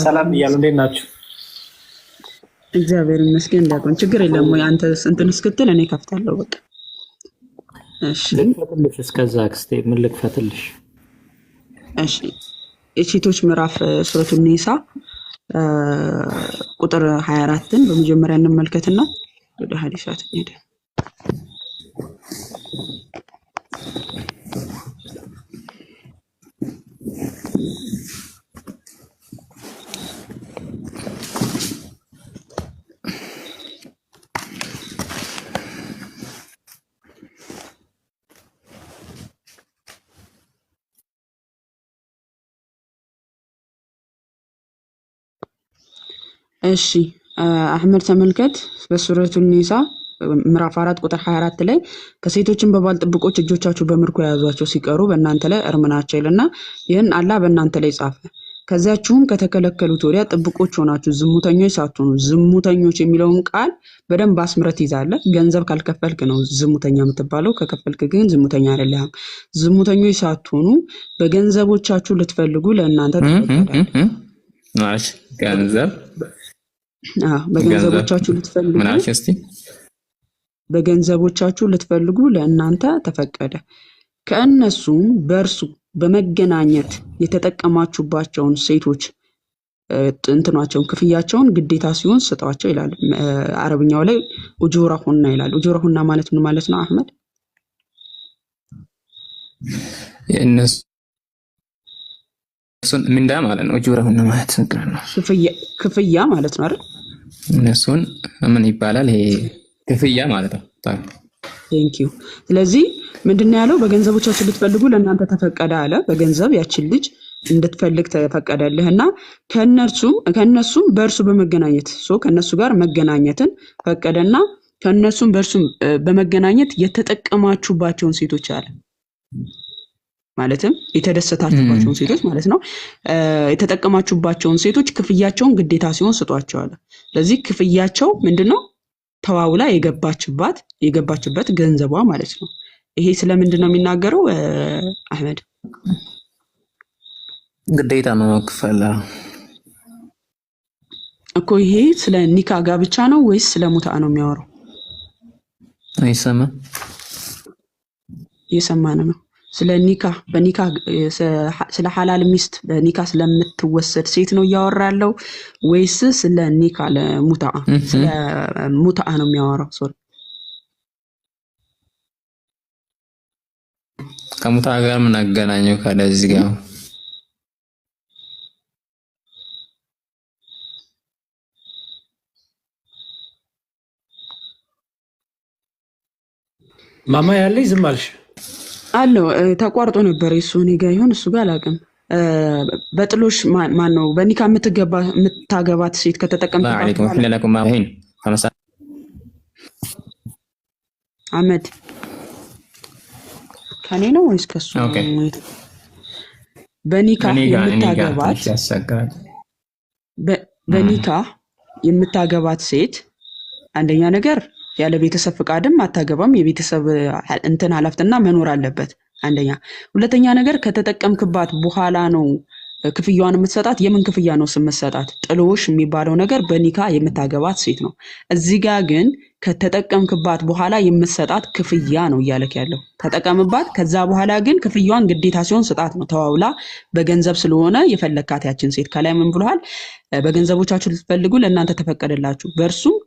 ሰላም እያሉ እንዴት ናችሁ? እግዚአብሔር ይመስገን። እንዳቆን ችግር የለም ወይ አንተ እንትን እስክትል እኔ ከፍታለሁ። በቃ እሺ ልክፈትልሽ። እስከዛ አክስቴ ምን ልክፈትልሽ? እሺ የሴቶች ምዕራፍ ሱረቱ ኒሳ ቁጥር 24ን በመጀመሪያ እንመልከትና ወደ ሐዲሳት እንሄድ። እሺ አህመድ ተመልከት። በሱረቱ ኒሳ ምዕራፍ 4 ቁጥር 24 ላይ ከሴቶችን በባል ጥብቆች እጆቻችሁ በምርኮ የያዟቸው ሲቀሩ በእናንተ ላይ እርም ናቸው ይልና ይህን አላህ በእናንተ ላይ ጻፈ። ከዚያችሁም ከተከለከሉት ወዲያ ጥብቆች ሆናችሁ ዝሙተኞች ሳትሆኑ። ዝሙተኞች የሚለውን ቃል በደንብ አስምረት ይዛለህ። ገንዘብ ካልከፈልክ ነው ዝሙተኛ የምትባለው፣ ከከፈልክ ግን ዝሙተኛ አይደለህም። ዝሙተኞች ሳትሆኑ በገንዘቦቻችሁ ልትፈልጉ ለእናንተ ተፈቀደ። ማሽ ገንዘብ በገንዘቦቻችሁ ልትፈልጉ በገንዘቦቻችሁ ልትፈልጉ ለእናንተ ተፈቀደ። ከእነሱም በእርሱ በመገናኘት የተጠቀማችሁባቸውን ሴቶች እንትናቸውን ክፍያቸውን ግዴታ ሲሆን ስጧቸው ይላል። አረብኛው ላይ ኡጁረሁና ይላል። ኡጁረሁና ማለት ምን ማለት ነው አህመድ? እሱን ምንዳ ማለት ነው። ኡጁረሁና ማለት ነው ክፍያ ማለት ነው አይደል? እነሱን ምን ይባላል? ይሄ ክፍያ ማለት ነው። ቴንክ ዩ። ስለዚህ ምንድነው ያለው? በገንዘቦቻችሁ ልትፈልጉ ለእናንተ ተፈቀደ አለ። በገንዘብ ያችን ልጅ እንድትፈልግ ተፈቀደልህና ከነሱም በእርሱ በመገናኘት ከነሱ ጋር መገናኘትን ፈቀደና ከነሱም በእርሱ በመገናኘት የተጠቀማችሁባቸውን ሴቶች አለ። ማለትም የተደሰታችሁባቸውን ሴቶች ማለት ነው። የተጠቀማችሁባቸውን ሴቶች ክፍያቸውን ግዴታ ሲሆን ስጧቸው አለ። ስለዚህ ክፍያቸው ምንድነው? ተዋውላ የገባችበት ገንዘቧ ማለት ነው። ይሄ ስለምንድን ነው የሚናገረው አህመድ? ግዴታ ነው መክፈል እኮ። ይሄ ስለ ኒካ ጋብቻ ነው ወይስ ስለ ሙታአ ነው የሚያወራው? አይሰማም። እየሰማን ነው። ስለ ኒካ ስለ ሐላል ሚስት በኒካ ስለምትወሰድ ሴት ነው እያወራ ያለው ወይስ ስለ ኒካ ለሙታአ? ስለ ሙታአ ነው የሚያወራው። ሶሪ ከሙታአ ጋር ምን አገናኘው? ከዚህ ጋር ማማ ያለኝ ዝም አልሽ? አለው ተቋርጦ ነበር። እሱ እኔ ጋር ይሁን እሱ ጋር አላውቅም። በጥሎሽ ማን ነው በኒካ የምታገባት ሴት ከተጠቀምኩባት አህመድ ከኔ ነው ወይስ ከሱ? በኒካ የምታገባት ሴት አንደኛ ነገር ያለ ቤተሰብ ፍቃድም አታገባም። የቤተሰብ እንትን ኃላፊነትና መኖር አለበት አንደኛ። ሁለተኛ ነገር ከተጠቀምክባት በኋላ ነው ክፍያዋን የምትሰጣት። የምን ክፍያ ነው የምትሰጣት? ጥሎሽ የሚባለው ነገር በኒካ የምታገባት ሴት ነው። እዚህ ጋር ግን ከተጠቀምክባት በኋላ የምትሰጣት ክፍያ ነው እያለክ ያለው። ተጠቀምባት፣ ከዛ በኋላ ግን ክፍያዋን ግዴታ ሲሆን ስጣት ነው። ተዋውላ በገንዘብ ስለሆነ የፈለካት ያችን ሴት ከላይ ምን ብለዋል? በገንዘቦቻችሁ ልትፈልጉ ለእናንተ ተፈቀደላችሁ፣ በእርሱም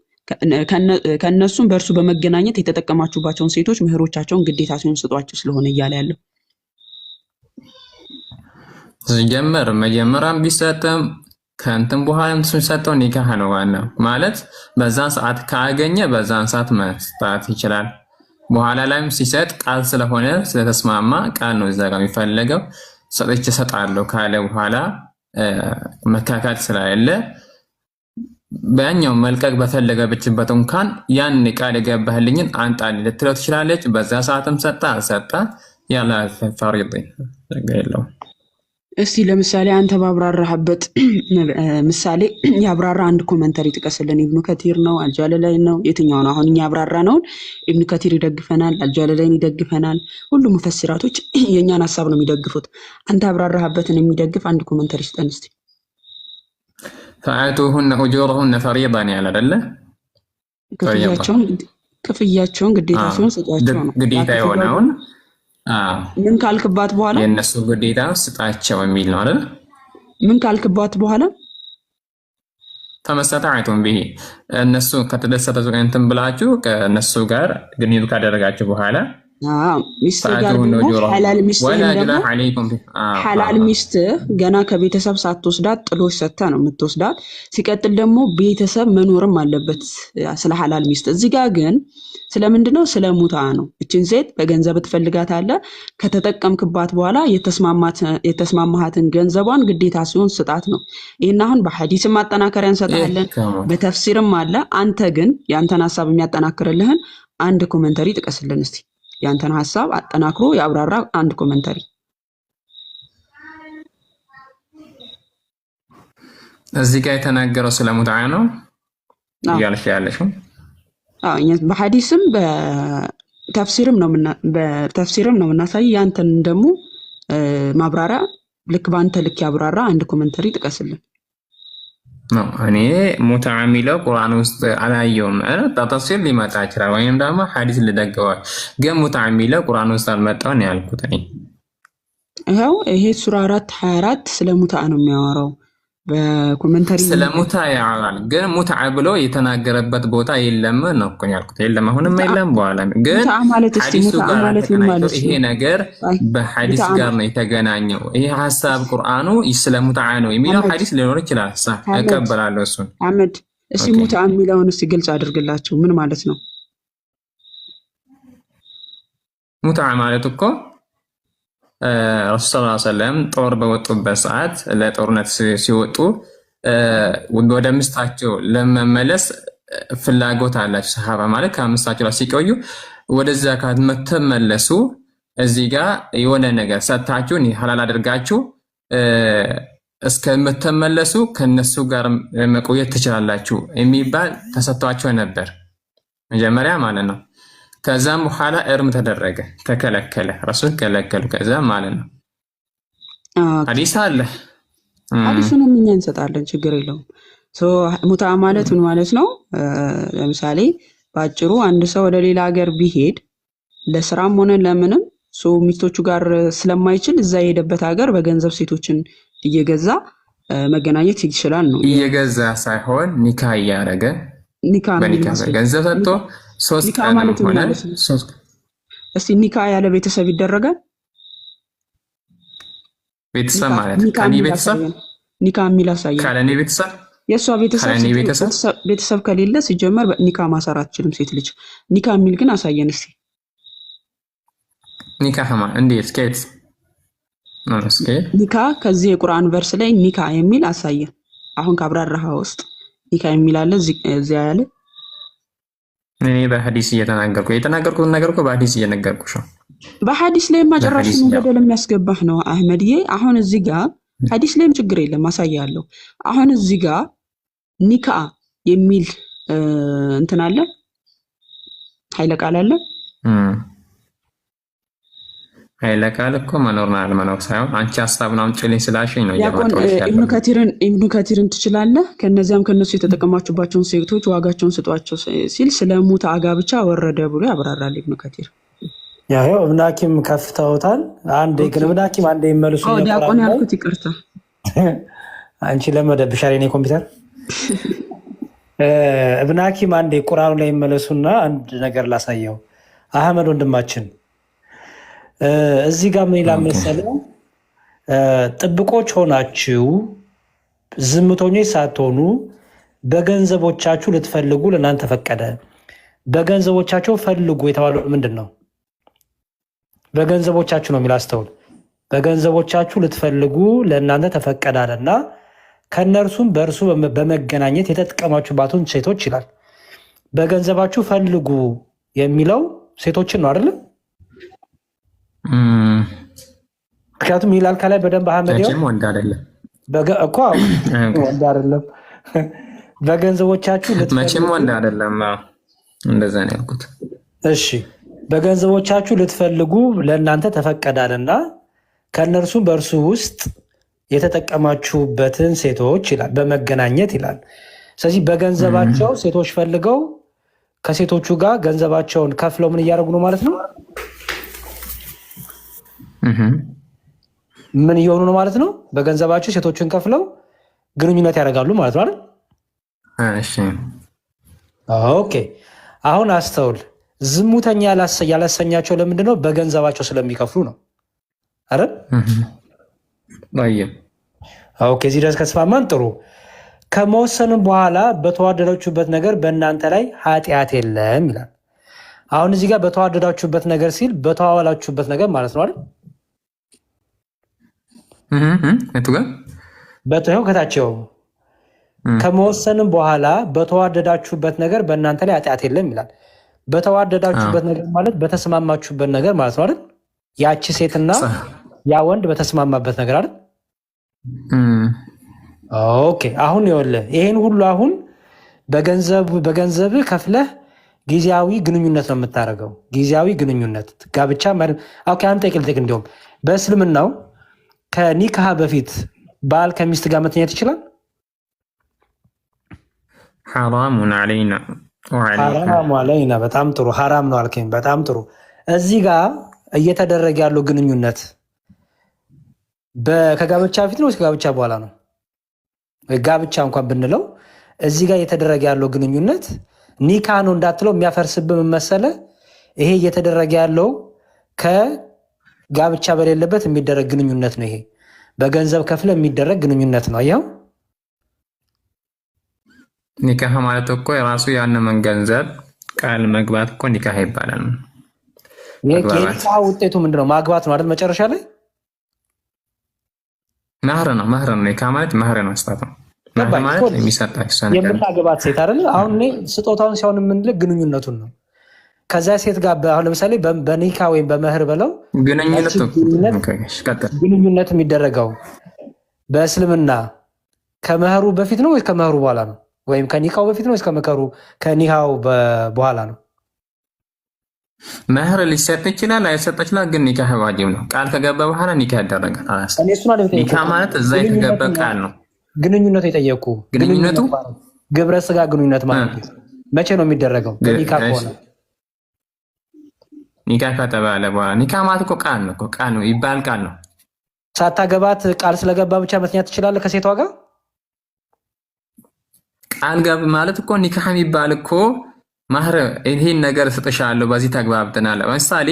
ከነሱም በእርሱ በመገናኘት የተጠቀማችሁባቸውን ሴቶች ምህሮቻቸውን ግዴታ ሲሆን ስጧቸው ስለሆነ እያለ ያለው። መጀመሪያም ቢሰጥም ከእንትን በኋላ ሲሰጠው ኒካህ ነው ዋናው። ማለት በዛን ሰዓት ካገኘ በዛን ሰዓት መስጣት ይችላል። በኋላ ላይም ሲሰጥ ቃል ስለሆነ ስለተስማማ ቃል ነው እዛ ጋር የሚፈለገው። ሰጥቼ እሰጣለሁ ካለ በኋላ መካካት ስላለ በያኛው መልቀቅ በፈለገችበት እንኳን ያን ቃል የገባህልኝን አንጣልኝ ልትለው ትችላለች። በዛ ሰዓትም ሰጣ አልሰጣ ያለ ፈሪድ የለውም። እስቲ ለምሳሌ አንተ ባብራራህበት ምሳሌ ያብራራ አንድ ኮመንተሪ ጥቀስልን። ኢብኑ ከቲር ነው አልጃለላይ ነው የትኛው ነው? አሁን እኛ ያብራራ ነውን ኢብኑ ከቲር ይደግፈናል፣ አልጃለላይን ይደግፈናል። ሁሉም ሙፈሲራቶች የኛን ሐሳብ ነው የሚደግፉት። አንተ ያብራራህበትን የሚደግፍ አንድ ኮመንተሪ ስጠን እስቲ። ፈአቱሁነ ኡጁረሁነ ፈሪዳ ነው ያለ አይደለ? ክፍያቸውን ግዴታ ሲሆን ስጧቸው ነው ግዴታ የሆነውን ምን ካልክባት በኋላ የእነሱ ግዴታ ስጣቸው የሚል ነው አይደል? ምን ካልክባት በኋላ ተመሰጣቱም ቢሂ እነሱ ከተደሰተ እንትን ብላችሁ ከእነሱ ጋር ግንኙነት ካደረጋችሁ በኋላ ሚስት ጋር ደግሞ ሐላል ሚስት ገና ከቤተሰብ ሳትወስዳት ጥሎሽ ሰጥተህ ነው የምትወስዳት። ሲቀጥል ደግሞ ቤተሰብ መኖርም አለበት ስለ ሐላል ሚስት። እዚህ ጋር ግን ስለምንድነው? ስለ ሙታ ነው። እችን ሴት በገንዘብ ትፈልጋታለህ። ከተጠቀምክባት በኋላ የተስማማሃትን ገንዘቧን ግዴታ ሲሆን ስጣት ነው። ይህን አሁን በሐዲስም ማጠናከሪያ እንሰጣለን፣ በተፍሲርም አለ። አንተ ግን ያንተን ሀሳብ የሚያጠናክርልህን አንድ ኮሜንተሪ ጥቀስልን እስቲ። ያንተን ሐሳብ አጠናክሮ ያብራራ አንድ ኮሜንተሪ። እዚህ ጋር የተናገረው ስለ ሙትዓ ነው እያልሽ ያለሽው? በሐዲስም በተፍሲርም ነው የምናሳይ። ያንተን ደግሞ ማብራሪያ ልክ በአንተ ልክ ያብራራ አንድ ኮሜንተሪ ጥቀስልን። እኔ ሙትዓ የሚለው ቁርአን ውስጥ አላየውም። ተፍሲር ሊመጣ ይችላል ወይም ደግሞ ሐዲስ ልደገዋል፣ ግን ሙትዓ የሚለው ቁርአን ውስጥ አልመጣው ነው ያልኩት እኔ። ይሄ ሱራ 4:24 ስለ ሙትዓ ነው የሚያወራው። በኮሜንተሪ ስለ ሙትዓ ያወራል፣ ግን ሙትዓ ብሎ የተናገረበት ቦታ የለም ነው እኮ ያልኩት። የለም አሁንም የለም። በኋላ ግን ሐዲሱ ጋር ይሄ ነገር በሐዲስ ጋር ነው የተገናኘው። ይሄ ሐሳብ ቁርአኑ ስለ ሙትዓ ነው የሚለው ሐዲስ ሊኖር ይችላል። እቀበላለሁ እሱን። አህመድ እስቲ ሙትዓ የሚለውን እስቲ ግልጽ አድርግላቸው። ምን ማለት ነው ሙትዓ ማለት? እኮ ረሱል ሰለላሁ ዐለይሂ ወሰለም ጦር በወጡበት ሰዓት ለጦርነት ሲወጡ ወደ ምስታቸው ለመመለስ ፍላጎት አላቸው ሰሃባ ማለት ከአምስታቸው ላይ ሲቆዩ ወደዚያ ከተመለሱ እዚህ ጋር የሆነ ነገር ሰጣችሁ ሐላል አድርጋችሁ እስከምትመለሱ ከነሱ ጋር መቆየት ትችላላችሁ የሚባል ተሰጥቷቸው ነበር መጀመሪያ ማለት ነው። ከዛም በኋላ እርም ተደረገ፣ ተከለከለ፣ ረሱል ከለከሉ። ከዛም ማለት ነው ሐዲስ አለ። ሐዲሱንም እኛ እንሰጣለን፣ ችግር የለውም። ሙትዓ ማለት ምን ማለት ነው? ለምሳሌ በአጭሩ አንድ ሰው ወደ ሌላ ሀገር ቢሄድ ለስራም ሆነ ለምንም ሚስቶቹ ጋር ስለማይችል እዛ የሄደበት ሀገር በገንዘብ ሴቶችን እየገዛ መገናኘት ይችላል ነው። እየገዛ ሳይሆን ኒካ እያደረገ ገንዘብ ሰጥቶ ሶስት ቀን ሆነ። እስቲ ኒካ ያለ ቤተሰብ ይደረጋል? ቤተሰብ ማለት ከኔ ቤተሰብ ኒካ የሚል አሳየን። ካለኔ ቤተሰብ የሷ ቤተሰብ ከሌለ ሲጀመር ኒካ ማሰር አትችልም ሴት ልጅ። ኒካ የሚል ግን አሳየን እስቲ። ኒካ ሀማ እንዴት ስኬት ነው? ስኬት ኒካ ከዚህ የቁርአን ቨርስ ላይ ኒካ የሚል አሳየን። አሁን ካብራራህ ውስጥ ኒካ የሚል አለ እዚያ ያለ። እኔ በሐዲስ የተናገርኩት ነገር እኮ በሐዲስ እየነገርኩሽ ነው። በሐዲስ ላይ ማጨራሽ ነው ገደል የሚያስገባህ ነው አህመድዬ። አሁን እዚህ ጋር ሐዲስ ላይም ችግር የለም አሳያለሁ። አሁን እዚህ ጋር ኒካ የሚል እንትን አለ፣ ኃይለ ቃል አለ። ኃይለ ቃል እኮ መኖርና አለመኖር ሳይሆን አንቺ ሐሳብን አምጪልኝ ስላልሽኝ ነው እያመጣሁሽ ያለው። ኢብኑ ከቲርን ትችላለህ። ከነዚያም ከነሱ የተጠቀማችሁባቸውን ሴቶች ዋጋቸውን ስጧቸው ሲል ስለ ሙትዓ ጋብቻ ወረደ ብሎ ያብራራል ኢብኑ ከቲር። ያው ኢብኑ ሐኪም ከፍተውታል። አንዴ ግን ኢብኑ ሐኪም አንዴ ይመልሱ። ዲያቆን ያልኩት ይቅርታ፣ አንቺ ለመደብሻል የኔ ኮምፒውተር። ኢብኑ ሐኪም አንዴ ቁርአኑ ላይ ይመለሱና አንድ ነገር ላሳየው። አህመድ ወንድማችን እዚህ ጋር ምን ይላል መሰለህ? ጥብቆች ሆናችሁ ዝምተኞች ሳትሆኑ በገንዘቦቻችሁ ልትፈልጉ ለእናንተ ፈቀደ። በገንዘቦቻቸው ፈልጉ የተባለው ምንድን ነው? በገንዘቦቻችሁ ነው የሚል አስተውል። በገንዘቦቻችሁ ልትፈልጉ ለእናንተ ተፈቀዳለና ከእነርሱም በእርሱ በመገናኘት የተጠቀማችሁባትን ሴቶች ይላል። በገንዘባችሁ ፈልጉ የሚለው ሴቶችን ነው አይደለም? ምክንያቱም ይላል ከላይ በደንብ አህመድ ወንድ አይደለም እኮ ወንድ አይደለም። በገንዘቦቻችሁ መቼም ወንድ አይደለም። እንደዛ ነው ያልኩት። እሺ በገንዘቦቻችሁ ልትፈልጉ ለእናንተ ተፈቀዳልና ከእነርሱ በእርሱ ውስጥ የተጠቀማችሁበትን ሴቶች ይላል በመገናኘት ይላል። ስለዚህ በገንዘባቸው ሴቶች ፈልገው ከሴቶቹ ጋር ገንዘባቸውን ከፍለው ምን እያደረጉ ነው ማለት ነው? ምን እየሆኑ ነው ማለት ነው? በገንዘባቸው ሴቶችን ከፍለው ግንኙነት ያደርጋሉ ማለት ነው አይደል? እሺ ኦኬ። አሁን አስተውል። ዝሙተኛ ያላሰኛቸው ለምንድን ነው? በገንዘባቸው ስለሚከፍሉ ነው አይደል? ኦኬ። እዚህ ድረስ ከተስማማን ጥሩ። ከመወሰንም በኋላ በተዋደዳችሁበት ነገር በእናንተ ላይ ኃጢአት የለም ይላል። አሁን እዚህ ጋር በተዋደዳችሁበት ነገር ሲል በተዋዋላችሁበት ነገር ማለት ነው አይደል? በተው ከታቸው ከመወሰንም በኋላ በተዋደዳችሁበት ነገር በእናንተ ላይ ኃጢአት የለም ይላል። በተዋደዳችሁበት ነገር ማለት በተስማማችሁበት ነገር ማለት ነው አይደል? ያቺ ሴትና ያ ወንድ በተስማማበት ነገር አይደል? ኦኬ። አሁን ይኸውልህ ይሄን ሁሉ አሁን በገንዘብ ከፍለህ ጊዜያዊ ግንኙነት ነው የምታደርገው። ጊዜያዊ ግንኙነት ጋብቻ ማለት ኦኬ። አንተ ጠይቅ እንዲሁም በእስልምናው ከኒካህ በፊት ባል ከሚስት ጋር መተኛት ይችላል? ሐራሙን አለይና ሐራሙ አለይና። በጣም ጥሩ ሐራም ነው አልከኝ። በጣም ጥሩ። እዚህ ጋር እየተደረገ ያለው ግንኙነት ከጋብቻ በፊት ነው ወይስ ከጋብቻ በኋላ ነው? ጋብቻ እንኳን ብንለው እዚህ ጋር እየተደረገ ያለው ግንኙነት ኒካ ነው እንዳትለው የሚያፈርስብህ መሰለህ። ይሄ እየተደረገ ያለው ከጋብቻ በሌለበት የሚደረግ ግንኙነት ነው። ይሄ በገንዘብ ከፍለ የሚደረግ ግንኙነት ነው። አየኸው? ኒካህ ማለት እኮ የራሱ ያንን ገንዘብ ቃል መግባት እኮ ኒካህ ይባላል። የኒካህ ውጤቱ ምንድነው? ማግባት ነው አይደል? መጨረሻ ላይ መህር ነው። ኒካህ ማለት መህር ነው፣ መስጠት ነው። መህር ማለት የሚሰጣች የምታገባት ሴት አይደል? አሁን እኔ ስጦታውን ሲሆን የምንልህ ግንኙነቱን ነው። ከዛ ሴት ጋር አሁን ለምሳሌ በኒካ ወይም በመህር በለው ግንኙነት የሚደረገው በእስልምና ከመህሩ በፊት ነው ወይስ ከመህሩ በኋላ ነው? ወይም ከኒካው በፊት ነው ወይስ ከኒካው በኋላ ነው? መህር ሊሰጥ ይችላል፣ ላይሰጥ ይችላል። ግን ኒካህ ዋጅብ ነው። ቃል ከገባ በኋላ ኒካህ ያደረጋል። ኒካህ ማለት እዛ የተገባ ቃል ነው። ግንኙነቱ የጠየቁ ግንኙነቱ ግብረ ስጋ ግንኙነት ማለት መቼ ነው የሚደረገው? ኒካ ከሆነ ኒካ ከተባለ በኋላ ኒካ ማለት እኮ ቃል ነው። ቃል ነው ይባል ቃል ነው። ሳታገባት ቃል ስለገባ ብቻ መተኛት ትችላለህ ከሴቷ ጋር? ቃል ገብ ማለት እኮ ኒካህ የሚባል እኮ ማህር ይሄን ነገር እሰጥሻለሁ በዚህ ተግባብተናል። ለምሳሌ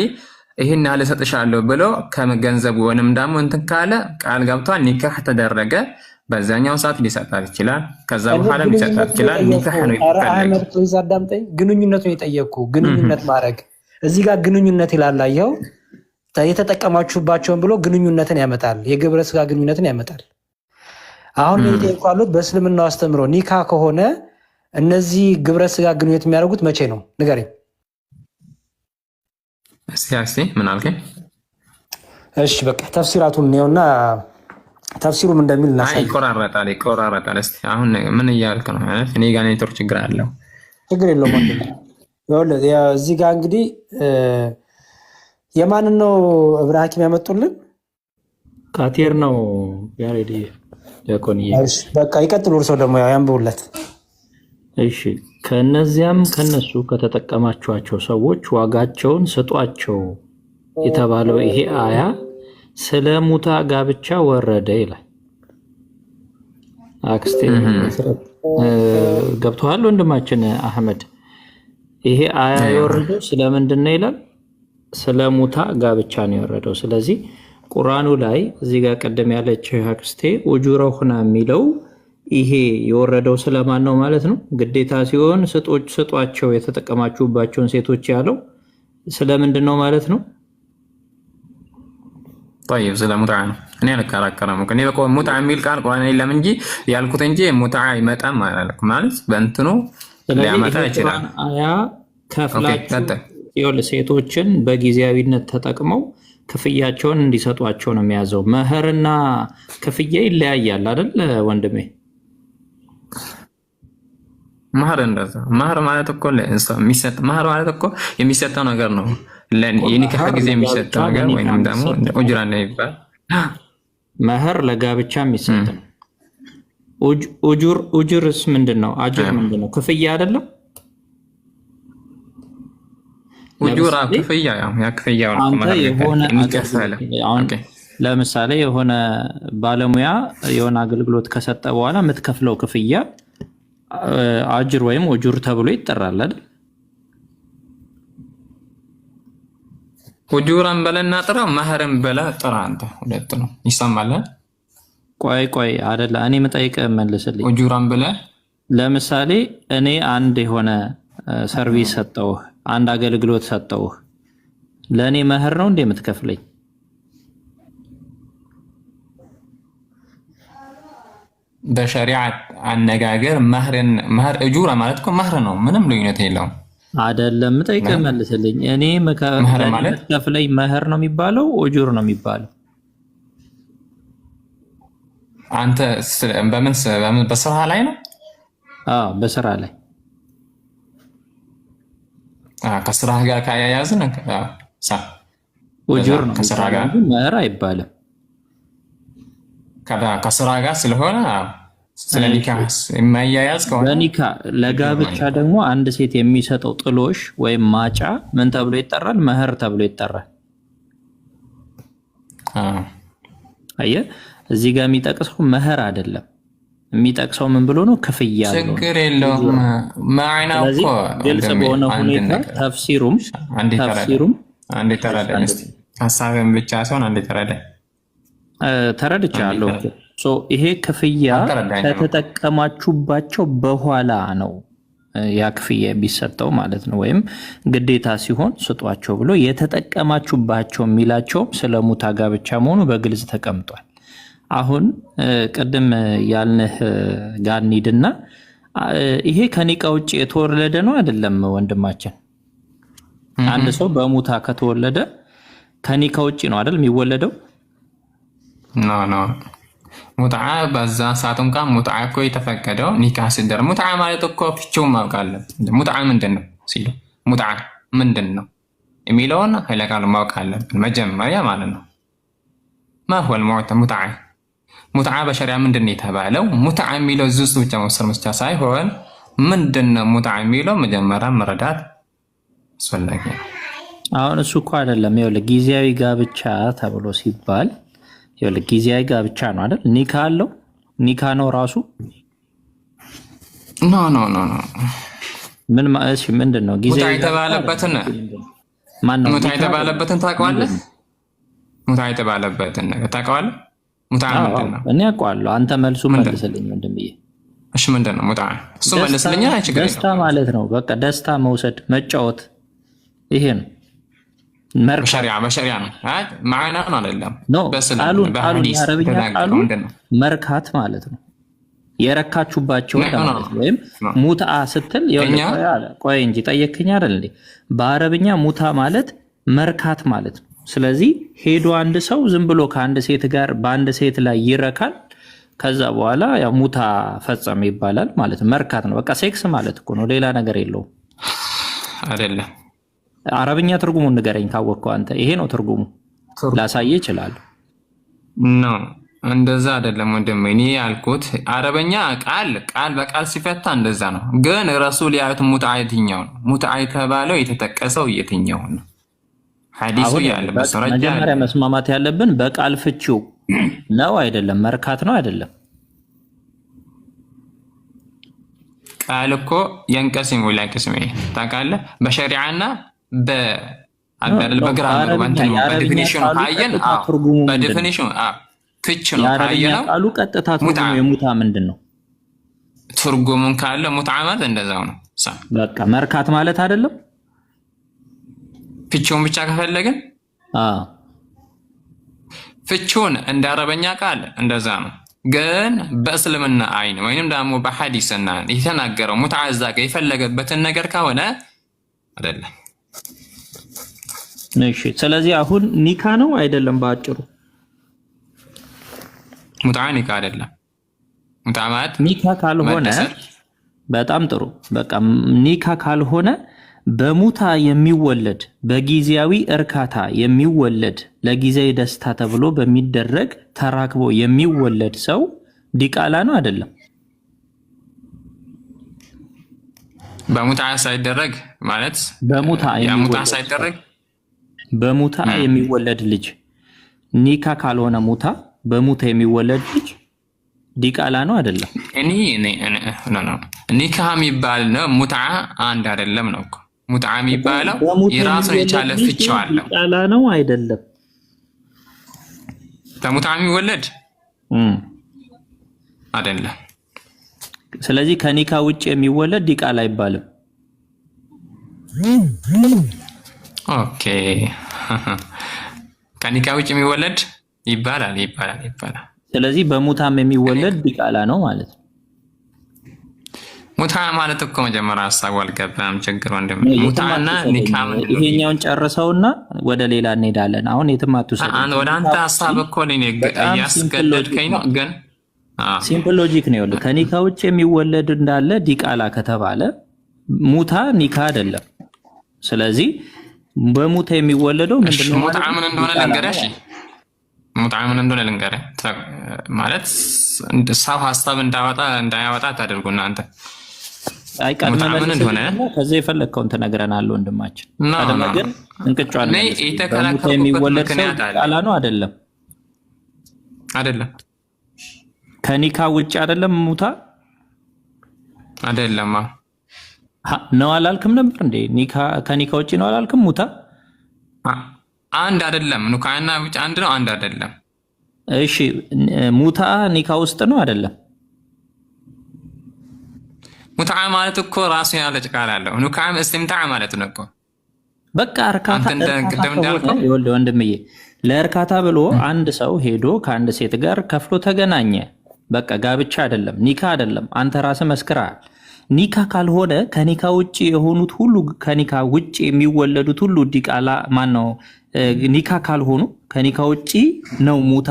ይሄን ያህል እሰጥሻለሁ ብሎ ከገንዘቡ ወንም ደግሞ እንትን ካለ ቃል ገብቷል፣ ኒካህ ተደረገ። በዛኛው ሰዓት ሊሰጣት ይችላል፣ ከዛ በኋላ ሊሰጣት ይችላል። ኒካህ ነው ይባላል። ግንኙነቱን የጠየቅኩ ግንኙነት ማድረግ እዚህ ጋር ግንኙነት ይላል። አየኸው? የተጠቀማችሁባቸውን ብሎ ግንኙነትን ያመጣል፣ የግብረ ስጋ ግንኙነትን ያመጣል። አሁን ይጠይቋሉት በእስልምናው አስተምሮ ኒካ ከሆነ እነዚህ ግብረ ስጋ ግንኙነት የሚያደርጉት መቼ ነው? ንገረኝ እስቲ። ምን አልከኝ? እሺ በቃ ተፍሲራቱን ነውና ተፍሲሩም እንደሚል እናሳይ። ይቆራረጣል። እስቲ አሁን ምን እያልክ ነው? እኔ ጋር ኔትወርክ ችግር አለው። ችግር የለውም ማለት ነው። እዚህ ጋር እንግዲህ የማንን ነው እብራሂም ያመጡልን? ካቴር ነው ያሬድ ያቆንዬ። በቃ ይቀጥሉ። እርሶ ደግሞ ያንብቡለት። እሺ ከነሱ ከተጠቀማችኋቸው ሰዎች ዋጋቸውን ስጧቸው የተባለው ይሄ አያ ስለ ሙታ ጋብቻ ወረደ ይላል። አክስቴ ገብቶሃል ወንድማችን አህመድ? ይሄ አያ የወረደው ስለምንድን ነው ይላል? ስለ ሙታ ጋብቻ ነው የወረደው። ስለዚህ ቁርአኑ ላይ እዚህ ጋር ቀደም ያለችው አክስቴ ኡጁረሁና የሚለው ይሄ የወረደው ስለማን ነው ማለት ነው? ግዴታ ሲሆን ስጧቸው የተጠቀማችሁባቸውን ሴቶች ያለው ስለምንድን ነው ማለት ነው? طيب ስለ ሙታ ነው። እኔ አልከራከረም። እኔ በቃ ሙታ የሚል ቃል ቁርአን የለም እንጂ ያልኩት እንጂ ሙታ አይመጣም ማለት በእንትኑ ሊያመጣ ይችላል። አያ ከፍላችሁ ሴቶችን በጊዜያዊነት ተጠቅመው ክፍያቸውን እንዲሰጧቸው ነው የሚያዘው። መህርና ክፍያ ይለያያል አይደል ወንድሜ? መህር እንደዛ መህር ማለት እኮ የሚሰጥ መህር ማለት እኮ የሚሰጠው ነገር ነው። የኒካህ ጊዜ የሚሰጠው ነገር ወይንም ደግሞ ኡጅራ ነው ይባል። መህር ለጋብቻ የሚሰጥ ነው። ኡጁርስ ምንድነው? አጅር ምንድነው? ክፍያ አይደለም? ኡጁራ ክፍያ ያ ክፍያው ነው ማለት ነው። ለምሳሌ የሆነ ባለሙያ የሆነ አገልግሎት ከሰጠ በኋላ የምትከፍለው ክፍያ አጅር ወይም ኡጁር ተብሎ ይጠራል አይደል? ኡጁራን በለና ጥራ፣ መህርን በለ ጥራ። አንተ ሁለት ነው ይሰማል። ቆይ አይደለ፣ እኔ የምጠይቅህ መልስልኝ። ኡጁራን በለ ለምሳሌ እኔ አንድ የሆነ ሰርቪስ ሰጠውህ፣ አንድ አገልግሎት ሰጠውህ፣ ለእኔ መህር ነው እንዴ የምትከፍለኝ? በሸሪዓ አነጋገር መህር ኡጁራ ማለት እኮ መህር ነው። ምንም ልዩነት የለውም። አይደለም፣ የምጠይቅህ መልስልኝ። እኔ የምትከፍለኝ መህር ነው የሚባለው ኡጁር ነው የሚባለው? አንተ በምን በስራ ላይ ነው? በስራ ላይ ከስራ ጋር ካያያዝን ኡጁር ነው ከስራ ጋር መህር አይባልም። ከስራ ጋር ስለሆነ ስለ ኒካህ የማያያዝ ከሆነ በኒካ ለጋብቻ ደግሞ አንድ ሴት የሚሰጠው ጥሎሽ ወይም ማጫ ምን ተብሎ ይጠራል? መህር ተብሎ ይጠራል። አየህ፣ እዚህ ጋር የሚጠቅሰው መህር አይደለም። የሚጠቅሰው ምን ብሎ ነው? ክፍያ ነው። ችግር የለውም። ማዕናው እኮ ግልጽ በሆነ ሁኔታ ተፍሲሩም አንዴ ተረዳኝ እስቲ። ሐሳብን ብቻ ሳይሆን አንዴ ተረዳኝ። ተረድቻለሁ። ይሄ ክፍያ ከተጠቀማችሁባቸው በኋላ ነው ያ ክፍያ ቢሰጠው ማለት ነው። ወይም ግዴታ ሲሆን ስጧቸው ብሎ የተጠቀማችሁባቸው የሚላቸውም ስለ ሙታ ጋብቻ መሆኑ በግልጽ ተቀምጧል። አሁን ቅድም ያልንህ ጋር እንሂድና ይሄ ከኒቃ ውጭ የተወለደ ነው አይደለም ወንድማችን? አንድ ሰው በሙታ ከተወለደ ከኒቃ ውጭ ነው አይደል የሚወለደው? ኖ ሙትዓ በዛ ሰዓት እንኳን ሙትዓ እኮ የተፈቀደው ኒካህ ሲደረግ። ሙትዓ ማለት እኮ ፍቺውን ማወቅ አለብን። ሙትዓ ምንድን ነው ሲሉ ሙትዓ ምንድን ነው የሚለውን ኃይለ ቃሉ ማወቅ አለብን መጀመሪያ ማለት ነው። ማሁል ሙትዓ ሙትዓ በሸሪዓ ምንድን ነው የተባለው? ሙትዓ የሚለው እዚህ ውስጥ ብቻ መውሰድ ብቻ ሳይሆን ምንድን ነው ሙትዓ የሚለው መጀመሪያ መረዳት አስፈላጊ ነው። አሁን እሱ እኮ አይደለም። ይኸውልህ ጊዜያዊ ጋብቻ ተብሎ ሲባል ይኸውልህ ጊዜያዊ ጋብቻ ነው አይደል? ኒካ አለው። ኒካ ነው ራሱ። ኖ ምን ማለት ምንድን ነው? ጊዜያዊ የተባለበትን ማነው? ሙታ የተባለበትን ታውቀዋለህ? ሙታ የተባለበትን ታውቀዋለህ? ሙታ ምንድን ነው? እኔ አውቀዋለሁ። አንተ መልሱ መልስልኝ ወንድም ብዬ። እሺ ምንድን ነው ሙታ? እሱ መልስልኝ። ደስታ ማለት ነው። በቃ ደስታ መውሰድ፣ መጫወት፣ ይሄ ነው። በሸሪዓ ነው ማዕናውን አይደለም። የአረብኛ ቃሉ መርካት ማለት ነው። የረካችሁባቸው ወይም ሙትአ ስትል ቆይ እንጂ ጠየቅኝ አይደል እንዴ? በአረብኛ ሙታ ማለት መርካት ማለት ነው። ስለዚህ ሄዶ አንድ ሰው ዝም ብሎ ከአንድ ሴት ጋር በአንድ ሴት ላይ ይረካል። ከዛ በኋላ ያው ሙታ ፈጸመ ይባላል ማለት ነው። መርካት ነው። በቃ ሴክስ ማለት እኮ ነው። ሌላ ነገር የለውም አይደለም። አረብኛ ትርጉሙን ንገረኝ ካወቅከው አንተ። ይሄ ነው ትርጉሙ፣ ላሳየ ይችላል። ኖ እንደዛ አይደለም ወንድም። እኔ ያልኩት አረበኛ ቃል በቃል ሲፈታ እንደዛ ነው። ግን ረሱል ያሉት ሙትዓ የትኛው ነው? ሙትዓ የተባለው የተጠቀሰው የትኛው ነው? ሐዲሱ ያለ በሰረጃ መጀመሪያ መስማማት ያለብን በቃል ፍቺው ነው አይደለም? መርካት ነው አይደለም? ቃል እኮ የንቀሲም ወይ ላይ ቅስሜ ታውቃለህ? በሸሪዓና በግራመር በዲፊኒሽኑ ካየን በዲፊኒሽኑ ፍች ነው ካየነው ቃሉ ቀጥታ ትርጉሙ የሙታ ምንድን ነው? ትርጉሙን ካለ ሙትዓ ማለት እንደዛው ነው። በቃ መርካት ማለት አይደለም። ፍቺውን ብቻ ከፈለግን ፍቺውን እንደ አረበኛ ቃል እንደዛ ነው። ግን በእስልምና አይን ወይንም ደግሞ በሐዲስና የተናገረው ሙትዓ እዛ ጋር የፈለገበትን ነገር ከሆነ አይደለም። እሺ ስለዚህ አሁን ኒካ ነው አይደለም? በአጭሩ ሙትዓ ኒካ አይደለም። ሙትዓ ማለት ኒካ ካልሆነ በጣም ጥሩ። በቃ ኒካ ካልሆነ በሙታ የሚወለድ በጊዜያዊ እርካታ የሚወለድ ለጊዜያዊ ደስታ ተብሎ በሚደረግ ተራክቦ የሚወለድ ሰው ዲቃላ ነው አይደለም? በሙታ ሳይደረግ ማለት በሙታ የሚወለድ ልጅ ኒካ ካልሆነ በሙታ የሚወለድ ልጅ ዲቃላ ነው አይደለም? ኒካ የሚባል ነው። ሙትዓ አንድ አይደለም ነው እኮ። ሙትዓ የሚባለው የራሱን የቻለ ፍቺው አለው። ዲቃላ ነው አይደለም? በሙትዓ የሚወለድ አይደለም። ስለዚህ ከኒካ ውጭ የሚወለድ ዲቃላ አይባልም። ኦኬ ከኒካ ውጭ የሚወለድ ይባላል። ስለዚህ በሙታም የሚወለድ ዲቃላ ነው ማለት ነው። ሙታ ማለት እኮ መጀመሪያ ሀሳቡ አልገባም። ችግር ወንድም ሙታና ኒካ ይሄኛውን ጨርሰውና ወደ ሌላ እንሄዳለን። አሁን የትም አትውሰድ። ወደ አንተ ሀሳብ እኮ ያስገደድከኝ ነው። ግን ሲምፕል ሎጂክ ነው። ይኸውልህ ከኒካ ውጭ የሚወለድ እንዳለ ዲቃላ ከተባለ ሙታ ኒካ አይደለም። ስለዚህ በሙታ የሚወለደው ምንድነው? ሙታ ምን እንደሆነ ልንገርህ። ሙታ ምን እንደሆነ ልንገርህ ማለት ሰው ሀሳብ እንዳያወጣ ታደርጉ እናንተ። አይ ቀድመን እንደሆነ ከዚህ የፈለግከውን ትነግረናለህ ወንድማችን። ቀድመ ግን እንቅጫለን። በሙታ የሚወለድ ሰው ዲቃላ ነው አይደለም? ከኒካ ውጭ አይደለም ሙታ አይደለም ነው አላልክም ነበር እንዴ? ከኒካ ውጭ ነው አላልክም? ሙታ አንድ አይደለም። ኑካና ብቻ አንድ ነው፣ አንድ አይደለም። እሺ ሙታ ኒካ ውስጥ ነው አይደለም? ሙታ ማለት እኮ ራሱ ያለ ቃል አለው። ኑካም እስትምታዕ ማለት ነው እኮ። በቃ እርካታ ወንድምዬ፣ ለእርካታ ብሎ አንድ ሰው ሄዶ ከአንድ ሴት ጋር ከፍሎ ተገናኘ። በቃ ጋብቻ አይደለም፣ ኒካ አይደለም። አንተ ራስህ መስክረሃል። ኒካ ካልሆነ ከኒካ ውጭ የሆኑት ሁሉ ከኒካ ውጭ የሚወለዱት ሁሉ ዲቃላ ማን ነው? ኒካ ካልሆኑ ከኒካ ውጭ ነው ሙታ።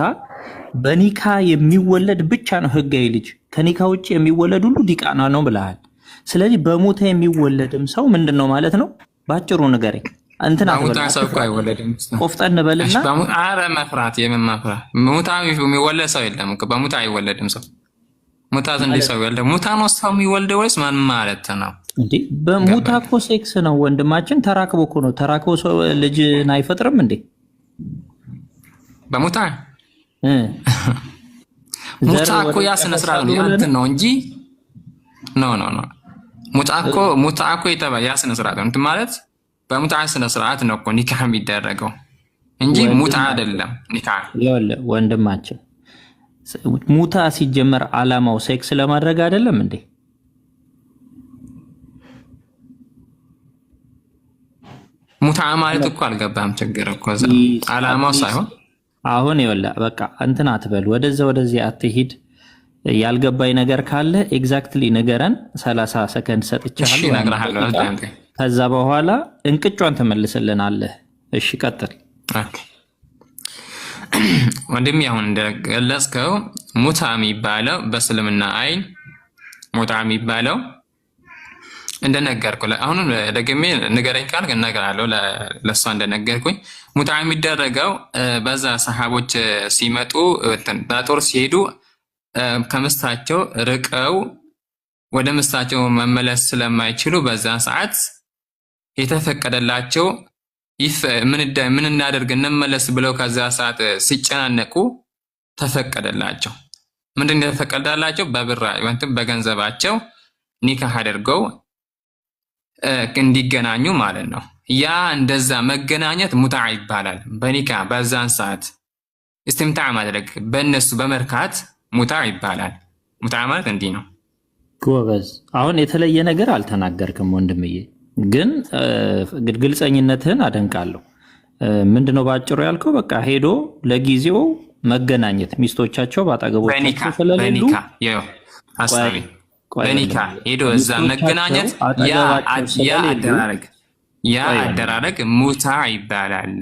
በኒካ የሚወለድ ብቻ ነው ህጋዊ ልጅ። ከኒካ ውጭ የሚወለድ ሁሉ ዲቃላ ነው ብለሃል። ስለዚህ በሙታ የሚወለድም ሰው ምንድን ነው ማለት ነው? ባጭሩ ንገረኝ። እንትና ቆፍጠን በልና ኧረ መፍራት የምን መፍራት? ሙታ የሚወለድ ሰው የለም። በሙታ አይወለድም ሰው። ሙታ እንደ ሰው ይወልድ። ሙታ ነው ሰው የሚወልደው ወይስ ምን ማለት ነው እንዴ? በሙታ እኮ ሴክስ ነው ወንድማችን። ተራክቦ እኮ ነው። ተራክቦ ሰው ልጅን አይፈጥርም እንዴ? በሙታ ሙታ እኮ ያ ስነ ስርዓት ነው እንትን ነው እንጂ ኖ ሙታ እኮ ያ ስነ ስርዓት ነው እንትን ማለት በሙታ ስነ ስርዓት ነው እኮ ኒካህ የሚደረገው እንጂ ሙታ አይደለም ኒካህ። ይኸውልህ ወንድማችን ሙታ ሲጀመር ዓላማው ሴክስ ለማድረግ አይደለም እንዴ? ሙታ ማለት እኮ አልገባም። ችግር እኮ ዓላማው ሳይሆን አሁን ይኸውልህ በቃ እንትን አትበል፣ ወደዚህ አትሂድ። ያልገባኝ ነገር ካለ ኤግዛክትሊ ንገረን። 30 ሰከንድ ሰጥቻለሁ። ከዛ በኋላ እንቅጯን ትመልስልናለህ። እሺ ቀጥል። ወንድም አሁን እንደገለጽከው ሙታ የሚባለው በእስልምና አይን ሙታ የሚባለው እንደነገርኩ አሁን ደግሜ ንገረኝ ካልክ እነግርሃለሁ። ለእሷ እንደነገርኩኝ ሙታ የሚደረገው በዛ ሰሃቦች ሲመጡ በጦር ሲሄዱ ከምስታቸው ርቀው ወደ ምስታቸው መመለስ ስለማይችሉ በዛ ሰዓት የተፈቀደላቸው ምን እናደርግ እንመለስ ብለው ከዛ ሰዓት ሲጨናነቁ ተፈቀደላቸው። ምንድን የተፈቀደላቸው? በብር ወይም በገንዘባቸው ኒካህ አድርገው እንዲገናኙ ማለት ነው። ያ እንደዛ መገናኘት ሙታዕ ይባላል። በኒካህ በዛን ሰዓት እስትምታዕ ማድረግ በእነሱ በመርካት ሙታዕ ይባላል። ሙታዕ ማለት እንዲህ ነው። ጎበዝ። አሁን የተለየ ነገር አልተናገርክም ወንድምዬ፣ ግን ግልጸኝነትህን አደንቃለሁ። ምንድነው ባጭሩ ያልከው? በቃ ሄዶ ለጊዜው መገናኘት ሚስቶቻቸው ባጠገቦቻቸው ስለሌሉ በኒካ ሄዶ እዛ መገናኘት ያ አደራረግ ሙታዕ ይባላል።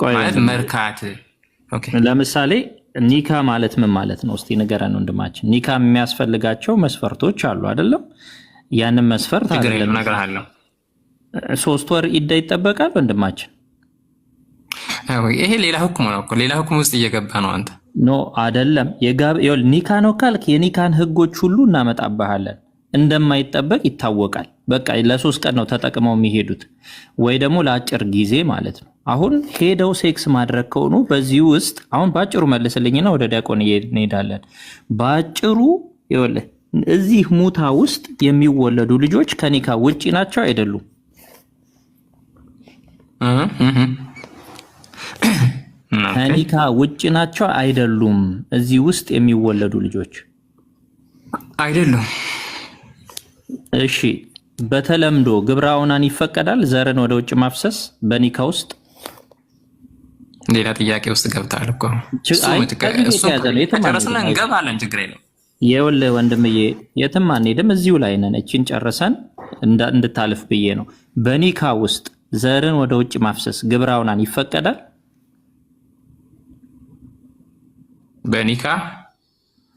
ማለት መርካት። ለምሳሌ ኒካ ማለት ምን ማለት ነው? እስቲ ንገረን ወንድማችን። ኒካ የሚያስፈልጋቸው መስፈርቶች አሉ አይደለም? ያንን መስፈርት አይደለም 3 ወር ኢዳ ይጠበቃል ወንድማችን። ይሄ ሌላ ሁክም ነው እኮ ሌላ ሁክም ውስጥ እየገባ ነው አንተ። ኖ አይደለም። ኒካ ነው ካልክ የኒካን ህጎች ሁሉ እናመጣባሃለን። እንደማይጠበቅ ይታወቃል። በቃ ለ3 ቀን ነው ተጠቅመው የሚሄዱት ወይ ደግሞ ለአጭር ጊዜ ማለት ነው። አሁን ሄደው ሴክስ ማድረግ ከሆኑ በዚህ ውስጥ አሁን ባጭሩ መልስልኝና ወደ ዲያቆን እንሄዳለን። ባጭሩ ይኸውልህ እዚህ ሙታ ውስጥ የሚወለዱ ልጆች ከኒካ ውጪ ናቸው አይደሉም? ከኒካ ውጪ ናቸው አይደሉም? እዚህ ውስጥ የሚወለዱ ልጆች አይደሉም። እሺ በተለምዶ ግብረ አውናን ይፈቀዳል? ዘርን ወደ ውጭ ማፍሰስ በኒካ ውስጥ ሌላ ጥያቄ ውስጥ ገብታል እኮ ጨረስና እንገባለን። ችግር የለም። ይኸውልህ ወንድምዬ የትም አንሄድም፣ እዚሁ ላይ ነን። እቺን ጨርሰን እንድታልፍ ብዬ ነው። በኒካ ውስጥ ዘርን ወደ ውጭ ማፍሰስ ግብረ አውናን ይፈቀዳል?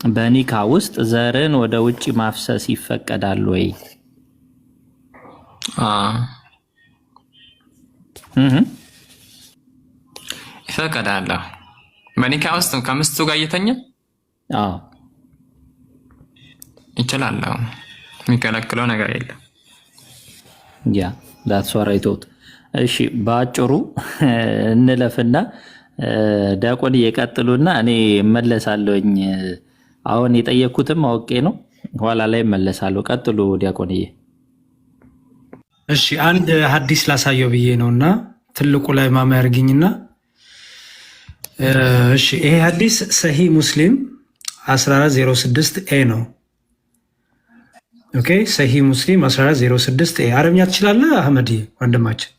በኒካ ውስጥ ዘርን ወደ ውጭ ማፍሰስ ይፈቀዳል ወይ? ይፈቀዳል። በኒካ ውስጥ ከምስቱ ጋር እየተኛ ይችላል። የሚከለክለው ነገር የለም። ያ ዳትስ ወራይቶት። እሺ በአጭሩ እንለፍና ዲያቆን እየቀጥሉና እኔ እመለሳለሁኝ። አሁን የጠየኩትም አውቄ ነው፣ ኋላ ላይ እመለሳለሁ። ቀጥሉ ዲያቆንዬ። እሺ አንድ ሐዲስ ላሳየው ብዬ ነውና ትልቁ ላይ ማማ ያርግኝና እሺ ይሄ ሐዲስ ሰሂህ ሙስሊም 1406 ኤ ነው። ኦኬ ሰሂህ ሙስሊም 1406 ኤ። አረብኛ ትችላለህ አህመድ ወንድማችን?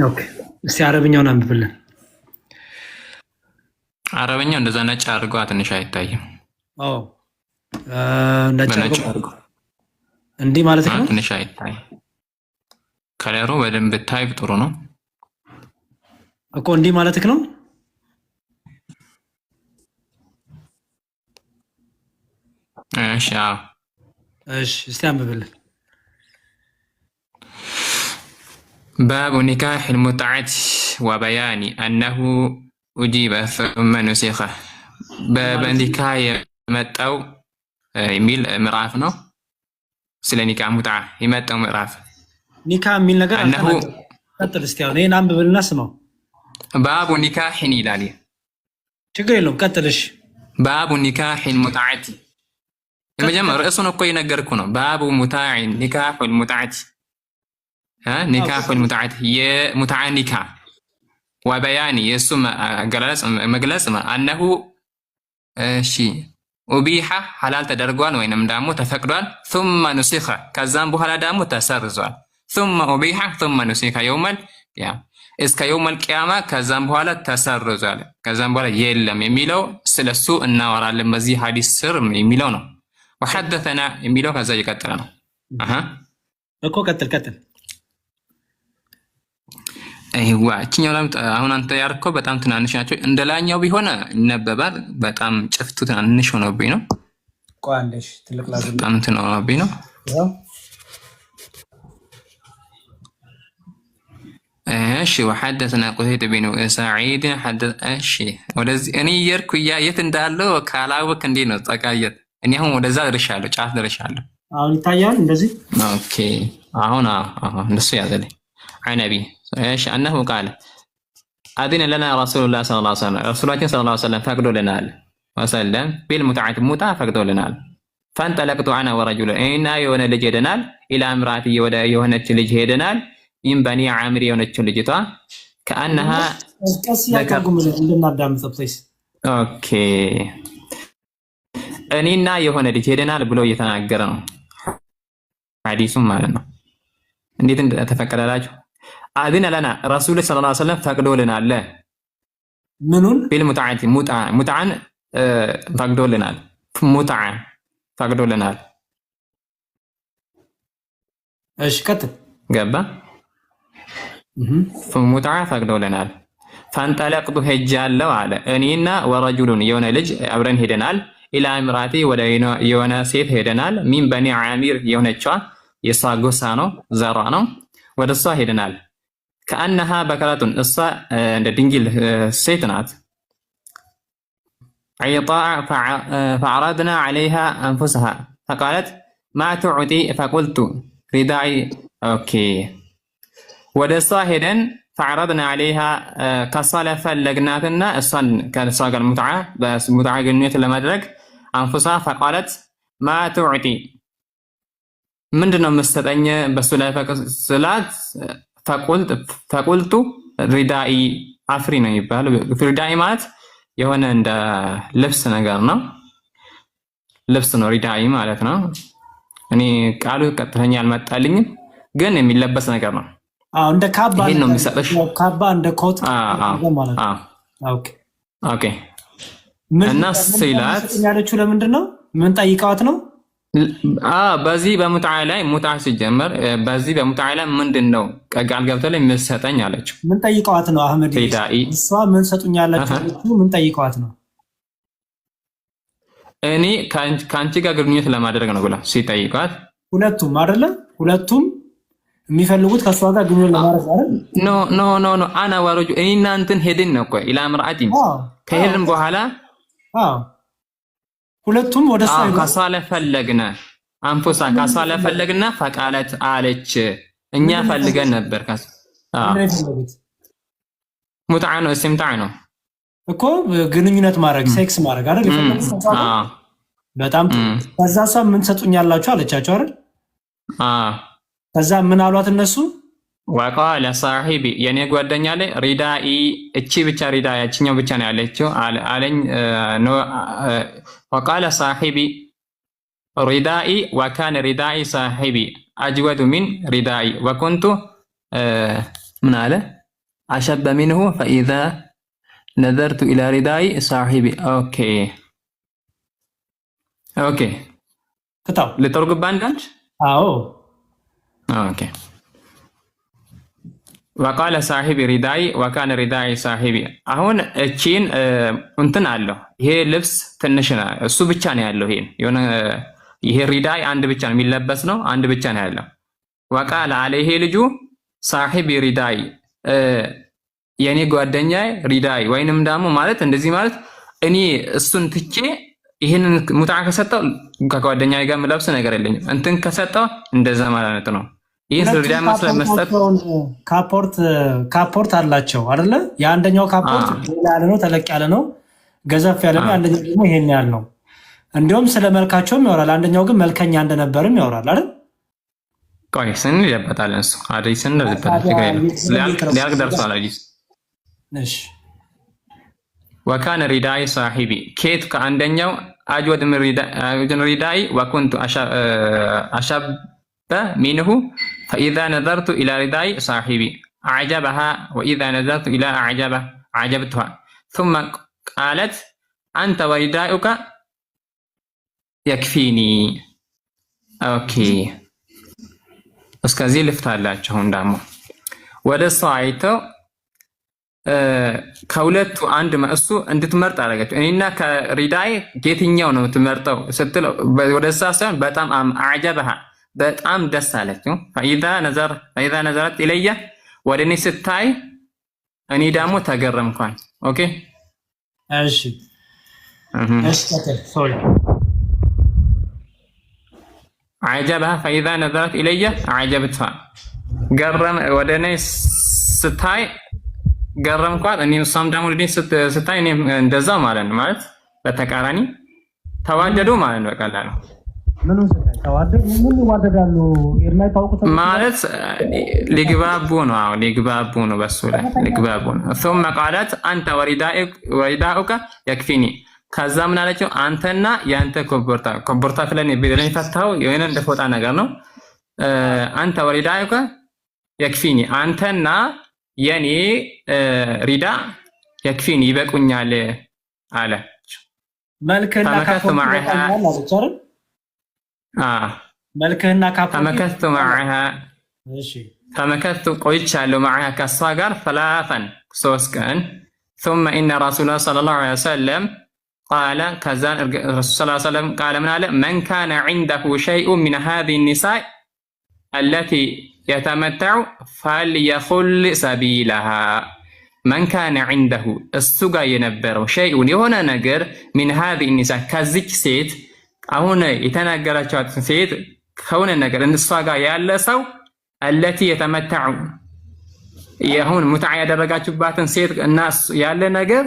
ኦኬ እስቲ አረብኛውን አንብብልን። አረብኛው እንደዛ ነጭ አድርገዋ ትንሽ አይታይም። ነጭ አድርገው እንዲህ ማለት ነው። ትንሽ አይታይ ከለሩ በደንብ ብታይ ጥሩ ነው እኮ። እንዲህ ማለት ነው። እሺ እስቲ አንብብልን። باب نكاح المتعة وبيان أنه أجيب ثم نسخ. باب نكاح يمتأو يميل مرافنو سل نكاح متعة يمتأو مراف نكاح من لقى أنه قتل استيعانين عم بالناس ما باب نكاح نيلالي شكرا لهم قتلش باب نكاح المتعة المجمع رئيسنا كوي نقركونا باب متاع نكاح المتعة نكاح المتعة هي متعة نكاح وبياني يسمى مجلس أنه شيء أبيح حلال تدرجوان وينم دامو تفقدوان ثم نسخ كزام بحال دامو تسرزوان ثم أبيح ثم نسخ يوما إسك يوم القيامة كزام بحال تسرزوان كزام بحال يلم يميلو سلسو النور على المزي حديث سر يميلونه وحدثنا يميلو كذا يكترنا እኮ ቀጥል አይዋ እቺኛው ላም አሁን አንተ ያርከው በጣም ትናንሽ ናቸው። እንደላኛው ቢሆን ይነበባል። በጣም ጭፍቱ ትናንሽ ሆነብኝ ነው። ቋንደሽ ትልቅ ላዝም በጣም ትናንሽ ነው። እሺ وحدثنا قتيبة بن سعيد حدث እሺ ወደዚህ እኔ የርኩ የት እንዳለው ካላወቅ እንዴ ነው ጠቃየት እኔ አሁን ወደዛ ድርሻለሁ ጫፍ ድርሻለሁ። አሁን ይታያል እንደዚህ። ኦኬ አሁን እንደሱ ያዘልኝ عنبي ايش انه قال اذن لنا رسول الله صلى الله عليه وسلم رسول الله صلى الله عليه وسلم فقدوا لنا وسلم بالمتعه متعه فقدوا لنا فانطلقت انا ورجل اين يونه لج هدنال الى امراتي ودا يونهች ልጅ ሄደናል ين بني عامر የሆነች ልጅቷ كانها ያቃጉም እንድናዳምጥ ፕሊስ። ኦኬ እኔና የሆነ ልጅ ሄደናል ብሎ እየተናገረ ነው ሐዲሱም ማለት ነው። እንዴት ተፈቀደላችሁ? አድነ ለና ረሱል ሰለላሁ ዐለይሂ ወሰለም ፈቅዶልናል። ምኑን ቢልሙተዓቲ ሙተዓን ፈቅዶልናል። ሙተዓን ፈቅዶልናል። እሺ ቀጥል። ገባ ሙተዓ ፈቅዶልናል። ፈንጠለቅቱ ሄጃለሁ አለ እኔና ወረጁሉን የሆነ ልጅ አብረን ሄደናል። ኢላ ኢምራቲ ወደ የሆነ ሴት ሄደናል። ሚን በኒ ዓሚር የሆነችዋ የሷ ጎሳ ነው ዘሯ ነው። ወደ እሷ ሄደናል። ከአነሃ በከረቱን እሷ እንደ ድንግል ሴት ናት። عيطاء فعرضنا عليها أنفسها فقالت ما تعطي فقلت رداعي أوكي ودسا هدن فعرضنا عليها كصالة فلقناتنا الصن كان صاق المتعة بس متعة قنية لمدرك أنفسها فقالت ما تعطي من دون مستدنية بس لا فقلت رداعي عفرين يبال في رداعي مات የሆነ እንደ ልብስ ነገር ነው። ልብስ ነው ሪዳኢ ማለት ነው። እኔ ቃሉ ቀጥተኛ አልመጣልኝም፣ ግን የሚለበስ ነገር ነው። እንደ ካባ ነው የሚሰጥሽ። ካባ እንደ ኮት ማለት ነው። ኦኬ ኦኬ። እና ሲላት ያለችው ለምንድን ነው? ምን ጠይቃት ነው? በዚህ በሙትዓ ላይ ሙትዓ ሲጀመር በዚህ በሙትዓ ላይ ምንድነው ቃል ገብተለ የሚሰጠኝ አለችው። ምን ጠይቀዋት ነው አህመድ? እሷ ምን ሰጡኛላችሁ? ምን ጠይቀዋት ነው? እኔ ከአንቺ ጋር ግንኙነት ለማድረግ ነው ብላ ሲጠይቋት፣ ሁለቱም አይደለ? ሁለቱም የሚፈልጉት ከሷ ጋር ግንኙነት ለማድረግ አይደል? ኖ አና ወረጁ እኔ እናንተን ሄድን ነው ቆይ ኢላ ምርአቲ ከሄድን በኋላ ሁለቱም ወደ ካሳለ ፈለግነ አንፎሳ ካሳለ ፈለግና ፈቃለት አለች። እኛ ፈልገን ነበር ሙትዓ ነው እስምታዕ ነው እኮ ግንኙነት ማድረግ ሴክስ ማድረግ አይደል? በጣም ከዛ ሰው ምን ሰጡኛላችሁ አለቻቸው አይደል? ከዛ ምን አሏት እነሱ? ወቃለ ሳሂቢ የኔ ጓደኛ ላይ ሪዳኢ እቺ ብቻ ሪዳ ያችኛው ብቻ ነው ያለችው አለኝ ነው። ወቃለ ሳሂቢ ሪዳኢ ወካነ ሪዳኢ ሳሂቢ አጅወዱ ሚን ሪዳኢ ወኩንቱ ምን አለ አሸበ ሚንሁ ፈኢዛ ነዘርቱ ኢላ ሪዳኢ ሳሂቢ። ኦኬ ኦኬ ከታው ልተርጉባ አንዳንድ አዎ ኦኬ ወቃለ ሳሂቢ ሪዳኢ ወካነ ሪዳኢ ሳሂቢ። አሁን እቺን እንትን አለው ይሄ ልብስ ትንሽ ነው፣ እሱ ብቻ ነው ያለው። ይሄ ሪዳኢ አንድ ብቻ ነው የሚለበስ ነው፣ አንድ ብቻ ነው ያለው። ወቃለ አለ ይሄ ልጁ ሳሂቢ ሪዳኢ የኔ ጓደኛ ሪዳኢ ወይንም ደግሞ ማለት እንደዚህ ማለት እኔ እሱን ትቼ ይሄንን ሙትዓ ከሰጠው ከጓደኛዬ ጋር የምለብስ ነገር የለኝም። እንትን ከሰጠው እንደዛ ማለት ነው። ይህ ሪዳ መስጠት ካፖርት አላቸው አይደለ? የአንደኛው ካፖርት ያለ ነው፣ ተለቅ ያለ ነው፣ ገዘፍ ያለ ነው። አንደኛው ደግሞ ይሄን ያህል ነው። እንዲሁም ስለ መልካቸውም ያወራል። አንደኛው ግን መልከኛ እንደነበርም ያወራል አይደል? ቆይ ስንል እሱ አዲስ ሊያልቅ ደርሷል። አዲስ እሺ። ወካነ ሪዳኢ ሳሂቢ ኬት ከአንደኛው አጅወድ ምን ሪዳኢ ወኩንቱ አሻብ منه فإذا نظرت إلى رداء صاحبي أعجبها وإذا نظرت إلى أعجبه أعجبتها ثم قالت أنت ورداؤك يكفيني أوكي እስከዚህ ልፍታላችሁ። እንዳሞ ወደ እሷ አይተው ከሁለቱ አንድ እሱ እንድትመርጥ አደረገችው። እኔና ከሪዳኢ የትኛው ነው የምትመርጠው ስትል ወደ እሷ ሳይሆን በጣም አዕጀበሃ በጣም ደስ አለችው። ፈኢዛ ነዘረት ኢለየ ወደ እኔ ስታይ እኔ ደግሞ ተገረምኳል። ኦኬ እሺ ሶሪ አዕጀበሃ ፈኢዛ ነዘረት ኢለየ አዕጀብትሃ ገረም ወደ እኔ ስታይ ገረምኳት። እኔ እሷም ደግሞ ወደ እኔ ስታይ እኔ እንደዛው ማለት ነው። ማለት በተቃራኒ ተዋደዱ ማለት ነው። በቀላሉ ማለት ሊግባቡ ነው። አዎ ሊግባቡ ነው። በሱ ላይ ሊግባቡ ነው። ثم قالت انت ورداؤك يكفيني ከዛ ምን አለችው? አንተና ያንተ ኮቦርታ ፍለን ቢደለኝ ፈታው የሆነ እንደ ፎጣ ነገር ነው። አንተ ወሪዳኡከ يكفيني አንተና የኔ ሪዳ يكفيني ይበቁኛል አለ። መልከና መልክህና ተመከቱ معها ተመከቱ ቆይቻለሁ معها ከሷ ጋር ثلاثا 3 ቀን ثم ان رسول الله صلى الله عليه وسلم ቃለ ከዛን ረሱል ሰለላሁ ዐለይሂ ወሰለም ቃለ ምን አለ? መን ካነ ዒንደሁ ሸይኡን ሚን ሃዚሂ ኒሳእ አለቲ የተመተዑ ፈልየኹል ሰቢለሃ። መን ካነ ዒንደሁ እሱ ጋር የነበረው ሸይኡን የሆነ ነገር ሚን ሃዚሂ ኒሳእ ከዚች ሴት አሁን የተናገራቸዋት ሴት ከሆነ ነገር እሷ ጋር ያለ ሰው አለቲ የተመተዑ የሁን ሙትዓ ያደረጋችሁባትን ሴት እና ያለ ነገር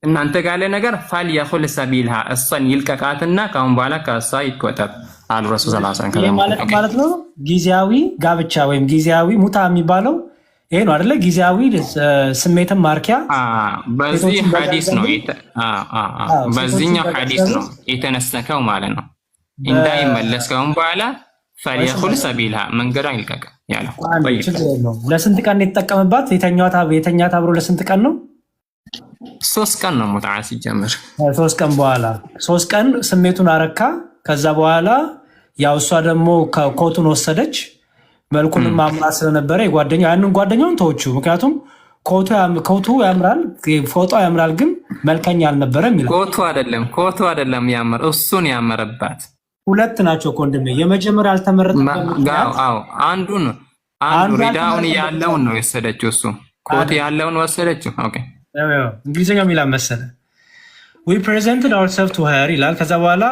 እናንተ ጋር ያለ ነገር ፈልየኹል ሰቢልሃ እሷን ይልቀቃትና ካሁን በኋላ ከእሷ ይቆጠብ አሉ ረሱል ሰለላሁ ዐለይሂ ወሰለም። ማለት ነው ጊዜያዊ ጋብቻ ወይም ጊዜያዊ ሙታ የሚባለው ይሄ ነው አይደለ? ጊዜያዊ ስሜትን ማርኪያ በዚህ ሐዲስ ነው በዚህኛው ሐዲስ ነው የተነሰከው ማለት ነው። እንዳይመለስ ካሁን በኋላ ፈልየኹል ሰቢልሃ መንገዷን ይልቀቅ ያለው። ለስንት ቀን የተጠቀመባት የተኛት አብሮ ለስንት ቀን ነው? 3 ቀን ነው ሙትዓ ሲጀምር 3 ቀን በኋላ 3 ቀን ስሜቱን አረካ። ከዛ በኋላ ያው እሷ ደግሞ ኮቱን ወሰደች። መልኩንም ማምራ ስለነበረ ያንን ጓደኛውን ተወቹ። ምክንያቱም ኮቱ ያምራል፣ ፎቶ ያምራል፣ ግን መልከኛ አልነበረም ይላል። ኮቱ አይደለም ያምር እሱን ያመረባት ሁለት ናቸው ወንድሜ። የመጀመሪያ አልተመረጠም። አንዱ ሪዳውን ያለውን ነው የወሰደችው። እሱ ኮት ያለውን ወሰደችው። ኦኬ እንግሊዝኛው ሚላ መሰለ we presented ourselves to her ይላል። ከዛ በኋላ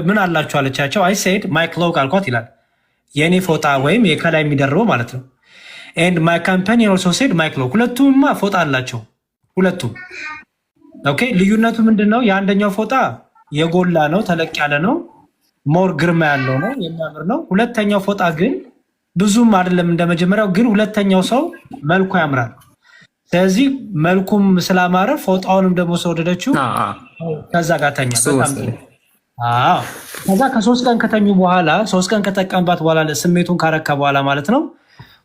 ምን አላችሁ አለቻቸው። I said my cloak አልኳት ይላል። የኔ ፎጣ ወይም የከላይ የሚደርበው ማለት ነው። and my companion also said my cloak። ሁለቱማ ፎጣ አላቸው ሁለቱም። ኦኬ ልዩነቱ ምንድነው? የአንደኛው ፎጣ የጎላ ነው፣ ተለቅ ያለ ነው፣ ሞር ግርማ ያለው ነው፣ የሚያምር ነው። ሁለተኛው ፎጣ ግን ብዙም አይደለም እንደመጀመሪያው፣ ግን ሁለተኛው ሰው መልኩ ያምራል። ስለዚህ መልኩም ስላማረ ፎጣውንም ደግሞ ስለወደደችው ከዛ ጋር ተኛ። ከዛ ከ3 ቀን ከተኙ በኋላ 3 ቀን ከተጠቀምባት በኋላ ስሜቱን ካረካ በኋላ ማለት ነው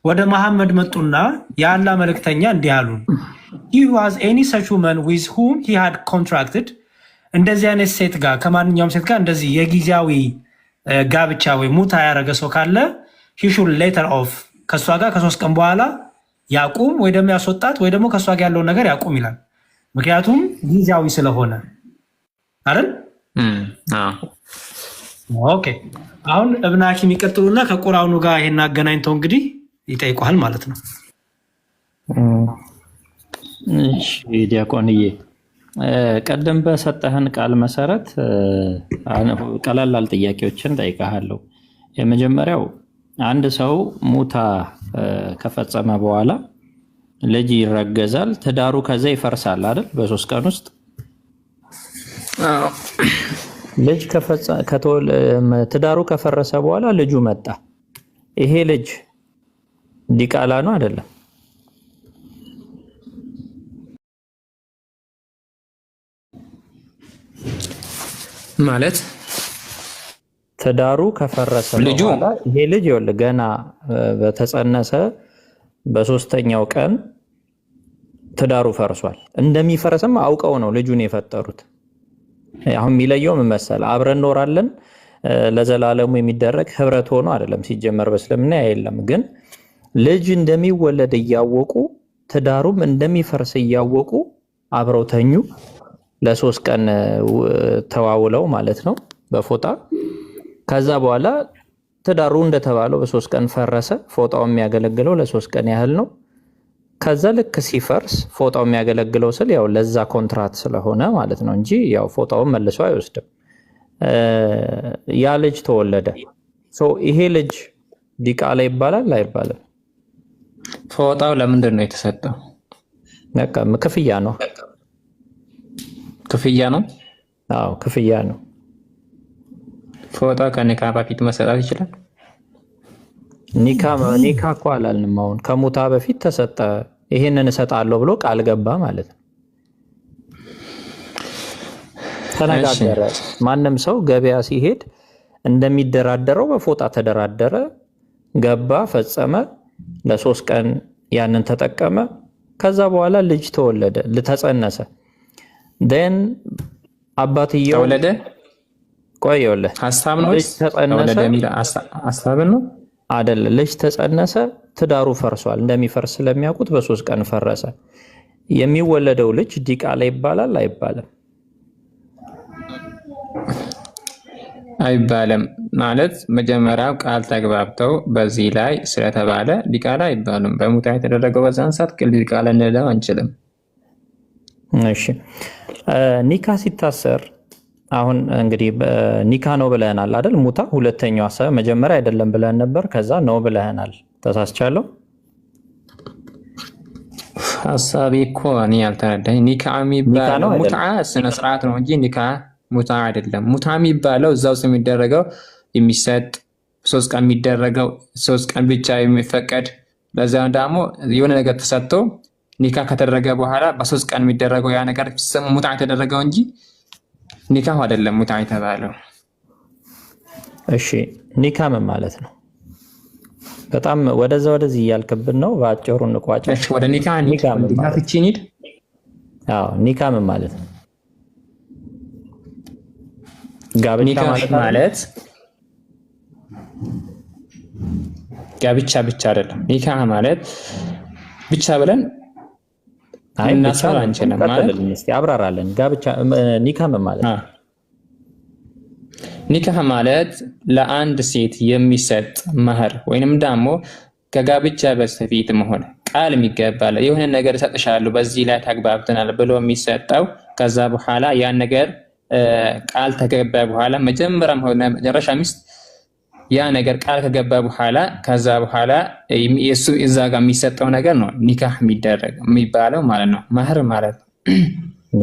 ወደ መሐመድ መጡና የአላህ መልእክተኛ እንዲህ አሉ። he was any such woman with whom he had contracted እንደዚህ አይነት ሴት ጋር ከማንኛውም ሴት ጋር እንደዚህ የጊዜያዊ ጋብቻ ወይ ሙታ ያደረገ ሰው ካለ he should later off ከሷ ጋር ከ3 ቀን በኋላ ያቁም ወይ ደግሞ ያስወጣት ወይ ደግሞ ከሷ ጋር ያለውን ነገር ያቁም ይላል። ምክንያቱም ጊዜያዊ ስለሆነ አይደል? ኦኬ አሁን እብነ ሐኪም ይቀጥሉና ከቁርአኑ ጋር ይሄን አገናኝተው እንግዲህ ይጠይቋል ማለት ነው። እሺ ዲያቆንዬ ቀደም በሰጠህን ቃል መሰረት ቀላል ጥያቄዎችን ጠይቀሃለሁ። የመጀመሪያው አንድ ሰው ሙታ ከፈጸመ በኋላ ልጅ ይረገዛል፣ ትዳሩ ከዛ ይፈርሳል አይደል? በ3 ቀን ውስጥ ልጅ ትዳሩ ከፈረሰ በኋላ ልጁ መጣ። ይሄ ልጅ ዲቃላ ነው አይደለም? ማለት ትዳሩ ከፈረሰ በኋላ ይሄ ልጅ ይወል ገና በተጸነሰ በ3ኛው ቀን ትዳሩ ፈርሷል። እንደሚፈርስም አውቀው ነው ልጁን የፈጠሩት። አሁን የሚለየው ምን መሰለህ? አብረን እንኖራለን ለዘላለሙ የሚደረግ ህብረት ሆኖ አይደለም። ሲጀመር በእስልምና የለም። ግን ልጅ እንደሚወለድ እያወቁ ትዳሩም እንደሚፈርስ እያወቁ አብረው ተኙ። ለ3 ቀን ተዋውለው ማለት ነው በፎጣ። ከዛ በኋላ ትዳሩ እንደተባለው በ3 ቀን ፈረሰ። ፎጣው የሚያገለግለው ለ3 ቀን ያህል ነው። ከዛ ልክ ሲፈርስ ፎጣው የሚያገለግለው ስል ያው ለዛ ኮንትራት ስለሆነ ማለት ነው እንጂ ያው ፎጣውን መልሶ አይወስድም። ያ ልጅ ተወለደ። ይሄ ልጅ ዲቃላ ይባላል አይባልም? ፎጣው ለምንድን ነው የተሰጠው? በቃ ክፍያ ነው። ክፍያ ነው? አዎ ክፍያ ነው። ፎጣ ከኒካ በፊት መሰጣት ይችላል? ኒካ እኮ አላልንም። አሁን ከሙታ በፊት ተሰጠ። ይሄንን እሰጣለሁ ብሎ ቃል ገባ ማለት ነው። ተነጋገረ። ማንም ሰው ገበያ ሲሄድ እንደሚደራደረው በፎጣ ተደራደረ፣ ገባ፣ ፈጸመ። ለ3 ቀን ያንን ተጠቀመ። ከዛ በኋላ ልጅ ተወለደ፣ ተጸነሰ። ደን አባትየው ተወለደ። ቆይ ይኸውልህ ሐሳብ ነው ተጸነሰ ሐሳብ ነው አይደለ? ልጅ ተጸነሰ፣ ትዳሩ ፈርሷል። እንደሚፈርስ ስለሚያውቁት በ3 ቀን ፈረሰ። የሚወለደው ልጅ ዲቃላ ይባላል አይባልም? አይባልም ማለት መጀመሪያው ቃል ተግባብተው በዚህ ላይ ስለተባለ ዲቃላ አይባልም። በሙታ የተደረገው በዛን ሰዓት ዲቃላ እንለው አንችልም። እሺ ኒካ ሲታሰር አሁን እንግዲህ ኒካ ነው ብለህናል አይደል? ሙታ ሁለተኛው ሀሳብ መጀመሪያ አይደለም ብለህን ነበር፣ ከዛ ነው ብለህናል። ተሳስቻለሁ? ሀሳቤ እኮ እኔ ያልተረዳኝ ኒካ የሚባለው ሙታ ስነ ስርዓት ነው እንጂ ኒካ ሙታ አይደለም። ሙታ የሚባለው እዛው የሚደረገው የሚሰጥ 3 ቀን የሚደረገው 3 ቀን ብቻ የሚፈቀድ ለዛው ደግሞ የሆነ ነገር ተሰጥቶ ኒካ ከተደረገ በኋላ በ3 ቀን የሚደረገው ያ ነገር ሙታ የተደረገው እንጂ ኒካህ አይደለም ሙታ የተባለው። እሺ ኒካ ምን ማለት ነው? በጣም ወደዚህ እያልክብን ነው። በአጭሩ እንቋጭ። እሺ ወደ ኒካ ፍቺ እንሂድ። አዎ ኒካ ምን ማለት ነው? ጋብቻ ማለት ጋብቻ ብቻ አይደለም። ኒካ ማለት ብቻ ብለን እናሳብ አንችልም ማለት ነው። እስቲ አብራራለን። ጋብቻ ኒካ ምን ማለት ነው? ኒካህ ማለት ለአንድ ሴት የሚሰጥ መህር ወይንም ደግሞ ከጋብቻ በስተፊት መሆን ቃል የሚገባል የሆነ ነገር እሰጥሻለሁ በዚህ ላይ ተግባብተናል ብሎ የሚሰጠው ከዛ በኋላ ያን ነገር ቃል ተገባ በኋላ መጀመሪያም ሆነ መጨረሻ ሚስት ያ ነገር ቃል ከገባ በኋላ ከዛ በኋላ የሱ እዛ ጋር የሚሰጠው ነገር ነው ኒካህ የሚባለው ማለት ነው። መህር ማለት ነው።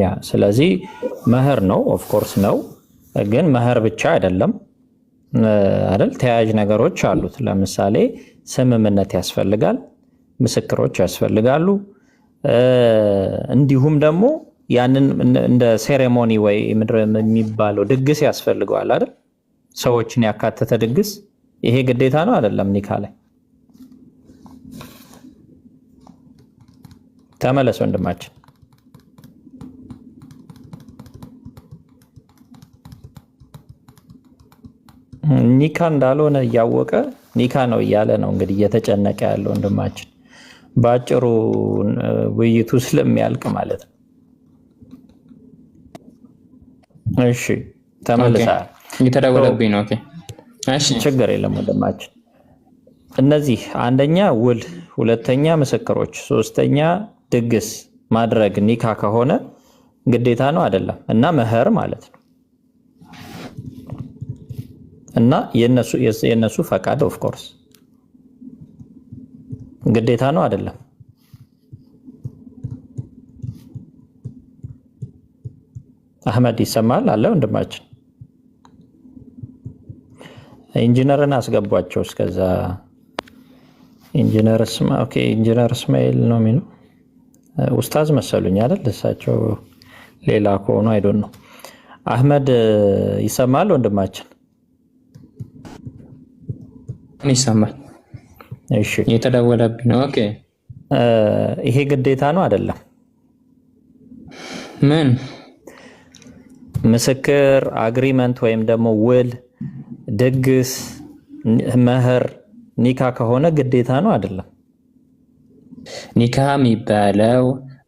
ያ ስለዚህ መህር ነው። ኦፍ ኮርስ ነው። ግን መህር ብቻ አይደለም አይደል? ተያያዥ ነገሮች አሉት። ለምሳሌ ስምምነት ያስፈልጋል፣ ምስክሮች ያስፈልጋሉ። እንዲሁም ደግሞ ያንን እንደ ሴሬሞኒ ወይ ምድር የሚባለው ድግስ ያስፈልገዋል አይደል? ሰዎችን ያካተተ ድግስ። ይሄ ግዴታ ነው አይደለም? ኒካ ላይ ተመለስ ወንድማችን። ኒካ እንዳልሆነ እያወቀ ኒካ ነው እያለ ነው እንግዲህ እየተጨነቀ ያለው ወንድማችን። በአጭሩ ውይይቱ ስለሚያልቅ ማለት ነው። እሺ ተመልሰሃል። እየተደወለብኝ ነው። ኦኬ እሺ ችግር የለም ወንድማችን። እነዚህ አንደኛ ውል፣ ሁለተኛ ምስክሮች፣ ሶስተኛ ድግስ ማድረግ ኒካ ከሆነ ግዴታ ነው አይደለም? እና መህር ማለት ነው። እና የነሱ ፈቃድ ኦፍ ኮርስ ግዴታ ነው አይደለም? አህመድ ይሰማል አለ ወንድማችን። ኢንጂነርን አስገቧቸው እስከዛ። ኢንጂነር እስማኤል ነው የሚለው ኡስታዝ መሰሉኝ አይደል? እሳቸው ሌላ ከሆኑ አይዶን ነው። አህመድ ይሰማል ወንድማችን? ይሰማል። እሺ የተደወለብኝ ነው። ኦኬ ይሄ ግዴታ ነው አይደለም? ምን ምስክር፣ አግሪመንት ወይም ደግሞ ውል፣ ድግስ፣ መህር ኒካ ከሆነ ግዴታ ነው አይደለም? ኒካ የሚባለው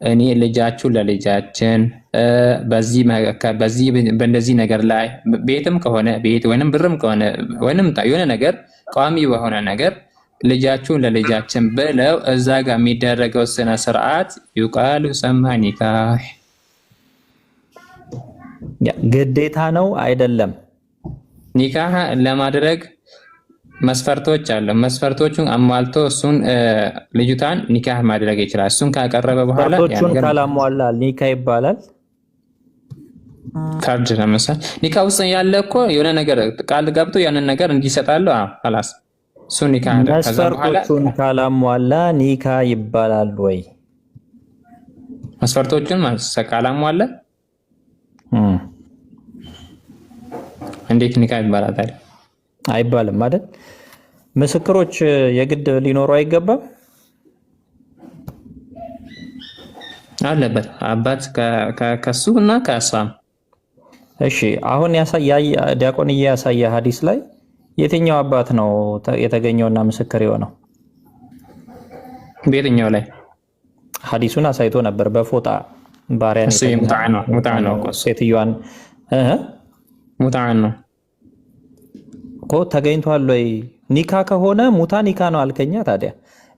እኔ ልጃችሁ ለልጃችን በእንደዚህ ነገር ላይ ቤትም ከሆነ ቤት ወይንም ብርም ከሆነ ወይንም የሆነ ነገር ቋሚ በሆነ ነገር ልጃችሁን ለልጃችን ብለው እዛ ጋር የሚደረገው ስነ ስርዓት ይቃሉ ሰማ ኒካህ። ግዴታ ነው አይደለም? ኒካህ ለማድረግ መስፈርቶች አሉ። መስፈርቶቹን አሟልቶ እሱን ልጅቷን ኒካህ ማድረግ ይችላል። እሱን ካቀረበ በኋላ መስፈርቶቹን ካላሟላ ኒካ ይባላል። ካርድ ለምሳሌ ኒካ ውስጥ ያለ እኮ የሆነ ነገር ቃል ገብቶ ያንን ነገር እንዲሰጣሉ። خلاص እሱ ኒካ አለ። ከዛ በኋላ መስፈርቶቹን ካላሟላ ኒካ ይባላል ወይ? መስፈርቶቹን ካላሟላ እንዴት ኒካ ይባላል ታዲያ? አይባልም አይደል? ምስክሮች የግድ ሊኖሩ አይገባም? አለበት አባት ከሱ እና ከሷም። እሺ አሁን ዲያቆንዬ ያሳየ ሐዲስ ላይ የትኛው አባት ነው የተገኘውና ምስክር የሆነው? በየትኛው ላይ? ሐዲሱን አሳይቶ ነበር በፎጣ ባሪያን ሙጣ ነው። ሴትዮዋን ሙታዓን ነው እኮ ተገኝቷል ወይ? ኒካ ከሆነ ሙታ ኒካ ነው አልከኛ። ታዲያ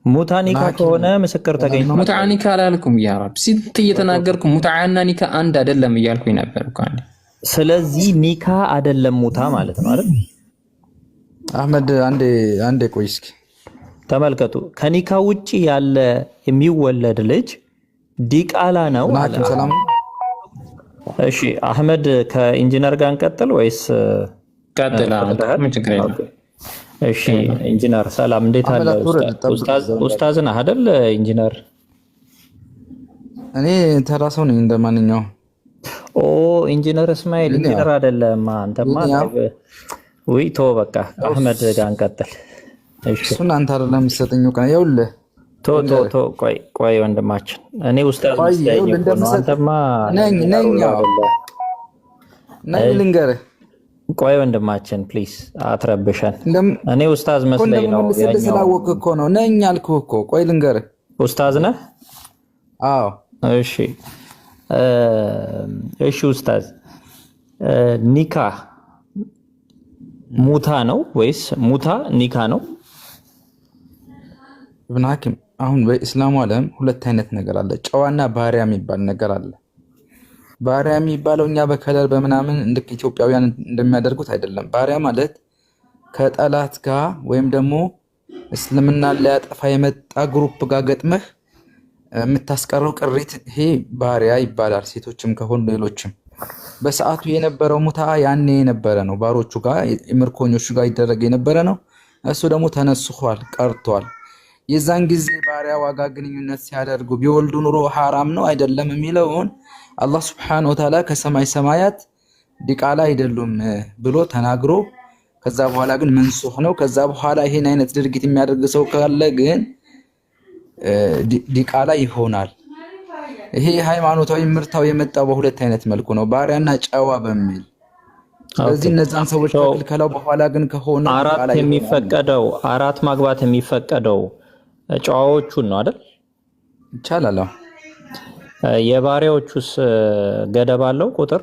ሙታ ኒካ ከሆነ ምስክር ተገኝቷል። ሙታዓ ኒካ አላልኩም ያ ረብ። ሲት እየተናገርኩ ሙታዓና ኒካ አንድ አይደለም እያልኩኝ ነበር እኮ። ስለዚህ ኒካ አይደለም ሙታ ማለት ነው አይደል? አህመድ አንዴ ቆይ እስኪ ተመልከቱ። ከኒካ ውጪ ያለ የሚወለድ ልጅ ዲቃላ ነው ማለት ነው። እሺ አህመድ ከኢንጂነር ጋር እንቀጥል ወይስ ቀጥላ? ምን ችግር የለም። እሺ ኢንጂነር ሰላም፣ እንዴት አለ? ኡስታዝ ነህ አይደል ኢንጂነር? እኔ ተራ ሰው ነኝ እንደማንኛውም። ኦ ኢንጂነር እስማኤል ኢንጂነር አይደለም አንተማ። ወይ ተው በቃ አህመድ ጋር እንቀጥል። እሺ እሱን አንተ አይደለም የምትሰጠኝ እኮ ነው። ይኸውልህ ቶ ቆይ ወንድማችን፣ እኔ ኡስታዝ መስለኝ እኮ ነው። አንተማ ነኝ ልንገርህ። ቆይ ወንድማችን ፕሊዝ አትረብሸን። እኔ ኡስታዝ መስለኝ ነው። ያኛው ስላወቅህ እኮ ነው ነኝ አልኩህ እኮ። ቆይ ልንገርህ። ኡስታዝ ነህ? አዎ። እሺ ኡስታዝ፣ ኒካ ሙታ ነው ወይስ ሙታ ኒካ ነው? ኢብኑ ሐኪም፣ አሁን በእስላሙ ዓለም ሁለት አይነት ነገር አለ። ጨዋና ባሪያ የሚባል ነገር አለ። ባሪያ የሚባለው እኛ በከለር በምናምን እንደ ኢትዮጵያውያን እንደሚያደርጉት አይደለም። ባሪያ ማለት ከጠላት ጋር ወይም ደግሞ እስልምና ሊያጠፋ የመጣ ግሩፕ ጋር ገጥመህ የምታስቀረው ቅሪት፣ ይሄ ባሪያ ይባላል። ሴቶችም ከሆኑ ሌሎችም። በሰዓቱ የነበረው ሙታ ያኔ የነበረ ነው። ባሮቹ ጋር ምርኮኞቹ ጋር ይደረግ የነበረ ነው። እሱ ደግሞ ተነስቷል፣ ቀርቷል። የዛን ጊዜ ባሪያ ዋጋ ግንኙነት ሲያደርጉ ቢወልዱ ኑሮ ሐራም ነው አይደለም የሚለውን አላህ Subhanahu Wa Ta'ala ከሰማይ ሰማያት ዲቃላ አይደሉም ብሎ ተናግሮ ከዛ በኋላ ግን መንሱህ ነው። ከዛ በኋላ ይሄን አይነት ድርጊት የሚያደርግ ሰው ካለ ግን ዲቃላ ይሆናል። ይሄ ሃይማኖታዊ ምርታው የመጣው በሁለት አይነት መልኩ ነው፣ ባሪያና ጨዋ በሚል። ስለዚህ እነዛን ሰዎች ከልከላው በኋላ ግን ከሆነ አራት ማግባት የሚፈቀደው ጨዋዎቹን ነው አይደል? ይቻላል። የባሪያዎቹስ ገደብ አለው ቁጥር?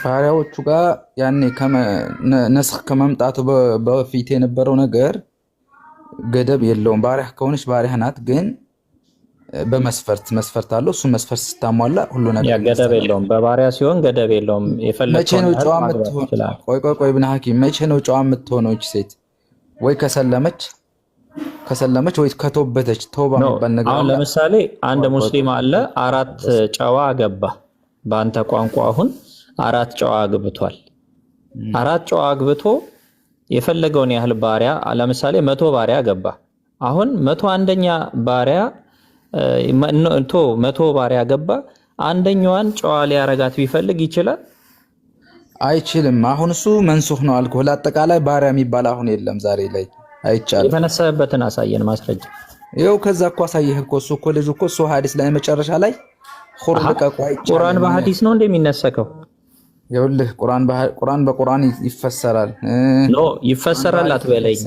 ባሪያዎቹ ጋር ያኔ ነስኽ ከመምጣቱ በፊት የነበረው ነገር ገደብ የለውም። ባሪያ ከሆነች ባሪያ ናት፣ ግን በመስፈርት አለው። እሱ መስፈርት ስታሟላ ሁሉ ነገር ገደብ የለውም። በባሪያ ሲሆን ገደብ የለውም። መቼ ነው ጨዋ የምትሆነው? ቆይ ኢብኑ ሐኪም፣ መቼ ነው ጨዋ የምትሆነው ሴት? ወይ ከሰለመች ወይ ከተወበተች ተውባ የሚባል ነገር። አሁን ለምሳሌ አንድ ሙስሊም አለ፣ 4 ጨዋ አገባ። በአንተ ቋንቋ አሁን 4 ጨዋ አግብቷል። 4 ጨዋ አግብቶ የፈለገውን ያህል ባሪያ፣ ለምሳሌ 100 ባሪያ አገባ። አሁን 101ኛ ባሪያ 100 ባሪያ አገባ። አንደኛዋን ጨዋ ሊያረጋት ቢፈልግ ይችላል? አይችልም። አሁን እሱ መንሱህ ነው አልኩህ። ለአጠቃላይ ባሪያ የሚባል አሁን የለም ዛሬ ላይ አይቻልም። የተነሳበትን አሳየን ማስረጃ። ይኸው ከዛ እኮ አሳየህ እኮ እሱ እኮ ልጅ እኮ እሱ ሐዲስ ላይ መጨረሻ ላይ ቁርአን በሐዲስ ነው እንደሚነሰከው። ይኸውልህ ቁርአን በቁርአን ይፈሰራል። ይፈሰራል አትበለኝ።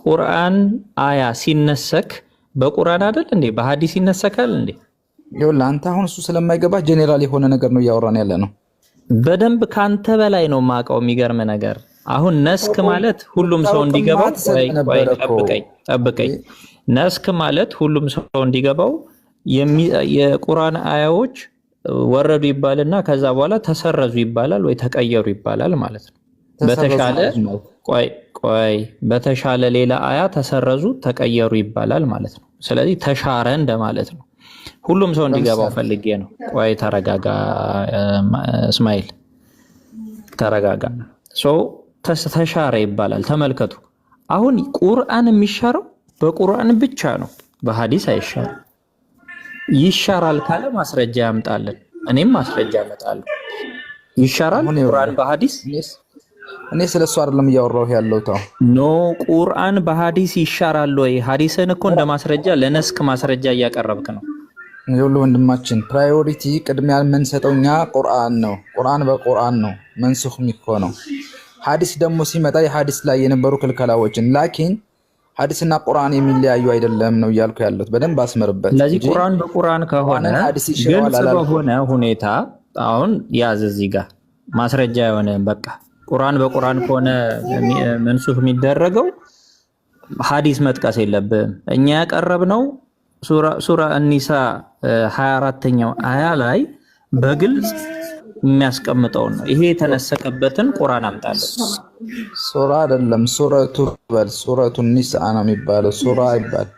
ቁርአን አያ ሲነሰክ በቁርአን አይደል እንዴ? በሐዲስ ይነሰካል እንዴ? ይኸውልህ አንተ አሁን እሱ ስለማይገባ ጀኔራል የሆነ ነገር ነው እያወራን ያለ ነው። በደንብ ካንተ በላይ ነው የማውቀው። የሚገርም ነገር አሁን ነስክ ማለት ሁሉም ሰው እንዲገባው፣ ጠብቀኝ። ነስክ ማለት ሁሉም ሰው እንዲገባው የቁርአን አያዎች ወረዱ ይባልና ከዛ በኋላ ተሰረዙ ይባላል ወይ ተቀየሩ ይባላል ማለት ነው። በተሻለ ሌላ አያ ተሰረዙ ተቀየሩ ይባላል ማለት ነው። ስለዚህ ተሻረ እንደማለት ነው። ሁሉም ሰው እንዲገባው ፈልጌ ነው። ቆይ ተረጋጋ እስማኤል ተረጋጋ። ተሻረ ይባላል። ተመልከቱ፣ አሁን ቁርአን የሚሻረው በቁርአን ብቻ ነው፣ በሐዲስ አይሻርም። ይሻራል ካለ ማስረጃ ያምጣልን፣ እኔም ማስረጃ አመጣለሁ። ይሻራል ቁርአን በሐዲስ? እኔ ስለሱ አይደለም እያወራሁ ያለው ታው ቁርአን በሐዲስ ይሻራል ወይ? ሐዲስን እኮ እንደ ማስረጃ ለነስክ ማስረጃ እያቀረብክ ነው። ይኸውልህ ወንድማችን፣ ፕራዮሪቲ ቅድሚያ የምንሰጠው እኛ ቁርአን ነው። ቁርአን በቁርአን ነው መንሱኽ የሚሆነው። ሐዲስ ደግሞ ሲመጣ የሐዲስ ላይ የነበሩ ክልከላዎችን ላኪን ሐዲስና ቁርአን የሚለያዩ አይደለም ነው እያልኩ ያለሁት። በደንብ አስመርበት። ስለዚህ ቁርአን በቁርአን ከሆነ ግልጽ በሆነ ሁኔታ አሁን ያዝ እዚህ ጋር ማስረጃ አይሆንም። በቃ ቁርአን በቁርአን ከሆነ መንሱኽ የሚደረገው ሐዲስ መጥቀስ የለብህም። እኛ ያቀረብነው ሱራ አኒሳ 24ኛው አያ ላይ በግልጽ የሚያስቀምጠው ነው። ይሄ የተነሰከበትን ቁርአን አምጣለን። ሱራ አይደለም ሱረቱ በል ሱረቱ ኒሳ ነው የሚባለው፣ ሱራ ይባል።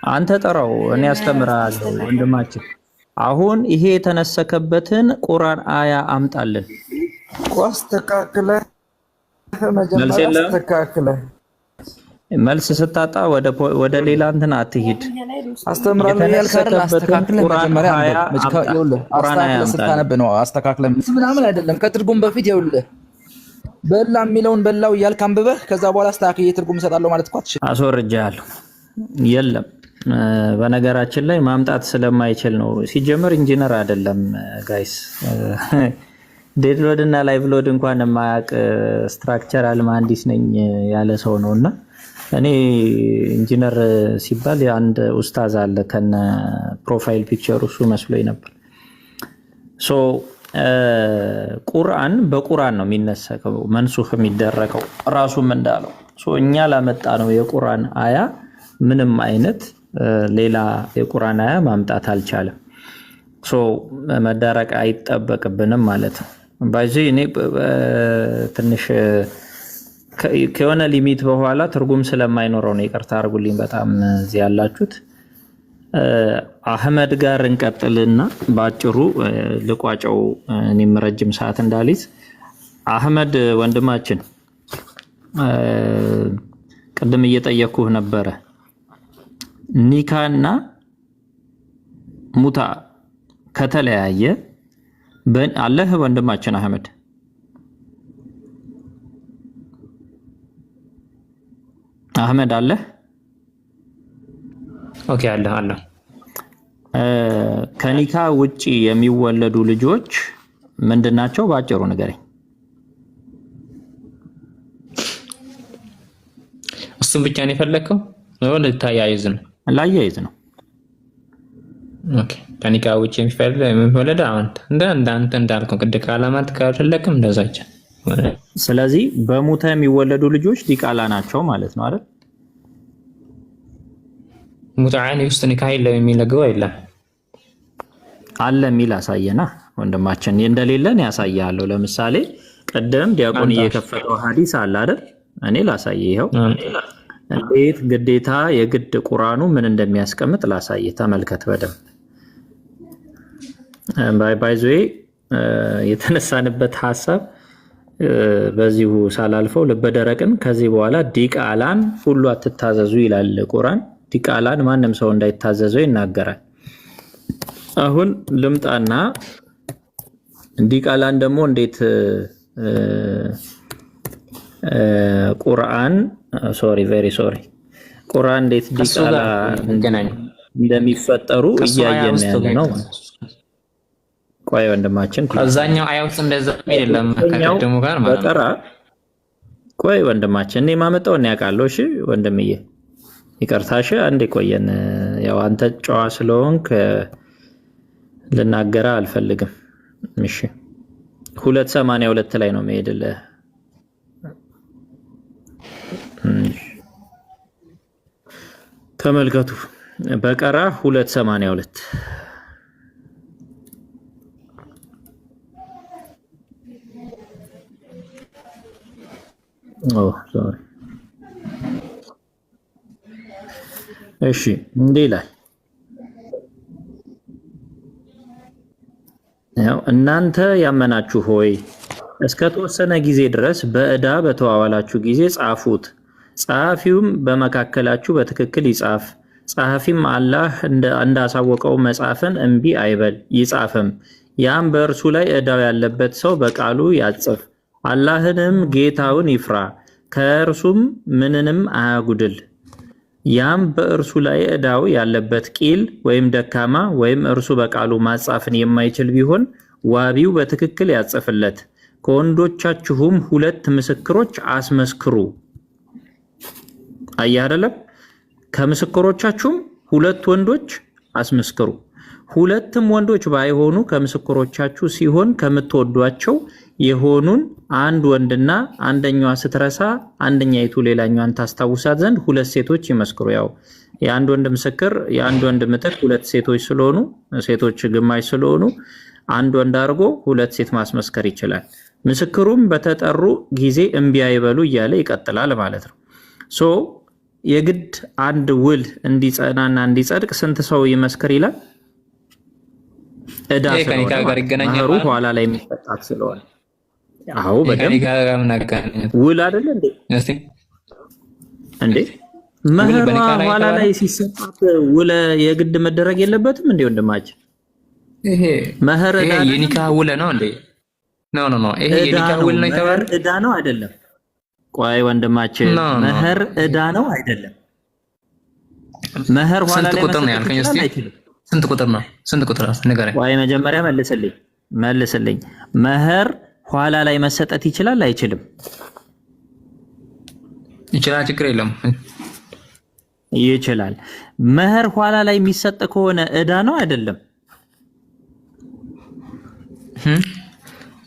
አንተ ጠራው፣ እኔ አስተምራለሁ ወንድማችን። አሁን ይሄ የተነሰከበትን ቁርአን አያ አምጣለን። አስተካክለህ መጀመሪያ አስተካክለህ መልስ ስታጣ ወደ ሌላ እንትን አትሂድ። አስተምራለሁ ያልከኝ አስተካክለህ መጀመሪያ ስታነብ ነው። አስተካክለህ ምናምን አይደለም። ከትርጉም በፊት ይኸውልህ በላ የሚለውን በላው እያልክ አንብበህ ከዛ በኋላ አስተካክዬ ትርጉም እሰጣለሁ ማለት እኮ አትችልም። አስወርጃለሁ። የለም በነገራችን ላይ ማምጣት ስለማይችል ነው። ሲጀመር ኢንጂነር አይደለም ጋይስ። ዴድሎድ እና ላይቭሎድ እንኳን የማያውቅ ስትራክቸራል መሀንዲስ ነኝ ያለ ሰው ነውና እኔ ኢንጂነር ሲባል አንድ ኡስታዝ አለ ከነ ፕሮፋይል ፒክቸሩ እሱ መስሎኝ ነበር። ሶ ቁርአን በቁርአን ነው የሚነሰከው መንሱኽ የሚደረገው ራሱም እንዳለው። ሶ እኛ ላመጣ ነው የቁርአን አያ ምንም አይነት ሌላ የቁርአን አያ ማምጣት አልቻለም። ሶ መዳረቅ አይጠበቅብንም ማለት ነው። ባይዚ እኔ ትንሽ ከሆነ ሊሚት በኋላ ትርጉም ስለማይኖረው ነው። ይቅርታ አድርጉልኝ በጣም እዚህ ያላችሁት። አህመድ ጋር እንቀጥልና ባጭሩ ልቋጨው፣ እኔም ረጅም ሰዓት እንዳልይዝ። አህመድ ወንድማችን ቅድም እየጠየኩህ ነበረ፣ ኒካና ሙታ ከተለያየ አለህ ወንድማችን አህመድ? አህመድ አለ? ኦኬ አለ። ከኒካ ውጪ የሚወለዱ ልጆች ምንድናቸው? ባጭሩ ንገረኝ። እሱም ብቻ ነው የፈለከው? ነው ልታያይዝ ነው? ላያይዝ ነው። ኦኬ ከኒካ ውጪ የሚወለድ አሁን አንተ እንዳልከው ቅድ ካላማት ካልፈለክም እንደዛች። ስለዚህ በሙታ የሚወለዱ ልጆች ዲቃላ ናቸው ማለት ነው አይደል? ሙታዓን ውስጥ ኒካ የለም የሚል ነገር የለም። አለ የሚል አሳየና ወንድማችን፣ እንደሌለን ያሳያለሁ። ለምሳሌ ቀደም ዲያቆን እየከፈተው ሐዲስ አለ አይደል? እኔ ላሳየ። ይሄው እንዴት ግዴታ የግድ ቁርአኑ ምን እንደሚያስቀምጥ ላሳየ። ተመልከት በደንብ ባይ ዘ ዌይ የተነሳንበት ሐሳብ በዚሁ ሳላልፈው ልበደረቅን ከዚህ በኋላ ዲቃላን ሁሉ አትታዘዙ ይላል ቁርአን። ዲቃላን ማንም ሰው እንዳይታዘዘው ይናገራል። አሁን ልምጣና ዲቃላን ደግሞ እንዴት ቁርአን ቬሪ ሶሪ ቁርአን እንዴት ዲቃላ እንደሚፈጠሩ እያየን ነው። ቆይ ወንድማችን አዛኛው አያ ውስጥ እንደዛ አይደለም ከቀደሙ ጋር ማለት ነው። በቀራ ቆይ ወንድማችን እኔ ማመጣው ነው ያውቃለሁ። እሺ ወንድምዬ ይቅርታሽ አንዴ ቆየን። ያው አንተ ጨዋ ስለሆንክ ልናገራ አልፈልግም። እሺ 282 ላይ ነው መሄድልህ። ተመልከቱ በቀራ 282 ሶሪ እሺ እንዴ ላይ ያው እናንተ ያመናችሁ ሆይ እስከ ተወሰነ ጊዜ ድረስ በዕዳ በተዋዋላችሁ ጊዜ ጻፉት። ጸሐፊውም በመካከላችሁ በትክክል ይጻፍ። ጸሐፊም አላህ እንዳሳወቀው መጻፍን እምቢ አይበል ይጻፍም። ያም በእርሱ ላይ ዕዳው ያለበት ሰው በቃሉ ያጽፍ። አላህንም ጌታውን ይፍራ፣ ከእርሱም ምንንም አያጉድል። ያም በእርሱ ላይ ዕዳው ያለበት ቂል ወይም ደካማ ወይም እርሱ በቃሉ ማጻፍን የማይችል ቢሆን ዋቢው በትክክል ያጽፍለት። ከወንዶቻችሁም 2 ምስክሮች አስመስክሩ። አየህ አይደለም? ከምስክሮቻችሁም 2 ወንዶች አስመስክሩ። ሁለትም ወንዶች ባይሆኑ ከምስክሮቻችሁ ሲሆን ከምትወዷቸው የሆኑን አንድ ወንድና አንደኛዋ ስትረሳ አንደኛይቱ ሌላኛዋን ታስታውሳት ዘንድ ሁለት ሴቶች ይመስክሩ። ያው የአንድ ወንድ ምስክር የአንድ ወንድ ምትክ ሁለት ሴቶች ስለሆኑ ሴቶች ግማሽ ስለሆኑ አንድ ወንድ አድርጎ ሁለት ሴት ማስመስከር ይችላል። ምስክሩም በተጠሩ ጊዜ እምቢ አይበሉ እያለ ይቀጥላል ማለት ነው። ሶ የግድ አንድ ውል እንዲጸናና እንዲጸድቅ ስንት ሰው ይመስክር ይላል? እዳ ስለሆነ ኋላ ላይ የሚሰጣት ስለሆነ አዎ በደንብ ውል አይደለ እንዴ? እንዴ መህሯ ኋላ ላይ ሲሰጣት ውል የግድ መደረግ የለበትም እንዴ ወንድማችን? ይሄ መህር የኒካህ ውል ነው እንዴ? ኖ ይሄ የኒካህ ውል ነው የተባለ እዳ ነው አይደለም? ቆይ ወንድማችን መህር እዳ ነው አይደለም? መህር ኋላ ላይ ቁጥር ነው ያልከኝ? እስቲ ስንት ቁጥር ነው? ስንት ቁጥር ንገረኝ። ቆይ መጀመሪያ መልስልኝ። መህር ኋላ ላይ መሰጠት ይችላል አይችልም? ይችላል፣ ችግር የለም። ይችላል። መህር ኋላ ላይ የሚሰጥ ከሆነ እዳ ነው አይደለም?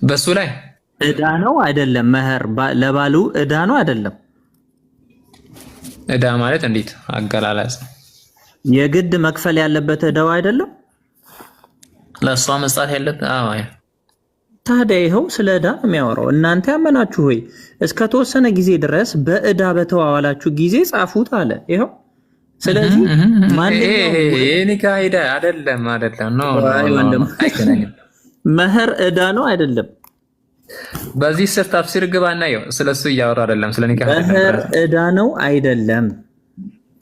በሱ ላይ እዳ ነው አይደለም? መህር ለባሉ እዳ ነው አይደለም? እዳ ማለት እንዴት አገላለጽ? የግድ መክፈል ያለበት እዳው አይደለም? ለሷ መስጣት ያለበት? አዎ። ታዲያ ይኸው ስለ እዳ የሚያወራው እናንተ ያመናችሁ ሆይ እስከ ተወሰነ ጊዜ ድረስ በእዳ በተዋዋላችሁ ጊዜ ጻፉት አለ። ይኸው ስለዚህ ኒካህ እዳ አይደለም ነው አይገናኝም። መህር እዳ ነው አይደለም? በዚህ ስር ተፍሲር ግባና ይኸው ስለሱ እያወራ አይደለም፣ ስለ ኒካህ መህር እዳ ነው አይደለም?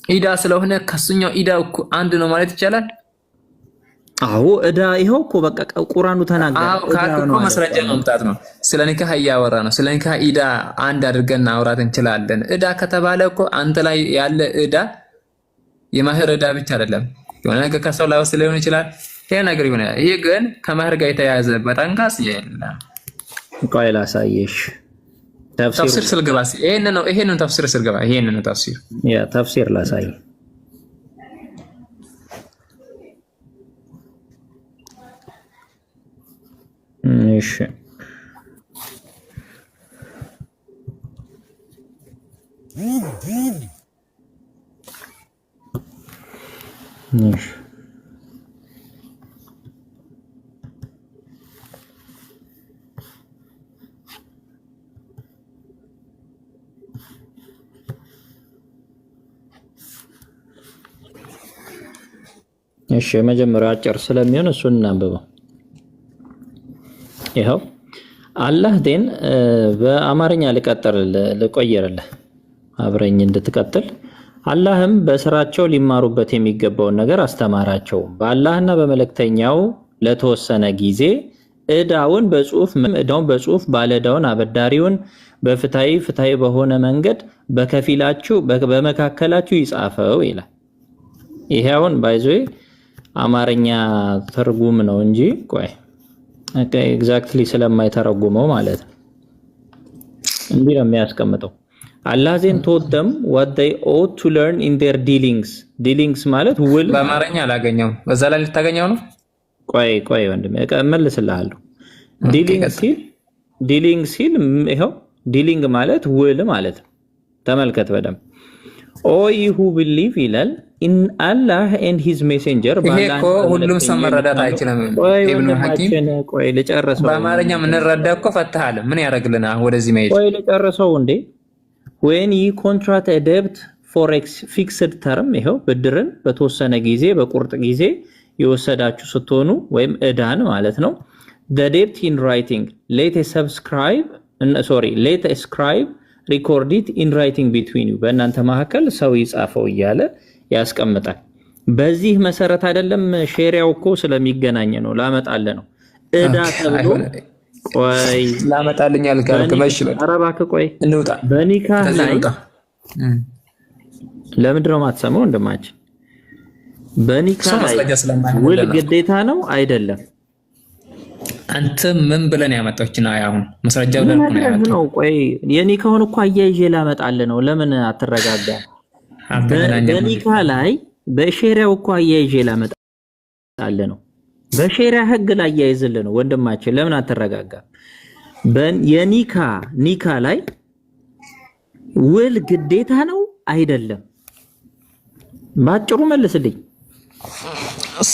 ኢዳ ስለሆነ ከሱኛው ኢዳ እኮ አንድ ነው ማለት ይቻላል። አዎ እዳ ይኸው እኮ በቃ ቁርአኑ ተናገረ። አዎ ካርኮ መስረጃ ማምጣት ነው። ስለ ኒካህ እያወራ ነው። ስለ ኒካህ ኢዳ አንድ አድርገን አውራት እንችላለን። እዳ ከተባለ እኮ አንተ ላይ ያለ እዳ የመህር እዳ ብቻ አይደለም። የሆነ ነገር ከሰው ላይ ወስደ ሊሆን ይችላል። ይሄ ነገር ይሆናል። ይሄ ግን ከመህር ጋር የተያያዘበት አንጋስ የለም። ቆይ ላሳየሽ። ተፍሲር ስልገባ ይሄንን ተፍሲር ስልገባ ይሄንን ተፍሲር ተፍሲር ላሳይ። እሺ እሺ መጀመሪያ አጭር ስለሚሆን እሱን እናንብበው። ይኸው አላህ ዴን በአማርኛ ልቆየርልህ አብረኝ እንድትቀጥል። አላህም በስራቸው ሊማሩበት የሚገባውን ነገር አስተማራቸው። በአላህና በመልእክተኛው ለተወሰነ ጊዜ እዳውን በጽሁፍ ባለዕዳውን አበዳሪውን ፍትሃዊ በሆነ መንገድ በመካከላችሁ ይጻፈው ይላል። ይሄ አሁን ባይዞ አማርኛ ትርጉም ነው እንጂ ቆይ ኤግዛክትሊ ስለማይተረጉመው ማለት ነው። እንዲህ ነው የሚያስቀምጠው። Allah then taught them what they ought to learn in their dealings ማለት ውል በአማርኛ አላገኘው። በዛ ላይ ልታገኘው ነው። ቆይ ወንድም እመልስልሃለሁ። ዲሊንግ ሲል ይኸው ዲሊንግ ማለት ውል ማለት ነው። ተመልከት በደምብ all you who believe ይላል in Allah and his messenger ባላህ ሁሉም ሰው መረዳት አይችልም። ኢብኑ ሐኪም ቆይ ልጨርሰው። በአማርኛ ምን ረዳ እኮ ፈተሃል። ምን ያደርግልናል ወደዚህ መሄድ? ቆይ ልጨርሰው እንዴ። when you contract a debt for fixed term ይኸው ብድርን በተወሰነ ጊዜ በቁርጥ ጊዜ የወሰዳችሁ ስትሆኑ ወይም እዳን ማለት ነው። the debt in writing let a scribe record it in writing between you በእናንተ መካከል ሰው ይጻፈው እያለ ያስቀምጣል። በዚህ መሰረት አይደለም ሼሪያው እኮ ስለሚገናኝ ነው። ላመጣለ ነው እዳ ተብሎ ቆይ ላመጣልኛል ካልክ መሽለ አረባክ ቆይ እንውጣ። በኒካህ ላይ ለምንድን ነው የማትሰማው እንደማች? በኒካህ ላይ ውል ግዴታ ነው አይደለም? አንተ ምን ብለን ያመጣችና አሁን መስረጃው ነው። ቆይ የኒካውን እኮ አያይዤ ላመጣለ ነው። ለምን አትረጋጋ? በኒካህ ላይ በሼሪያው እኮ አያይዤ ላመጣለ ነው። በሸሪያ ህግ ላይ ያይዝልን ወንድማችን ለምን አትረጋጋም? ኒካ ላይ ውል ግዴታ ነው አይደለም? ባጭሩ መልስልኝ።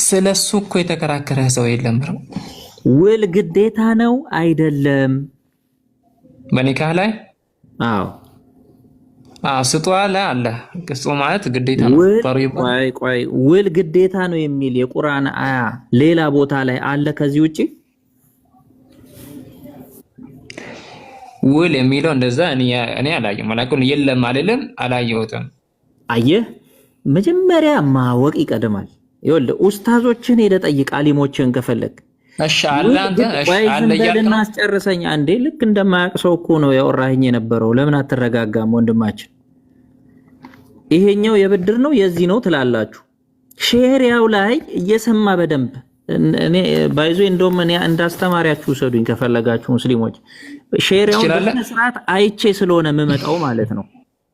ስለሱ እኮ የተከራከረ ሰው የለም ብለው። ውል ግዴታ ነው አይደለም? በኒካህ ላይ አዎ ስጧ አለ። ቅጽ ማለት ግዴታ ነው። ቆይ ውል ግዴታ ነው የሚል የቁርአን አያ ሌላ ቦታ ላይ አለ ከዚህ ውጪ? ውል የሚለው እንደዛ እኔ አላየሁም። ማለቁን የለም አይደለም አላየሁትም። አየህ መጀመሪያ ማወቅ ይቀድማል። ይኸውልህ ኡስታዞችን ሄደህ ጠይቅ፣ አሊሞችን ከፈለግ። እሺ አለ አንተ እሺ አለ ያለና አስጨርሰኝ አንዴ። ልክ እንደማያውቅ ሰው እኮ ነው ያወራኸኝ የነበረው። ለምን አትረጋጋም ወንድማችን? ይሄኛው የብድር ነው የዚህ ነው ትላላችሁ። ሼሪያው ላይ እየሰማ በደንብ እኔ ባይዞ እንደውም እኔ እንዳስተማሪያችሁ ሰዱኝ ከፈለጋችሁ ሙስሊሞች። ሼሪያውን በስነ ስርዓት አይቼ ስለሆነ የምመጣው ማለት ነው።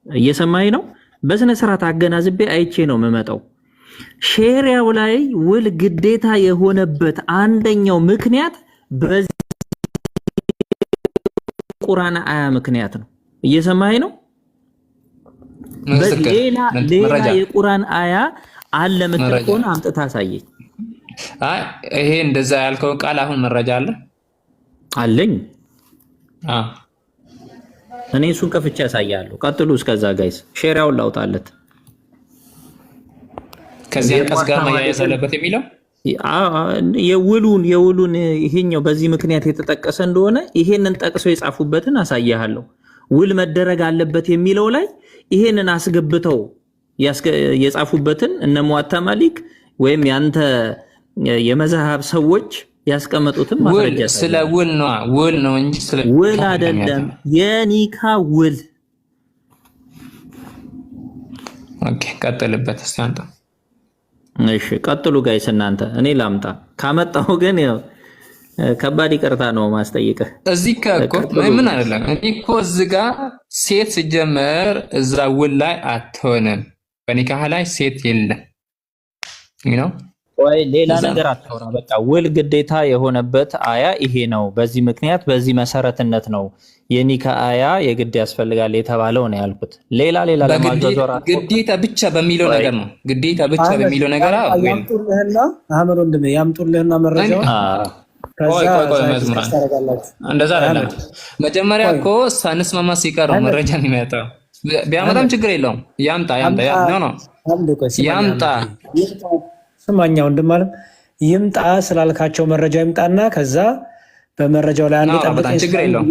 እየሰማኝ ነው። በስነ ስርዓት አገናዝቤ አይቼ ነው የምመጣው። ሼሪያው ላይ ውል ግዴታ የሆነበት አንደኛው ምክንያት በዚህ ቁርአን አያ ምክንያት ነው። እየሰማኝ ነው። ሌላ የቁርአን አያ አለ ምትቆን አምጥታ አሳየኝ። ይሄ እንደዛ ያልከው ቃል አሁን መረጃ አለኝ። እኔ እሱን ከፍቼ ያሳያለሁ። ቀጥሉ። እስከዛ ጋይስ ሼሪያውን ላውጣለት። ከዚህ አንቀጽ ጋር መያያዝ አለበት የሚለው የውሉን ይሄኛው በዚህ ምክንያት የተጠቀሰ እንደሆነ ይሄንን ጠቅሰው የጻፉበትን አሳያለሁ። ውል መደረግ አለበት የሚለው ላይ ይሄንን አስገብተው የጻፉበትን እነ ሙአታ ማሊክ ወይም ያንተ የመዛሃብ ሰዎች ያስቀመጡትን ማስረጃ ስለ ውል ነው እንጂ ስለ ውል አይደለም። የኒካ ውል። ኦኬ ቀጥልበት እስቲ አንተ። እሺ ቀጥሉ ጋይስ እናንተ። እኔ ላምጣ ካመጣው ግን ያው ከባድ ይቅርታ ነው ማስጠይቅህ። እዚህ እኮ ምን አይደለም። እኔ እኮ እዚህ ጋር ሴት ሲጀመር እዛ ውል ላይ አትሆንም። በኒካህ ላይ ሴት የለም ነው። ወይ ሌላ ነገር አታውራ። በቃ ውል ግዴታ የሆነበት አያ ይሄ ነው። በዚህ ምክንያት በዚህ መሰረትነት ነው የኒካ አያ የግድ ያስፈልጋል የተባለው ነው ያልኩት። ሌላ ለማዘዞራ ግዴታ ብቻ በሚለው ነገር ነው። ግዴታ ብቻ በሚለው ነገር ያምጡልህና አህመድ ወንድሜ ያምጡልህና መረጃው እንደዛ አይደለም። መጀመሪያ እኮ ሳንስማማ ሲቀር ነው መረጃ የሚመጣው። ቢያመጣም ችግር የለውም። ያምጣ ስማኛ ወንድም ማለት ይምጣ ስላልካቸው መረጃ ይምጣና ከዛ በመረጃው ላይ አንድ ጠብቀኝ። ችግር የለውም።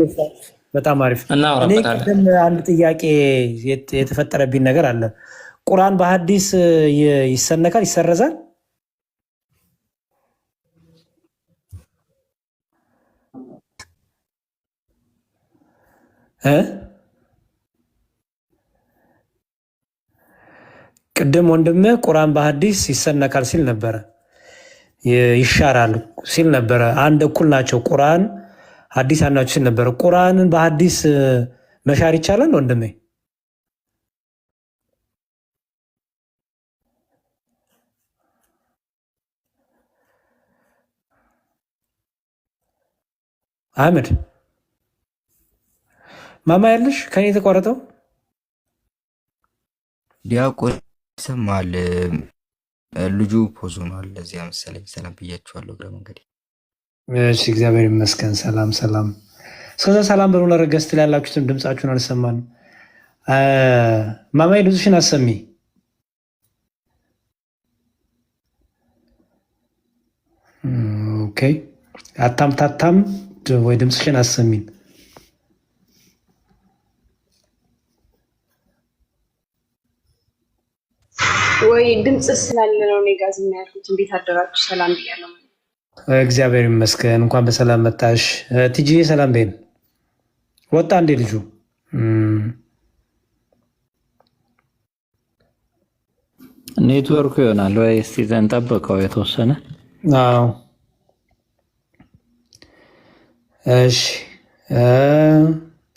በጣም አሪፍ። እኔ ቅድም አንድ ጥያቄ የተፈጠረብኝ ነገር አለ። ቁርአን በሐዲስ ይሰነካል ይሰረዛል? ቅድም ወንድም ቁርአን በሐዲስ ይሰነካል ሲል ነበረ፣ ይሻራል ሲል ነበረ። አንድ እኩል ናቸው ቁርአን ሐዲስ አናችሁ ሲል ነበረ። ቁርአንን በሐዲስ መሻር ይቻላል ወንድሜ? አህመድ ማማ ያለሽ ከኔ የተቋረጠው ዲያቆን ይሰማል። ልጁ ፖዞ ነው ለዚያ መሰለኝ። ሰላም ብያችኋለሁ እግረ መንገዴ። እሺ እግዚአብሔር ይመስገን። ሰላም ሰላም። እስከዛ ሰላም በሉ። ለረገስት ላይ ያላችሁትን ድምጻችሁን አልሰማንም። ማማዬ ድምፅሽን አሰሚ። ኦኬ አታምታታም ወይ ድምፅሽን አሰሚን። ወይ ድምጽ ስላለ ነው እኔ ጋር ዝም ያልኩት። እንዴት አደራችሁ? ሰላም ብያለሁ። እግዚአብሔር ይመስገን። እንኳን በሰላም መጣሽ ቲጂ። ሰላም በይን። ወጣ እንዴ ልጁ? ኔትወርኩ ይሆናል ወይ? እስቲ እንጠብቀው የተወሰነ። አዎ እሺ።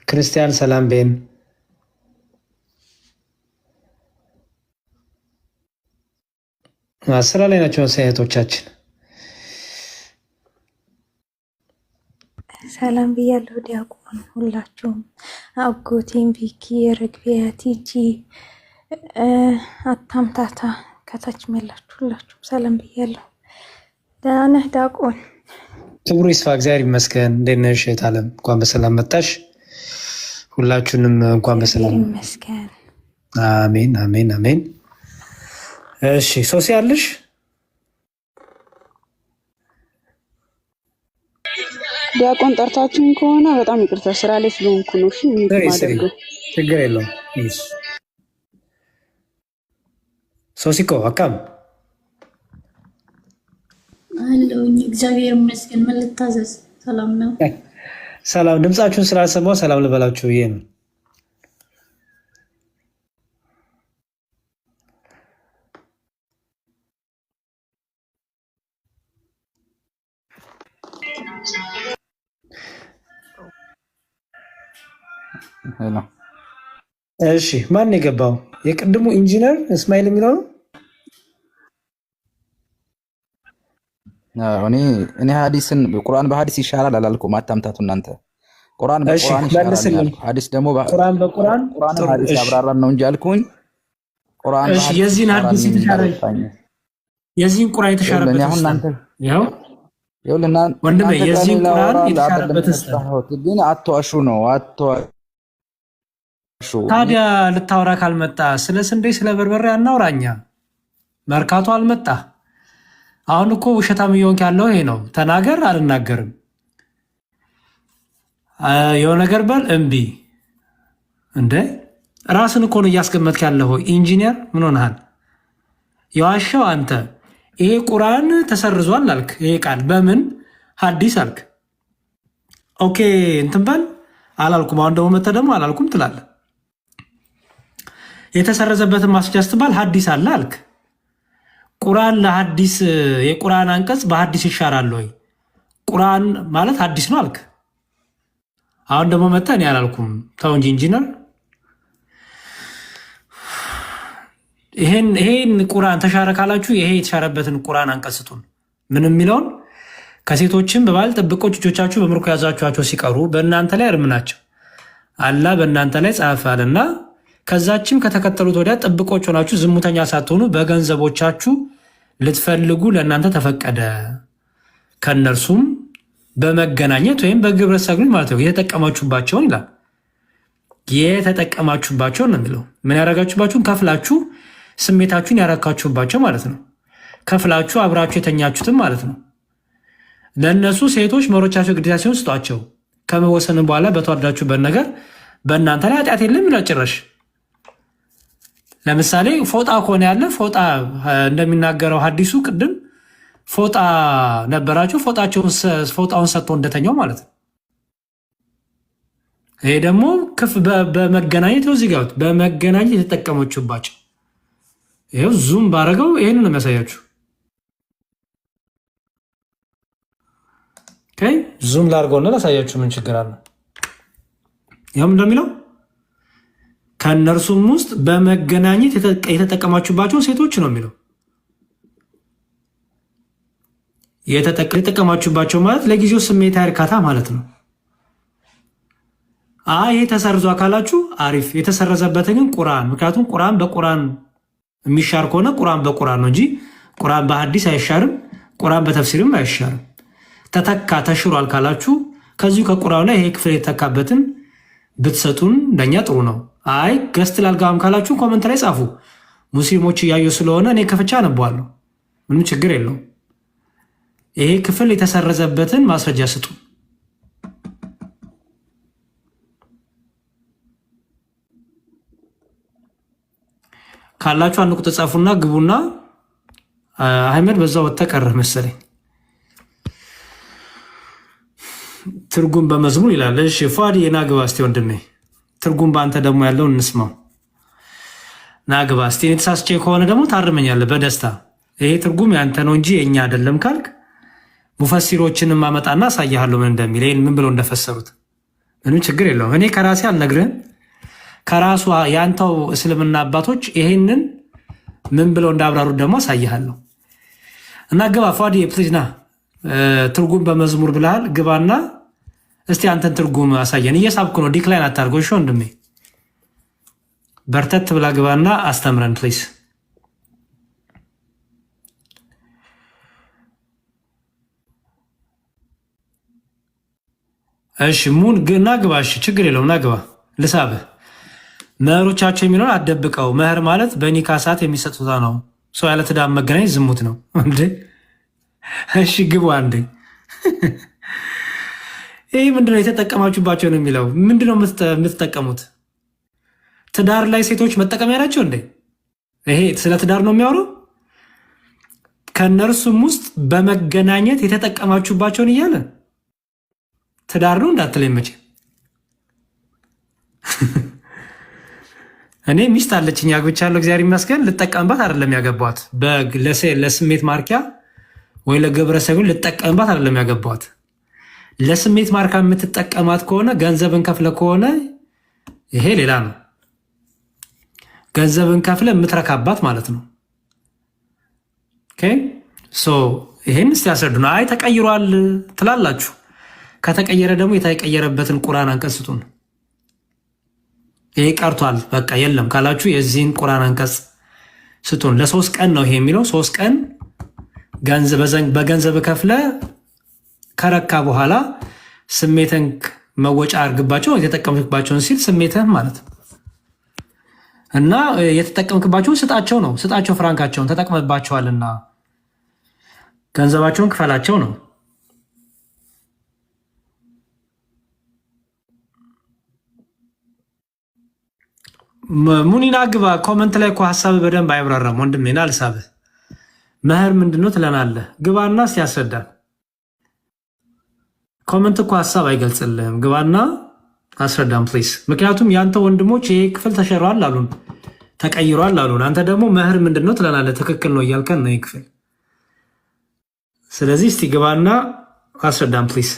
ክርስቲያን ሰላም በይን። ስራ ላይ ናቸው እህቶቻችን። ሰላም ብያለሁ ዲያቆን ሁላችሁም፣ አጎቴም፣ ቪኪ፣ ርግቢያ፣ ቲጂ፣ አታምታታ ከታች ያላችሁ ሁላችሁም ሰላም ብያለሁ። ደህና ነህ ዲያቆን? ክብሩ ይስፋ እግዚአብሔር ይመስገን። እንዴት ነሽ እህት ዓለም? እንኳን በሰላም መጣሽ። ሁላችሁንም እንኳን በሰላም ይመስገን። አሜን አሜን አሜን። እሺ ሶሲ አለሽ? ዲያቆን ጠርታችሁን ከሆነ በጣም ይቅርታ፣ ስራ ላይ ስለሆንኩ ነው። እሺ ማደርገው ችግር የለውም። ሶሲኮ አካም አለሁኝ። እግዚአብሔር ይመስገን። ምን ልታዘዝ? ሰላም ነው። ሰላም። ድምጻችሁን ስላሰማው ሰላም ልበላችሁ ብዬ ነው። እሺ ማን የገባው? የቅድሙ ኢንጂነር እስማኤል የሚለው ነው። እኔ ሐዲስን ቁርአን በሐዲስ ይሻላል አላልኩም። አታምታቱ እናንተ። ቁርአን በቁርአን ይሻላል፣ ሐዲስ ደግሞ ቁርአን በቁርአን ሐዲስ ያብራራል ነው እንጂ አልኩኝ። ቁርአን እሺ የዚህን ሐዲስ የተሻለ የዚህን ቁርአን የተሻረበት አሁን እናንተ ያው ይኸውልና ወንድሜ የዚህን ቁርአን የተሻረበት ግን አትዋሹ ነው አትዋሹ። ታዲያ ልታወራ ካልመጣ ስለ ስንዴ ስለ በርበሬ አናውራኛ። መርካቶ አልመጣ። አሁን እኮ ውሸታም እየሆንክ ያለው ይሄ ነው። ተናገር። አልናገርም። የሆነ ነገር በል እምቢ። እንደ ራስን እኮ ነው እያስቀመጥክ ያለው። ኢንጂነር ምን ሆነሃል? የዋሻው አንተ። ይሄ ቁርአን ተሰርዟል አልክ። ይሄ ቃል በምን ሐዲስ አልክ? ኦኬ እንትን በል አላልኩም። አሁን ደግሞ መተህ ደግሞ አላልኩም ትላለህ። የተሰረዘበትን ማስረጃ ስትባል ሐዲስ አለ አልክ። ቁርአን ለሐዲስ የቁርአን አንቀጽ በሐዲስ ይሻራል ወይ? ቁርአን ማለት ሐዲስ ነው አልክ። አሁን ደግሞ መተህ እኔ አላልኩም። ተው እንጂ ኢንጂነር። ይሄን ቁርአን ተሻረ ካላችሁ ይሄ የተሻረበትን ቁርአን አንቀጽ ስጡን። ምን የሚለውን ከሴቶችም በባል ጥብቆች እጆቻችሁ በምርኮ ያዛችኋቸው ሲቀሩ በእናንተ ላይ እርም ናቸው፣ አላህ በእናንተ ላይ ጻፈአልና ከዛችም ከተከተሉት ወዲያ ጥብቆች ሆናችሁ ዝሙተኛ ሳትሆኑ በገንዘቦቻችሁ ልትፈልጉ ለእናንተ ተፈቀደ፣ ከእነርሱም በመገናኘት ወይም በግብረ ሰግሉ ማለት ነው። የተጠቀማችሁባቸውን ይላል። የተጠቀማችሁባቸውን ነው የሚለው። ምን ያደረጋችሁባችሁን? ከፍላችሁ ስሜታችሁን ያረካችሁባቸው ማለት ነው። ከፍላችሁ አብራችሁ የተኛችሁትም ማለት ነው። ለእነሱ ሴቶች መሮቻቸው ግዴታ ሲሆን ስጧቸው። ከመወሰን በኋላ በተዋደዳችሁበት ነገር በእናንተ ላይ ኃጢአት የለም ይላል ጭራሽ። ለምሳሌ ፎጣ ከሆነ ያለ ፎጣ እንደሚናገረው ሐዲሱ ቅድም ፎጣ ነበራቸው፣ ፎጣውን ሰጥቶ እንደተኛው ማለት ነው። ይሄ ደግሞ በመገናኘት ነው። እዚህ ጋር በመገናኘት የተጠቀመችባቸው ይኸው ዙም ባረገው ይሄንን ነው የሚያሳያችሁ። ዙም ላርገውና ላሳያችሁ። ምን ችግር አለ? ያም እንደሚለው ከእነርሱም ውስጥ በመገናኘት የተጠቀማችሁባቸው ሴቶች ነው የሚለው። የተጠቀማችሁባቸው ማለት ለጊዜው ስሜታዊ እርካታ ማለት ነው። ይሄ ተሰርዞ አካላችሁ አሪፍ። የተሰረዘበትን ግን ቁርአን፣ ምክንያቱም ቁርአን በቁርአን የሚሻር ከሆነ ቁርአን በቁርአን ነው እንጂ ቁርአን በሐዲስ አይሻርም፣ ቁርአን በተፍሲርም አይሻርም። ተተካ ተሽሯል ካላችሁ ከዚሁ ከቁርአን ላይ ይሄ ክፍል የተተካበትን ብትሰጡን ለእኛ ጥሩ ነው። አይ ገስት ላልጋም ካላችሁ ኮመንት ላይ ጻፉ። ሙስሊሞች እያዩ ስለሆነ እኔ ከፍቻ አነባዋለሁ። ምንም ችግር የለውም። ይሄ ክፍል የተሰረዘበትን ማስረጃ ስጡ ካላችሁ አንድ ቁጥር ጻፉና ግቡና። አህመድ በዛው ወተቀረ መሰለኝ። ትርጉም በመዝሙር ይላል። እሺ ፏዲ ናግባ እስቲ ወንድሜ፣ ትርጉም በአንተ ደግሞ ያለውን እንስማው። ናግባ እስቲ። የተሳስቼ ከሆነ ደግሞ ታርመኛለህ በደስታ። ይሄ ትርጉም ያንተ ነው እንጂ የኛ አይደለም ካልክ ሙፈሲሮችን ማመጣና አሳያለሁ ምን እንደሚል፣ ይሄን ምን ብለው እንደፈሰሩት። ምንም ችግር የለውም። እኔ ከራሴ አልነግርህም። ከራሱ ያንተው እስልምና አባቶች ይሄንን ምን ብለው እንዳብራሩት ደግሞ አሳያለሁ። እና ግባ ፏዲ ፕሊዝ ና። ትርጉም በመዝሙር ብለሃል፣ ግባና እስቲ አንተን ትርጉም አሳየን። እየሳብኩ ነው፣ ዲክላይን አታርገው። እሺ ወንድሜ በርተት ብላ ግባና አስተምረን ፕሊዝ። እሺ ሙን ናግባ። እሺ ችግር የለውም ናግባ፣ ልሳብህ። መህሮቻቸው የሚለውን አትደብቀው። መህር ማለት በኒካ ሰዓት የሚሰጥ ስጦታ ነው። ሰው ያለ ትዳር መገናኘት ዝሙት ነው እንዴ? እሺ ግቡ አንዴ። ይህ ምንድነው የተጠቀማችሁባቸው ነው የሚለው? ምንድነው የምትጠቀሙት? ትዳር ላይ ሴቶች መጠቀሚያ ናቸው እንዴ? ይሄ ስለ ትዳር ነው የሚያወራው። ከእነርሱም ውስጥ በመገናኘት የተጠቀማችሁባቸውን እያለ ትዳር ነው እንዳትለኝ መቼ። እኔ ሚስት አለችኝ አግብቻለሁ፣ እግዚአብሔር ይመስገን። ልጠቀምባት አይደለም ያገባኋት። ለስሜት ማርኪያ ወይ ለግብረ ሰዶም ልጠቀምባት አይደለም ያገባኋት። ለስሜት ማርካ የምትጠቀማት ከሆነ ገንዘብን ከፍለ ከሆነ ይሄ ሌላ ነው። ገንዘብን ከፍለ የምትረካባት ማለት ነው። ኦኬ ሶ ይሄን እስቲ ያስረዱና። አይ ተቀይሯል ትላላችሁ። ከተቀየረ ደግሞ የተቀየረበትን ቁርአን አንቀጽ ስጡን። ይሄ ቀርቷል በቃ የለም ካላችሁ የዚህን ቁርአን አንቀጽ ስጡን። ለ3 ቀን ነው ይሄ የሚለው። 3 ቀን በገንዘብ ከፍለ ከረካ በኋላ ስሜትን መወጫ አድርግባቸው የተጠቀምክባቸውን ሲል ስሜትህ ማለት ነው። እና የተጠቀምክባቸውን ስጣቸው ነው። ስጣቸው፣ ፍራንካቸውን ተጠቅመባቸዋልና ገንዘባቸውን ክፈላቸው ነው። ሙኒና ግባ። ኮመንት ላይ እኮ ሀሳብ በደንብ አይብራራም ወንድሜና አልሳብህ። መህር ምንድነው ትለናለህ? ግባና ሲያስረዳል። ኮመንት እኮ ሀሳብ አይገልጽልህም። ግባና አስረዳም ፕሊስ። ምክንያቱም ያንተ ወንድሞች ይሄ ክፍል ተሸሯል አሉን፣ ተቀይሯል አሉን። አንተ ደግሞ መህር ምንድነው ትለናለህ? ትክክል ነው እያልከን ነው ይህ ክፍል። ስለዚህ እስቲ ግባና አስረዳም ፕሊስ።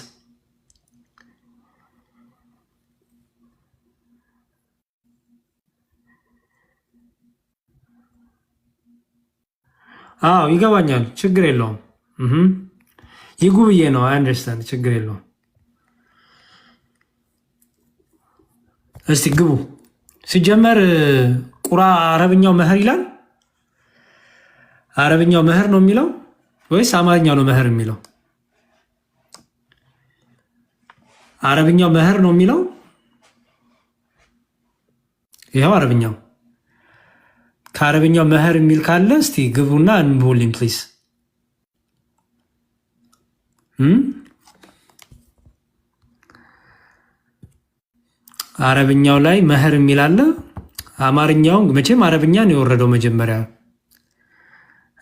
አዎ ይገባኛል፣ ችግር የለውም። ይጉ ብዬ ነው። አይ አንደርስታንድ፣ ችግር የለውም። እስቲ ግቡ። ሲጀመር ቁራ አረብኛው መህር ይላል። አረብኛው መህር ነው የሚለው ወይስ አማርኛው ነው መህር የሚለው? አረብኛው መህር ነው የሚለው። ይኸው አረብኛው። ከአረብኛው መህር የሚል ካለ እስቲ ግቡና እንቦልኝ ፕሊዝ። አረብኛው ላይ መህር የሚል አለ። አማርኛው መቼም አረብኛ ነው የወረደው መጀመሪያ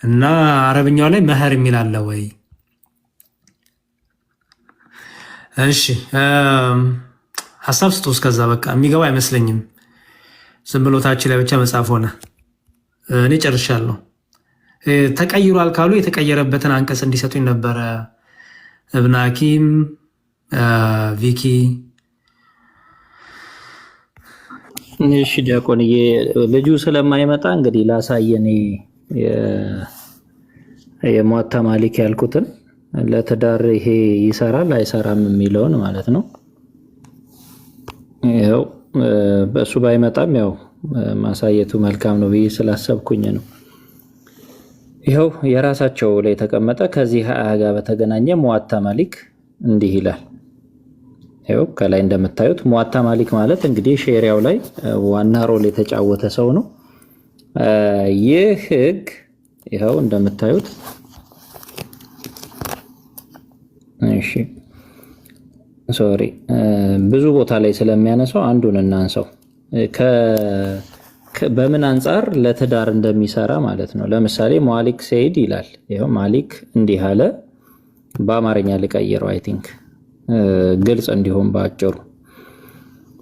እና አረብኛው ላይ መህር የሚል አለ ወይ? እሺ ሀሳብ ስጡ። እስከዛ በቃ የሚገባ አይመስለኝም። ዝም ብሎ ታች ላይ ብቻ መጻፍ ሆነ። እኔ ጨርሻለሁ። ተቀይሯል ካሉ የተቀየረበትን አንቀጽ እንዲሰጡኝ ነበረ። እብነ ሐኪም ቪኪ። እሺ ዲያቆንዬ፣ ልጁ ስለማይመጣ እንግዲህ ላሳየን የሙዋታ ማሊክ ያልኩትን ለትዳር ይሄ ይሰራል አይሰራም የሚለውን ማለት ነው። ያው በእሱ ባይመጣም ያው ማሳየቱ መልካም ነው ብዬ ስላሰብኩኝ ነው። ይኸው የራሳቸው ላይ የተቀመጠ ከዚህ አያ ጋር በተገናኘ ሙዋታ ማሊክ እንዲህ ይላል። ይኸው ከላይ እንደምታዩት ሙዋታ ማሊክ ማለት እንግዲህ ሼሪያው ላይ ዋና ሮል የተጫወተ ሰው ነው። ይህ ህግ ይኸው እንደምታዩት እሺ ሶሪ ብዙ ቦታ ላይ ስለሚያነሳው አንዱን እናንሳው። በምን አንጻር ለትዳር እንደሚሰራ ማለት ነው። ለምሳሌ ማሊክ ሰይድ ይላል። ይኸው ማሊክ እንዲህ አለ። በአማርኛ ልቀይረው አይ ቲንክ ግልጽ እንዲሆን በአጭሩ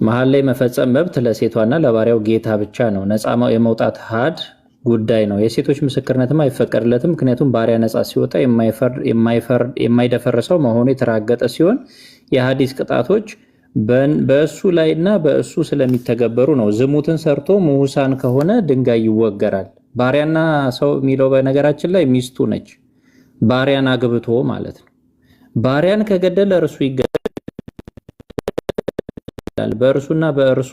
መሀል ላይ መፈጸም መብት ለሴቷና ለባሪያው ጌታ ብቻ ነው። ነፃ የመውጣት ሀድ ጉዳይ ነው። የሴቶች ምስክርነትም አይፈቀድለትም። ምክንያቱም ባሪያ ነፃ ሲወጣ የማይደፈርሰው መሆኑ የተራገጠ ሲሆን የሀዲስ ቅጣቶች በእሱ ላይና በእሱ ስለሚተገበሩ ነው። ዝሙትን ሰርቶ ምሁሳን ከሆነ ድንጋይ ይወገራል። ባሪያና ሰው የሚለው በነገራችን ላይ ሚስቱ ነች። ባሪያን አግብቶ ማለት ነው። ባሪያን ከገደለ እርሱ ይገደል። በእርሱና በእርሱ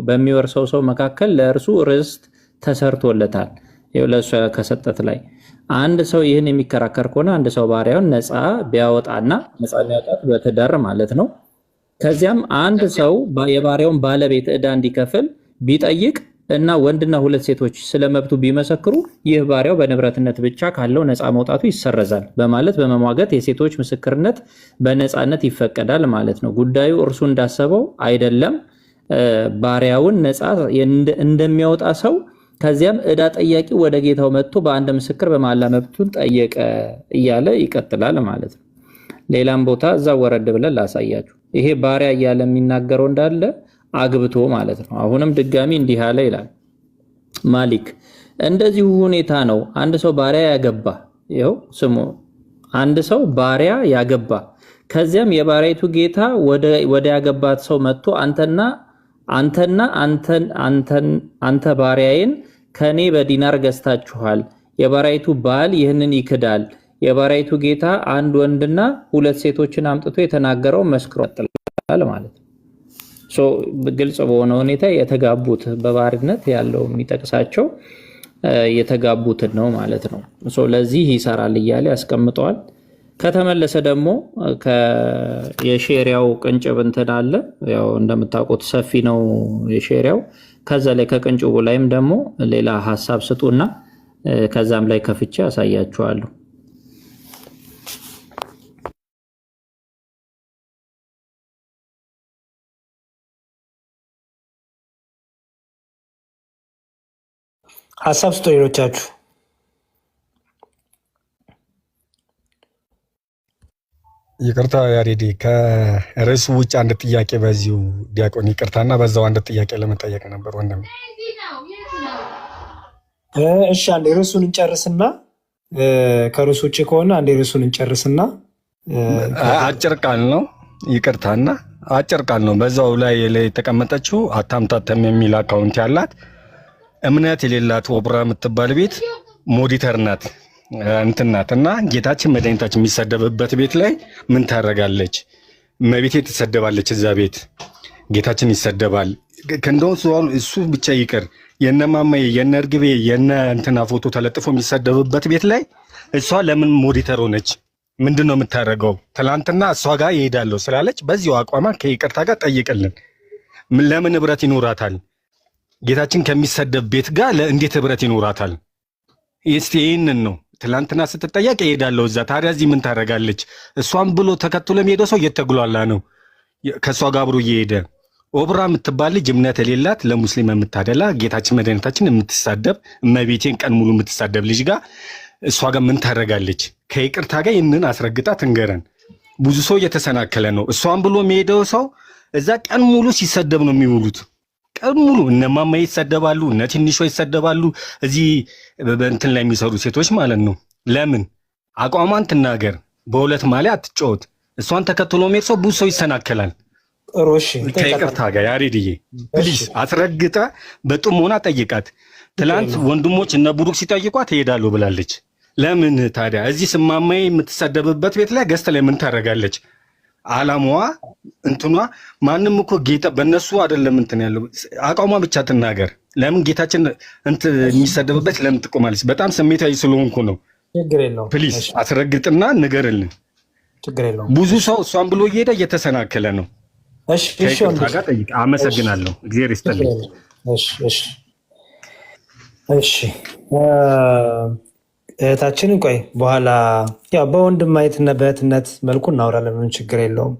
በሚወርሰው ሰው መካከል ለእርሱ ርስት ተሰርቶለታል። ለእሱ ከሰጠት ላይ አንድ ሰው ይህን የሚከራከር ከሆነ አንድ ሰው ባሪያውን ነፃ ቢያወጣና ነፃ ቢያወጣት በትዳር ማለት ነው። ከዚያም አንድ ሰው የባሪያውን ባለቤት ዕዳ እንዲከፍል ቢጠይቅ እና ወንድና ሁለት ሴቶች ስለመብቱ ቢመሰክሩ ይህ ባሪያው በንብረትነት ብቻ ካለው ነፃ መውጣቱ ይሰረዛል በማለት በመሟገት የሴቶች ምስክርነት በነፃነት ይፈቀዳል ማለት ነው። ጉዳዩ እርሱ እንዳሰበው አይደለም፣ ባሪያውን ነፃ እንደሚያወጣ ሰው። ከዚያም ዕዳ ጠያቂ ወደ ጌታው መጥቶ በአንድ ምስክር በመሐላ መብቱን ጠየቀ እያለ ይቀጥላል ማለት ነው። ሌላም ቦታ እዛ ወረድ ብለን ላሳያችሁ። ይሄ ባሪያ እያለ የሚናገረው እንዳለ አግብቶ ማለት ነው። አሁንም ድጋሚ እንዲህ አለ ይላል ማሊክ። እንደዚሁ ሁኔታ ነው አንድ ሰው ባሪያ ያገባ፣ ይኸው ስሙ፣ አንድ ሰው ባሪያ ያገባ፣ ከዚያም የባሪያይቱ ጌታ ወደ ያገባት ሰው መጥቶ አንተ ባሪያዬን ከኔ በዲናር ገዝታችኋል፣ የባሪያይቱ ባል ይህንን ይክዳል፣ የባሪያይቱ ጌታ አንድ ወንድና ሁለት ሴቶችን አምጥቶ የተናገረው መስክሯል ማለት ነው። ግልጽ በሆነ ሁኔታ የተጋቡት በባርነት ያለው የሚጠቅሳቸው የተጋቡትን ነው ማለት ነው። ለዚህ ይሰራል እያለ ያስቀምጠዋል። ከተመለሰ ደግሞ የሼሪያው ቅንጭብ እንትን አለ። ያው እንደምታውቁት ሰፊ ነው የሼሪያው። ከዛ ላይ ከቅንጭቡ ላይም ደግሞ ሌላ ሀሳብ ስጡና ከዛም ላይ ከፍቼ ያሳያችኋለሁ። ሀሳብ ስጡ ሌሎቻችሁ። ይቅርታ ያሬዲ፣ ከርዕሱ ውጭ አንድ ጥያቄ በዚሁ ዲያቆን ይቅርታና በዛው አንድ ጥያቄ ለመጠየቅ ነበር ወንድም። እሺ አንዴ ርዕሱን እንጨርስና ከርዕሱ ውጭ ከሆነ አንዴ ርዕሱን እንጨርስና አጭር ቃል ነው። ይቅርታና አጭር ቃል ነው። በዛው ላይ የተቀመጠችው አታምታተም የሚል አካውንት ያላት እምነት የሌላት ወብራ የምትባል ቤት ሞዲተር ናት እንትናት እና ጌታችን መድኃኒታችን የሚሰደብበት ቤት ላይ ምን ታደርጋለች? እመቤቴ ትሰደባለች። እዛ ቤት ጌታችን ይሰደባል። ከእንደውም እሱ ብቻ ይቅር የነማማዬ የነ እርግቤ የነ እንትና ፎቶ ተለጥፎ የሚሰደብበት ቤት ላይ እሷ ለምን ሞዲተር ሆነች? ምንድን ነው የምታደርገው? ትላንትና እሷ ጋር ይሄዳለሁ ስላለች በዚሁ አቋማ ከይቅርታ ጋር ጠይቅልን። ለምን ህብረት ይኖራታል? ጌታችን ከሚሰደብ ቤት ጋር እንዴት ህብረት ይኖራታል? እስቲ ይህንን ነው። ትላንትና ስትጠየቅ እሄዳለሁ እዛ። ታዲያ እዚህ ምን ታደርጋለች? እሷም ብሎ ተከትሎ የሚሄደው ሰው እየተጉላላ ነው ከእሷ ጋር አብሮ እየሄደ። ኦብራ የምትባል ልጅ እምነት የሌላት ለሙስሊም የምታደላ ጌታችን መድኃኒታችን የምትሳደብ እመቤቴን ቀን ሙሉ የምትሳደብ ልጅ ጋር እሷ ጋር ምን ታደርጋለች? ከይቅርታ ጋር ይህንን አስረግጣ ትንገረን። ብዙ ሰው እየተሰናከለ ነው። እሷም ብሎ የሚሄደው ሰው እዛ ቀን ሙሉ ሲሰደብ ነው የሚውሉት። ቀን ሙሉ እነማማ ይሰደባሉ፣ እነ ትንሿ ይሰደባሉ። እዚህ በእንትን ላይ የሚሰሩ ሴቶች ማለት ነው። ለምን አቋሟን ትናገር፣ በሁለት ማሊያ አትጫወት። እሷን ተከትሎ የሚሄድ ሰው ብዙ ሰው ይሰናከላል። ከይቅርታ ጋር ያሬድዬ ፕሊዝ አስረግጠ በጥሞና ጠይቃት። ትላንት ወንድሞች እነ ቡሩክ ሲጠይቋት እሄዳለሁ ብላለች። ለምን ታዲያ እዚህ ስማማዬ የምትሰደብበት ቤት ላይ ገዝተ ላይ ምን ታደርጋለች? አላማዋ እንትኗ ማንም እኮ ጌታ በእነሱ አይደለም እንትን ያለው አቋሟ ብቻ ትናገር። ለምን ጌታችን የሚሰደብበት ለምን ትቆማለች? በጣም ስሜታዊ ስለሆንኩ ነው። ፕሊዝ አስረግጥና ንገርልን። ብዙ ሰው እሷን ብሎ እየሄደ እየተሰናከለ ነው። አመሰግናለሁ። እግዚአብሔር ይስጥልኝ። እሺ እህታችንን ቆይ በኋላ ያው በወንድማዊትና በእህትነት መልኩ እናወራለን። ምን ችግር የለውም።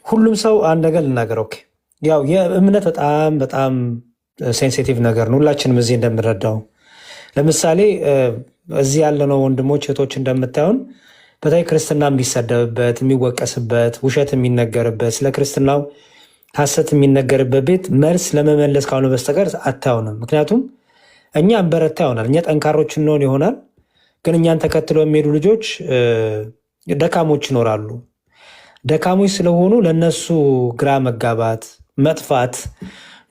ሁሉም ሰው አንድ ነገር ልናገር። ኦኬ ያው የእምነት በጣም በጣም ሴንሲቲቭ ነገር ነው። ሁላችንም እዚህ እንደምንረዳው ለምሳሌ እዚህ ያለነው ወንድሞች እህቶች እንደምታዩን በተለይ ክርስትና የሚሰደብበት የሚወቀስበት ውሸት የሚነገርበት ስለ ክርስትናው ሐሰት የሚነገርበት ቤት መልስ ለመመለስ ካልሆነ በስተቀር አታዩንም። ምክንያቱም እኛ እንበረታ ይሆናል፣ እኛ ጠንካሮች እንሆን ይሆናል። ግን እኛን ተከትለው የሚሄዱ ልጆች ደካሞች ይኖራሉ። ደካሞች ስለሆኑ ለነሱ ግራ መጋባት፣ መጥፋት፣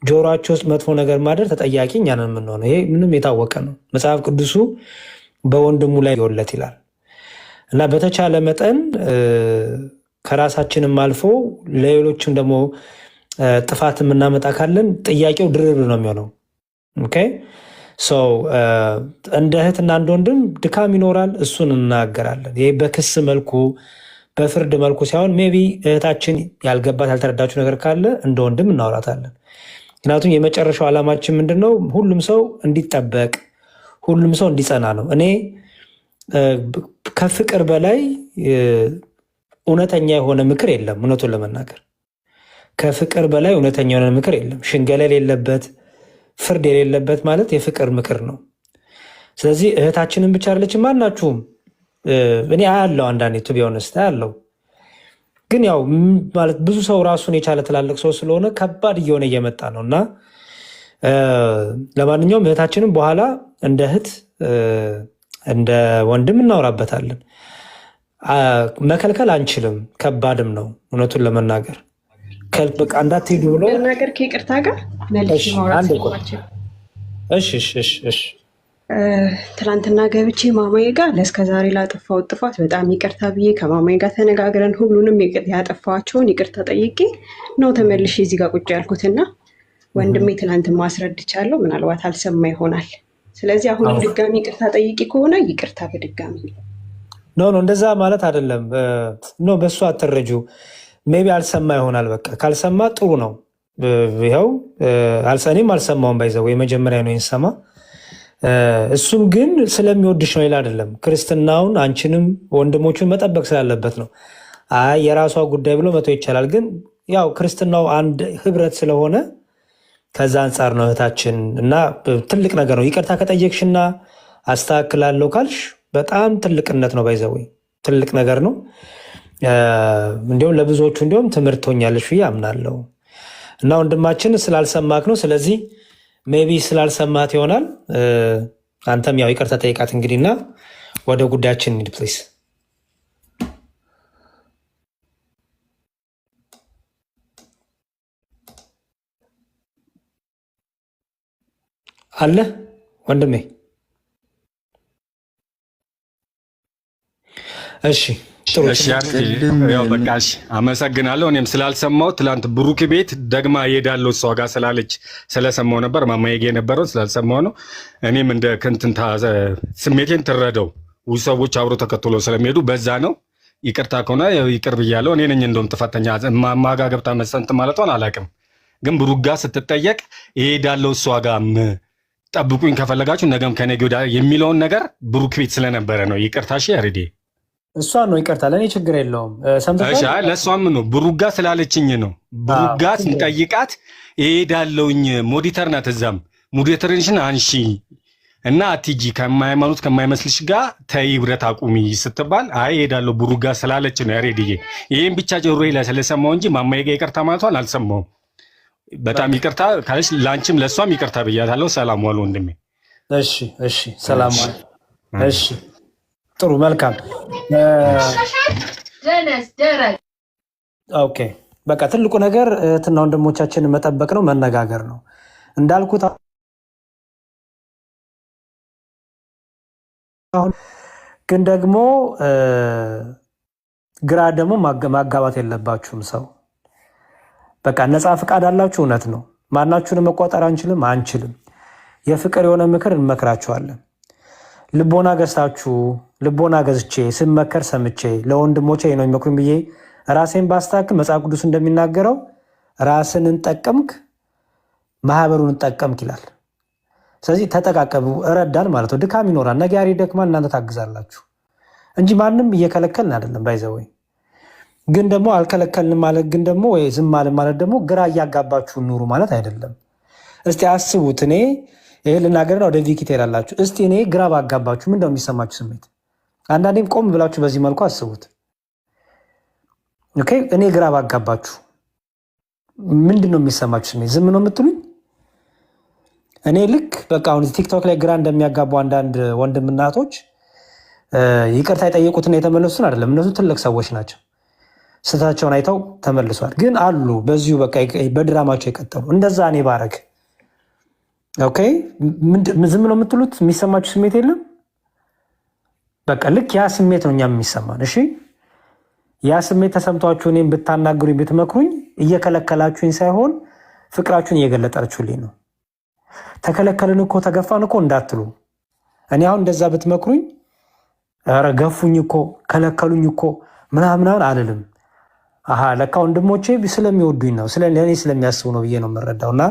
ጆሮአቸው ውስጥ መጥፎ ነገር ማደር ተጠያቂ እኛ ነን የምንሆነው። ይሄ ምንም የታወቀ ነው። መጽሐፍ ቅዱሱ በወንድሙ ላይ ይወለት ይላል እና በተቻለ መጠን ከራሳችንም አልፎ ለሌሎችም ደግሞ ጥፋት የምናመጣ ካለን ጥያቄው ድርብ ነው የሚሆነው። ኦኬ ሶ እንደ እህትና እንደ ወንድም ድካም ይኖራል፣ እሱን እናገራለን። ይህ በክስ መልኩ በፍርድ መልኩ ሳይሆን ሜይ ቢ እህታችን ያልገባት ያልተረዳችው ነገር ካለ እንደ ወንድም እናወራታለን። ምክንያቱም የመጨረሻው ዓላማችን ምንድን ነው? ሁሉም ሰው እንዲጠበቅ፣ ሁሉም ሰው እንዲጸና ነው። እኔ ከፍቅር በላይ እውነተኛ የሆነ ምክር የለም። እውነቱን ለመናገር ከፍቅር በላይ እውነተኛ የሆነ ምክር የለም። ሽንገላ የሌለበት ፍርድ የሌለበት ማለት የፍቅር ምክር ነው። ስለዚህ እህታችንን ብቻ አይደለችም፣ ማናችሁም እኔ አያለው አንዳንዴ ቱ ቢ ኦነስት አያለው። ግን ያው ማለት ብዙ ሰው ራሱን የቻለ ትላልቅ ሰው ስለሆነ ከባድ እየሆነ እየመጣ ነው እና ለማንኛውም እህታችንም በኋላ እንደ እህት እንደ ወንድም እናወራበታለን። መከልከል አንችልም፣ ከባድም ነው እውነቱን ለመናገር በቃ እንዳትሄዱ ብሎ ነገር ከይቅርታ ጋር መልሽ ማውራት ነው። እሺ ትናንትና ገብቼ ማማዬ ጋር ለእስከዛሬ ላጠፋሁት ጥፋት በጣም ይቅርታ ብዬ ከማማዬ ጋር ተነጋግረን ሁሉንም ያጠፋቸውን ይቅርታ ጠይቄ ነው ተመልሼ እዚህ ጋር ቁጭ ያልኩትና ወንድሜ ትናንት ማስረድቻለሁ። ምናልባት አልሰማ ይሆናል። ስለዚህ አሁንም ድጋሚ ይቅርታ ጠይቄ ከሆነ ይቅርታ በድጋሚ ኖ እንደዛ ማለት አይደለም። ኖ በሱ አትረጁ። ሜይ ቢ አልሰማ ይሆናል። በቃ ካልሰማ ጥሩ ነው። ይኸው እኔም አልሰማውም። ባይዘው የመጀመሪያ ነው ይንሰማ። እሱም ግን ስለሚወድሽ ነው፣ ሌላ አይደለም። ክርስትናውን አንቺንም ወንድሞቹን መጠበቅ ስላለበት ነው። አይ የራሷ ጉዳይ ብሎ መተው ይቻላል። ግን ያው ክርስትናው አንድ ህብረት ስለሆነ ከዛ አንጻር ነው እህታችን እና ትልቅ ነገር ነው። ይቅርታ ከጠየቅሽና አስተካክላለሁ ካልሽ በጣም ትልቅነት ነው። ባይዘው ትልቅ ነገር ነው። እንዲሁም ለብዙዎቹ እንዲሁም ትምህርት ሆኛለሽ ብዬ አምናለሁ። እና ወንድማችን ስላልሰማክ ነው። ስለዚህ ሜቢ ስላልሰማት ይሆናል። አንተም ያው ይቅርታ ጠይቃት እንግዲህ እና ወደ ጉዳያችን እንሂድ ፕሊስ። አለ ወንድሜ። እሺ በቃ አመሰግናለሁ። እኔም ስላልሰማው ትላንት ብሩክ ቤት ደግማ እሄዳለሁ እሷ ጋር ስላለች ስለሰማው ነበር። ማማዬ ጋ የነበረው ስላልሰማው ነው። እኔም እንደ ክንትን ስሜቴን ትረደው ብዙ ሰዎች አብሮ ተከትሎ ስለሚሄዱ በዛ ነው። ይቅርታ ከሆነ ይቅር ብያለሁ። እኔ ነኝ እንደውም ጥፋተኛ። ማጋ ገብታ መሰንት ማለቷን አላውቅም። ግን ብሩክ ጋር ስትጠየቅ እሄዳለሁ እሷ ጋር ጠብቁኝ ከፈለጋችሁ ነገም ከነገ ወዲያ የሚለውን ነገር ብሩክ ቤት ስለነበረ ነው። ይቅርታ ሺ ያሬዴ እሷ ነው ይቅርታ፣ ለእኔ ችግር የለውም። ለእሷም ነው ብሩጋ ስላለችኝ ነው። ብሩጋ ስንጠይቃት እሄዳለሁኝ ሞዲተር ናት። እዛም ሞዲተርሽን አንሺ እና አትጂ ከማይማኑት ከማይመስልሽ ጋር ተይ ብረት አቁሚ ስትባል አይ እሄዳለሁ ብሩጋ ስላለች ነው ያሬድዬ። ይህም ብቻ ጆሮ ላይ ስለሰማው እንጂ ማማዬ ጋ ይቅርታ ማለቷን አልሰማውም። በጣም ይቅርታ ካለች ለአንቺም ለእሷም ይቅርታ ብያታለሁ። ሰላም ዋሉ ወንድሜ። እሺ ሰላም ዋሉ። እሺ ጥሩ መልካም። ኦኬ በቃ ትልቁ ነገር እህትና ወንድሞቻችንን መጠበቅ ነው፣ መነጋገር ነው እንዳልኩት። አሁን ግን ደግሞ ግራ ደግሞ ማጋባት የለባችሁም። ሰው በቃ ነፃ ፍቃድ አላችሁ፣ እውነት ነው። ማናችሁንም መቆጠር አንችልም። የፍቅር የሆነ ምክር እንመክራችኋለን። ልቦና ገዝታችሁ ልቦና ገዝቼ ስመከር ሰምቼ ለወንድሞቼ ነው የሚመክሩኝ ብዬ ራሴን ባስተካክል መጽሐፍ ቅዱስ እንደሚናገረው ራስን እንጠቀምክ ማህበሩን እንጠቀምክ ይላል። ስለዚህ ተጠቃቀሙ፣ እረዳን ማለት ነው። ድካም ይኖራል፣ ነገ ያሪ ደክማል፣ እናንተ ታግዛላችሁ እንጂ ማንም እየከለከልን አይደለም። ባይዘወይ ግን ደግሞ አልከለከልንም ማለት ግን ደግሞ ወይ ዝም አልን ማለት ደግሞ ግራ እያጋባችሁ ኑሩ ማለት አይደለም። እስቲ አስቡት። እኔ ይሄ ልናገርና ወደ ቪኪ ትሄዳላችሁ። እስቲ እኔ ግራ ባጋባችሁ ምን እንደው የሚሰማችሁ ስሜት አንዳንዴም ቆም ብላችሁ በዚህ መልኩ አስቡት። ኦኬ እኔ ግራ ባጋባችሁ ምንድን ነው የሚሰማችሁ ስሜት? ዝም ነው የምትሉኝ? እኔ ልክ በቃ አሁን ቲክቶክ ላይ ግራ እንደሚያጋቡ አንዳንድ ወንድም እናቶች ይቅርታ የጠየቁትና የተመለሱትን አይደለም። እነሱ ትልቅ ሰዎች ናቸው። ስህተታቸውን አይተው ተመልሷል። ግን አሉ በዚሁ በቃ በድራማቸው የቀጠሉ እንደዛ እኔ ባረግ ኦኬ ዝም ነው የምትሉት? የሚሰማችሁ ስሜት የለም? በቃ ልክ ያ ስሜት ነው እኛም የሚሰማን። እሺ ያ ስሜት ተሰምቷችሁ እኔም ብታናግሩኝ ብትመክሩኝ እየከለከላችሁኝ ሳይሆን ፍቅራችሁን እየገለጣችሁልኝ ነው። ተከለከልን እኮ ተገፋን እኮ እንዳትሉ። እኔ አሁን እንደዛ ብትመክሩኝ ኧረ ገፉኝ እኮ ከለከሉኝ እኮ ምናምን አልልም። አሃ ለካ ወንድሞቼ ስለሚወዱኝ ነው ለእኔ ስለሚያስቡ ነው ብዬ ነው የምረዳውና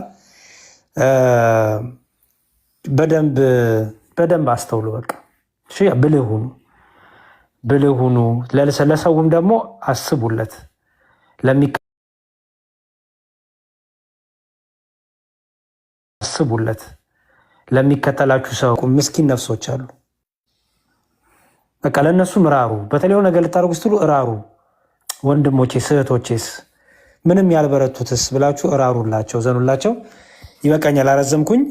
በደንብ አስተውሉ። በቃ እሺ፣ ብልህ ሁኑ። ለሰውም ደግሞ አስቡለት። ለሚከተላችሁ ሰው ምስኪን ነፍሶች አሉ። በቃ ለእነሱም እራሩ። በተለያዩ ነገር ልታደርጉ ስትሉ እራሩ። ወንድሞቼ ስህቶቼስ ምንም ያልበረቱትስ ብላችሁ እራሩላቸው፣ ዘኑላቸው። ይበቃኛል፣ አረዘምኩኝ።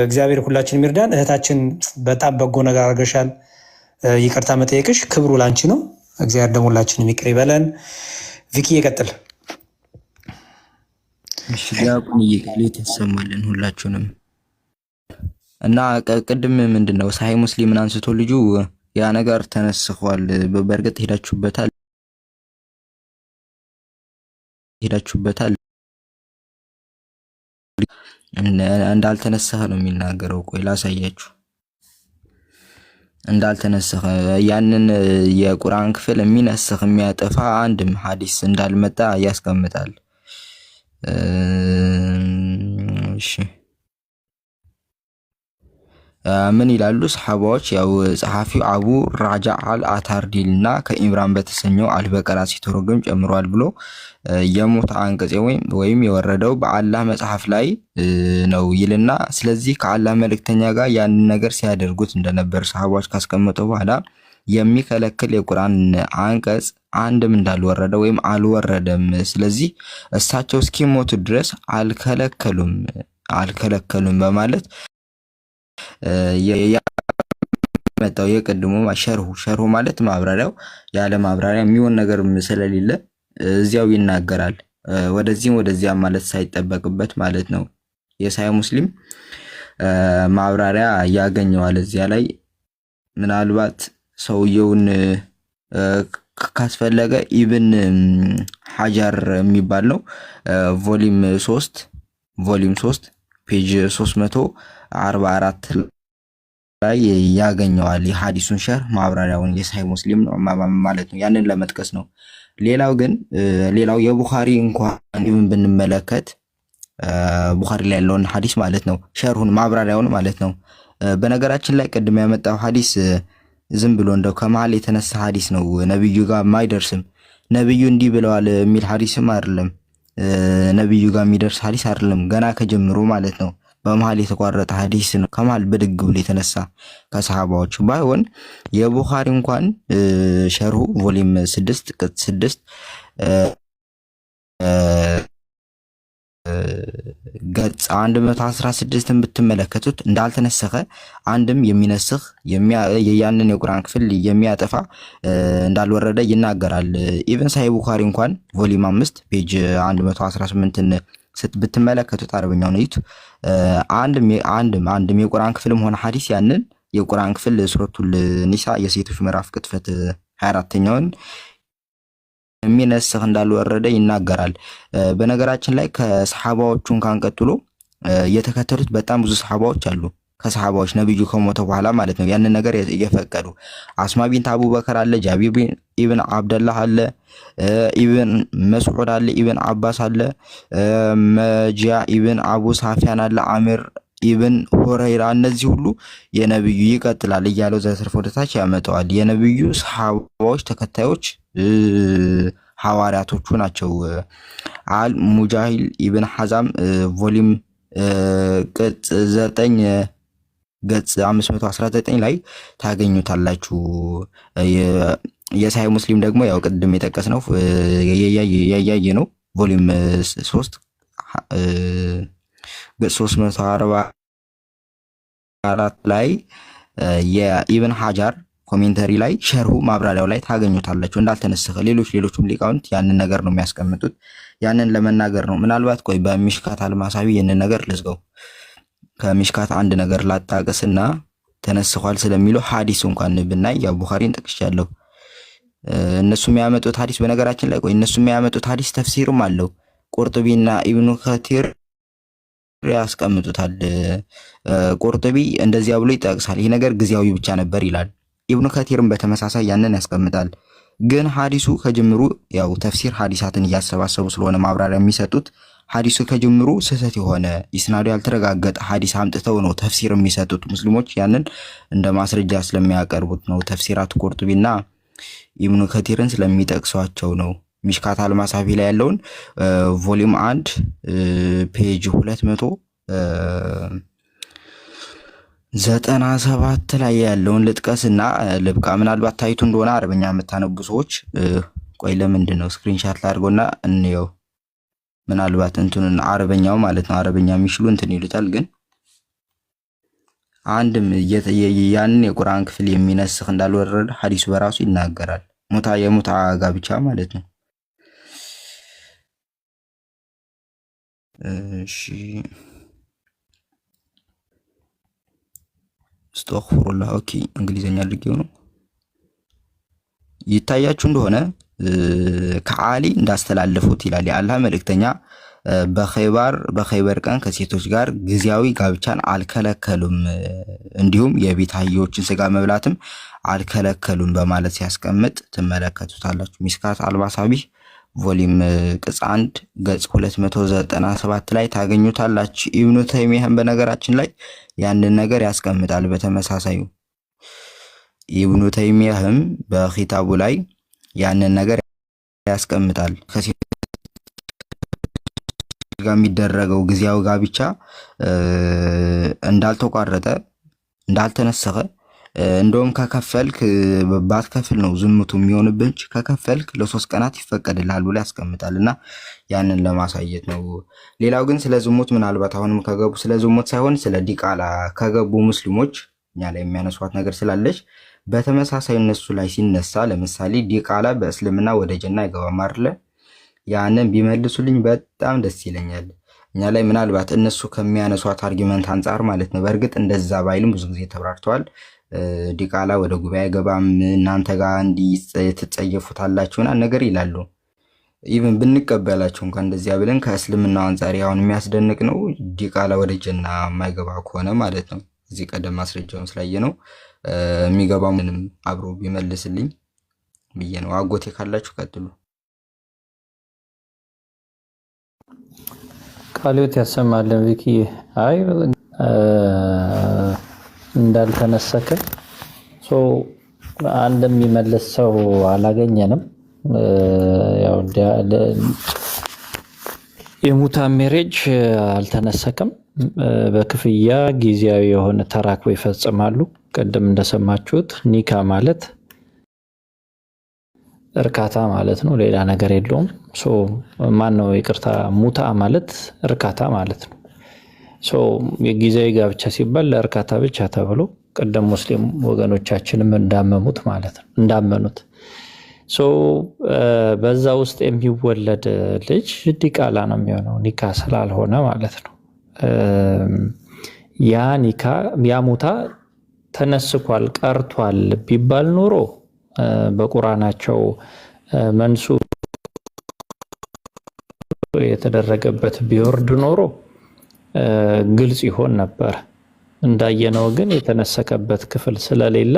እግዚአብሔር ሁላችንም ይርዳን። እህታችን በጣም በጎ ነገር አድርገሻል። ይቅርታ መጠየቅሽ ክብሩ ላንቺ ነው። እግዚአብሔር ደግሞ ሁላችንም ይቅር ይበለን። ቪኪ ይቀጥል። እሺ ዲያቆን ቃሌት ያሰማልን ሁላችሁንም። እና ቅድም ምንድነው ሳሂህ ሙስሊምን አንስቶ ልጁ ያ ነገር ተነስቷል። በእርግጥ ሄዳችሁበታል እንዳልተነሳህ ነው የሚናገረው። ቆይ ላሳያችሁ። እንዳልተነሳህ ያንን የቁርአን ክፍል የሚነስህ የሚያጠፋ አንድም ሐዲስ እንዳልመጣ ያስቀምጣል። እሺ ምን ይላሉ ሰሃባዎች? ያው ጸሐፊው አቡ ራጃ አልአታርዲልና ከኢምራን በተሰኘው አልበቀራ ሲተረጎም ጨምሯል ብሎ የሞት አንቀጽ ወይም የወረደው በአላህ መጽሐፍ ላይ ነው ይልና፣ ስለዚህ ከአላህ መልእክተኛ ጋር ያንን ነገር ሲያደርጉት እንደነበር ሰሃባዎች ካስቀመጠው በኋላ የሚከለክል የቁርአን አንቀጽ አንድም እንዳልወረደ ወይም አልወረደም። ስለዚህ እሳቸው እስኪሞቱ ድረስ አልከለከሉም በማለት የመጣው የቀድሞ ሸርሁ ማለት ማብራሪያው ያለ ማብራሪያ የሚሆን ነገር ስለሌለ እዚያው ይናገራል። ወደዚያ ማለት ሳይጠበቅበት ማለት ነው። የሳሂህ ሙስሊም ማብራሪያ ያገኘዋል እዚያ ላይ። ምናልባት ሰውየውን ካስፈለገ ኢብን ሐጀር የሚባል ነው ቮሊዩም 3 ፔጅ 344 ላይ ያገኘዋል። የሐዲሱን ሸር ማብራሪያውን የሳሂህ ሙስሊም ነው ማለት ነው። ያንን ለመጥቀስ ነው። ሌላው የቡኻሪ እንኳን ኢብን ብንመለከት ቡኻሪ ላይ ያለውን ሐዲስ ማለት ነው፣ ሸርሁን ማብራሪያውን ማለት ነው። በነገራችን ላይ ቅድም ያመጣው ሐዲስ ዝም ብሎ እንደው ከመሃል የተነሳ ሐዲስ ነው። ነብዩ ጋር ማይደርስም ነብዩ እንዲህ ብለዋል የሚል ሐዲስም አይደለም። ነብዩ ጋር የሚደርስ ሐዲስ አይደለም። ገና ከጀምሮ ማለት ነው በመሃል የተቋረጠ ሐዲስ ነው። ከመሃል ብድግ ብሎ የተነሳ ከሰሃባዎች ባይሆን የቡኻሪ እንኳን ሸርሁ ቮሊዩም 6 ቅጽ 6 ገጽ 116ን ብትመለከቱት እንዳልተነሰኸ አንድም የሚነስኽ ያንን የቁርአን ክፍል የሚያጠፋ እንዳልወረደ ይናገራል። ኢብን ሳሂህ ቡኻሪ እንኳን ቮሊዩም 5 ፔጅ 118ን ብትመለከቱት አረበኛው ነው አንድም የቁርአን ክፍልም ሆነ ሐዲስ ያንን የቁርአን ክፍል ሱረቱል ኒሳ የሴቶች ምዕራፍ ቅጥፈት 24ኛውን የሚነስኽ እንዳልወረደ ይናገራል። በነገራችን ላይ ከሰሃባዎቹን ካንቀጥሎ የተከተሉት በጣም ብዙ ሰሃባዎች አሉ። ከሰሃባዎች ነብዩ ከሞተ በኋላ ማለት ነው ያንን ነገር እየፈቀዱ አስማ ቢንት አቡበከር አለ፣ ጃቢር ኢብን አብደላህ አለ፣ ኢብን መስዑድ አለ፣ ኢብን አባስ አለ፣ መጂያ ኢብን አቡ ሳፊያን አለ፣ አሚር ኢብን ሁረይራ። እነዚህ ሁሉ የነብዩ ይቀጥላል እያለው ዘተርፎ ወደታች ያመጣዋል። የነብዩ ሰሃባዎች ተከታዮች ሐዋርያቶቹ ናቸው። አል ሙጃሂል ኢብን ሐዛም ቮሊዩም ቅጽ 9 ገጽ 519 ላይ ታገኙታላችሁ። የሳሂህ ሙስሊም ደግሞ ያው ቅድም የጠቀስነው ያያየ ነው ቮሊዩም 3 ገጽ 344 ላይ የኢብን ሐጀር ኮሜንተሪ ላይ ሸርሁ ማብራሪያው ላይ ታገኙታላችሁ። እንዳልተነሰኸ ሌሎችም ሊቃውንት ያንን ነገር ነው የሚያስቀምጡት። ያንን ለመናገር ነው። ምናልባት ቆይ በሚሽካት አልማሳቢ ይህንን ነገር ልዝገው። ከሚሽካት አንድ ነገር ላጣቅስና ተነስቷል ስለሚለው ሐዲስ እንኳን ብናይ ያው ቡኻሪን ጠቅሻለሁ። እነሱ የሚያመጡት ሐዲስ በነገራችን ላይ ቆይ እነሱ የሚያመጡት ሐዲስ ተፍሲርም አለው። ቁርጡቢና ኢብኑ ከቲር ያስቀምጡታል። ቁርጡቢ እንደዚያ ብሎ ይጠቅሳል። ይህ ነገር ጊዜያዊ ብቻ ነበር ይላል። ኢብኑ ከቲርም በተመሳሳይ ያንን ያስቀምጣል። ግን ሐዲሱ ከጅምሩ ያው ተፍሲር ሐዲሳትን እያሰባሰቡ ስለሆነ ማብራሪያ የሚሰጡት ሐዲሱ ከጅምሩ ስህተት የሆነ ኢስናዱ ያልተረጋገጠ ሐዲስ አምጥተው ነው ተፍሲር የሚሰጡት። ሙስሊሞች ያንን እንደ ማስረጃ ስለሚያቀርቡት ነው። ተፍሲራት ቁርጡቢና ኢብኑ ከቲርን ስለሚጠቅሷቸው ነው። ሚሽካት አልማሳፊ ላይ ያለውን ቮሊዩም 1 ፔጅ 297 ላይ ያለውን ልጥቀስና ልብቃ። ምናልባት ታይቱ እንደሆነ አረበኛ የምታነቡ ሰዎች ቆይ ለምንድን ነው ስክሪንሻት ላድርጎና እንየው። ምናልባት እንትኑን አረበኛው ማለት ነው አረበኛ የሚችሉ እንትን ይሉታል። ግን አንድም ያንን የቁርአን ክፍል የሚነስኽ እንዳልወረደ ሐዲሱ በራሱ ይናገራል። የሙታ ጋብቻ ማለት ነው። እሺ አስተግፊሩላህ። ኦኬ እንግሊዘኛ አድርጌው ነው። ይታያችሁ እንደሆነ ከዓሊ እንዳስተላለፉት ይላል የአላህ መልእክተኛ በኸይበር ቀን ከሴቶች ጋር ጊዜያዊ ጋብቻን አልከለከሉም፣ እንዲሁም የቤት አህዮችን ስጋ መብላትም አልከለከሉም በማለት ሲያስቀምጥ ትመለከቱታላችሁ። ሚስካት አልማሳቢህ ቮሊዩም ቅጽ 1 ገጽ 297 ላይ ታገኙታላችሁ። ኢብኑ ተይሚያህም በነገራችን ላይ ያንን ነገር ያስቀምጣል። በተመሳሳዩ ኢብኑ ተይሚያህም በኺታቡ ላይ ያንን ነገር ያስቀምጣል። ከሴቶች ጋር የሚደረገው ጊዜያዊ ጋብቻ እንዳልተቋረጠ እንዳልተነሰኸ እንደውም ከከፈልክ ባትከፍል ነው ዝምቱ የሚሆንብህ። ከከፈልክ ለ3 ቀናት ይፈቀድልሃል ብሎ ያስቀምጣልና ያንን ለማሳየት ነው። ሌላው ግን ስለ ዝሙት ምናልባት አሁንም ከገቡ ስለ ዝሙት ሳይሆን ስለ ዲቃላ ከገቡ ሙስሊሞች እኛ ላይ የሚያነሷት ነገር ስላለች በተመሳሳይ እነሱ ላይ ሲነሳ ለምሳሌ ዲቃላ በእስልምና ወደ ጀና አይገባም አይደለ? ያንን ቢመልሱልኝ በጣም ደስ ይለኛል። እኛ ላይ ምናልባት እነሱ ከሚያነሷት አርጊመንት አንጻር ማለት ነው። በእርግጥ እንደዛ ባይልም ብዙ ጊዜ ተብራርተዋል። ዲቃላ ወደ ጉባኤ አይገባም፣ እናንተ ጋር እንዲህ ትጸየፉታላችሁና ነገር ይላሉ። ኢቭን ብንቀበላቸው እንኳን እንደዚያ ብለን ከእስልምናው አንጻር አሁን የሚያስደንቅ ነው ዲቃላ ወደ ጀና የማይገባ ከሆነ ማለት ነው። እዚህ ቀደም ማስረጃውን ስላየ ነው የሚገባው ምንም አብሮ ቢመልስልኝ ብዬ ነው። አጎቴ ካላችሁ ቀጥሉ። ቃልዮት ያሰማልን ቪኪ። አይ እንዳልተነሰከ አንድ የሚመልስ ሰው አላገኘንም። ያው የሙታ ሜሬጅ አልተነሰከም። በክፍያ ጊዜያዊ የሆነ ተራክቦ ይፈጽማሉ። ቀደም እንደሰማችሁት ኒካ ማለት እርካታ ማለት ነው፣ ሌላ ነገር የለውም። ማን ነው ይቅርታ፣ ሙታ ማለት እርካታ ማለት ነው። የጊዜያዊ ጋብቻ ሲባል ለእርካታ ብቻ ተብሎ ቀደም ሙስሊም ወገኖቻችንም እንዳመሙት ማለት ነው እንዳመኑት በዛ ውስጥ የሚወለድ ልጅ ዲቃላ ነው የሚሆነው ኒካ ስላልሆነ ማለት ነው። ያ ኒካ ያ ሙታ ተነስኳል ቀርቷል ቢባል ኖሮ በቁርአናቸው መንሱ የተደረገበት ቢወርድ ኖሮ ግልጽ ይሆን ነበር። እንዳየነው ግን የተነሰከበት ክፍል ስለሌለ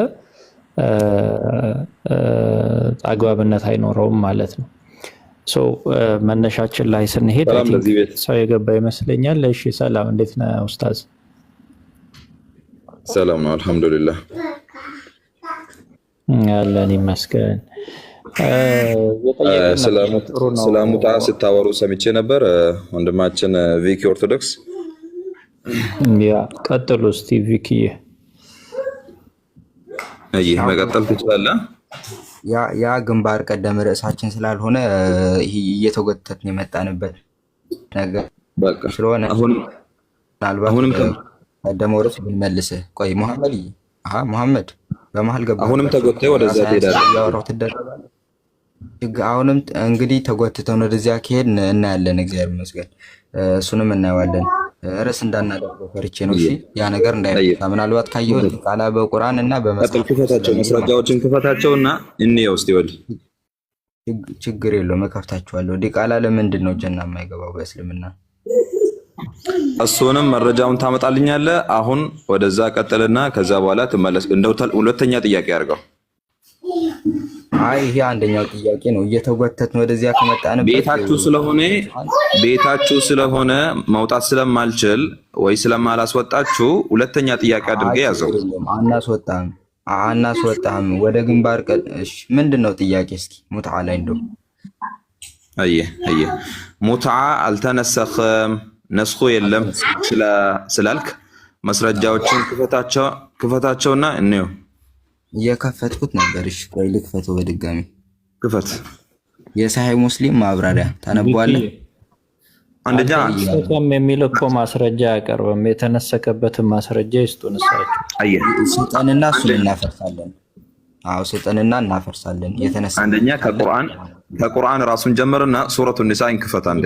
አግባብነት አይኖረውም ማለት ነው። መነሻችን ላይ ስንሄድ ሰው የገባ ይመስለኛል። እሺ ሰላም፣ እንዴት ነህ ኡስታዝ? ሰላም ነው አልሐምዱሊላህ። ያለን ይመስገን። ስለ ሙጣ ስታወሩ ሰምቼ ነበር ወንድማችን ቪኪ ኦርቶዶክስ። ያ ቀጥሉ እስቲ ቪኪ። ይህ መቀጠል ትችላለህ። ያ ግንባር ቀደም ርዕሳችን ስላልሆነ እየተጎተትን የመጣንበት ነገር ስለሆነ አሁንም ቀደመው ርዕስ ብንመልስህ። ቆይ መሐመድ በመሀል ገባ። አሁንም ተጎትተህ ወደዛ ትሄዳለህ። አሁንም እንግዲህ ተጎትተን ወደዚያ ከሄድን እናያለን። እግዚአብሔር ይመስገን እሱንም እናየዋለን። ርዕስ እንዳናደርገው ፈርቼ ነው። እሺ ያ ነገር እንዳይፈታ ምናልባት ካየሁት ቃላ በቁርአን እና በመጽሐፍ ክፈታቸው፣ መስረጃዎችን ክፈታቸውና እንየው እስቲ ወል ችግር የለውም እከፍታቸዋለሁ። ዲቃላ ለምንድን ነው ጀና የማይገባው በእስልምና? እሱንም መረጃውን ታመጣልኛለህ። አሁን ወደዛ ቀጥልና ከዛ በኋላ ትመለስ። እንደው ሁለተኛ ጥያቄ አድርገው። አይ ይሄ አንደኛው ጥያቄ ነው። እየተጎተትን ወደዚያ ከመጣንበት ቤታችሁ ስለሆነ መውጣት ስለማልችል ወይ ስለማላስወጣችሁ ሁለተኛ ጥያቄ አድርገ ያዘው። አናስወጣህም ወደ ግንባር እሺ ምንድነው ጥያቄ? እስኪ ሙትዓ ላይ እንደው አየ ሙትዓ አልተነሰኸም ነስኹ የለም ስላልክ መስረጃዎችን ክፈታቸውና እንየው። እየከፈትኩት ነበር። እሺ ቆይ ልክፈተው በድጋሚ። ክፈት። የሳሂህ ሙስሊም ማብራሪያ ታነባለህ? አንደኛ የሚል እኮ ማስረጃ ያቀርብም የተነሰከበትን ማስረጃ ይስጡን። እሳቸው ስጠንና እሱን እናፈርሳለን። አዎ ስጠንና እናፈርሳለን። የተነሳ አንደኛ ከቁርአን ራሱን ጀምርና ሱረቱ ኒሳን ክፈት አንዴ።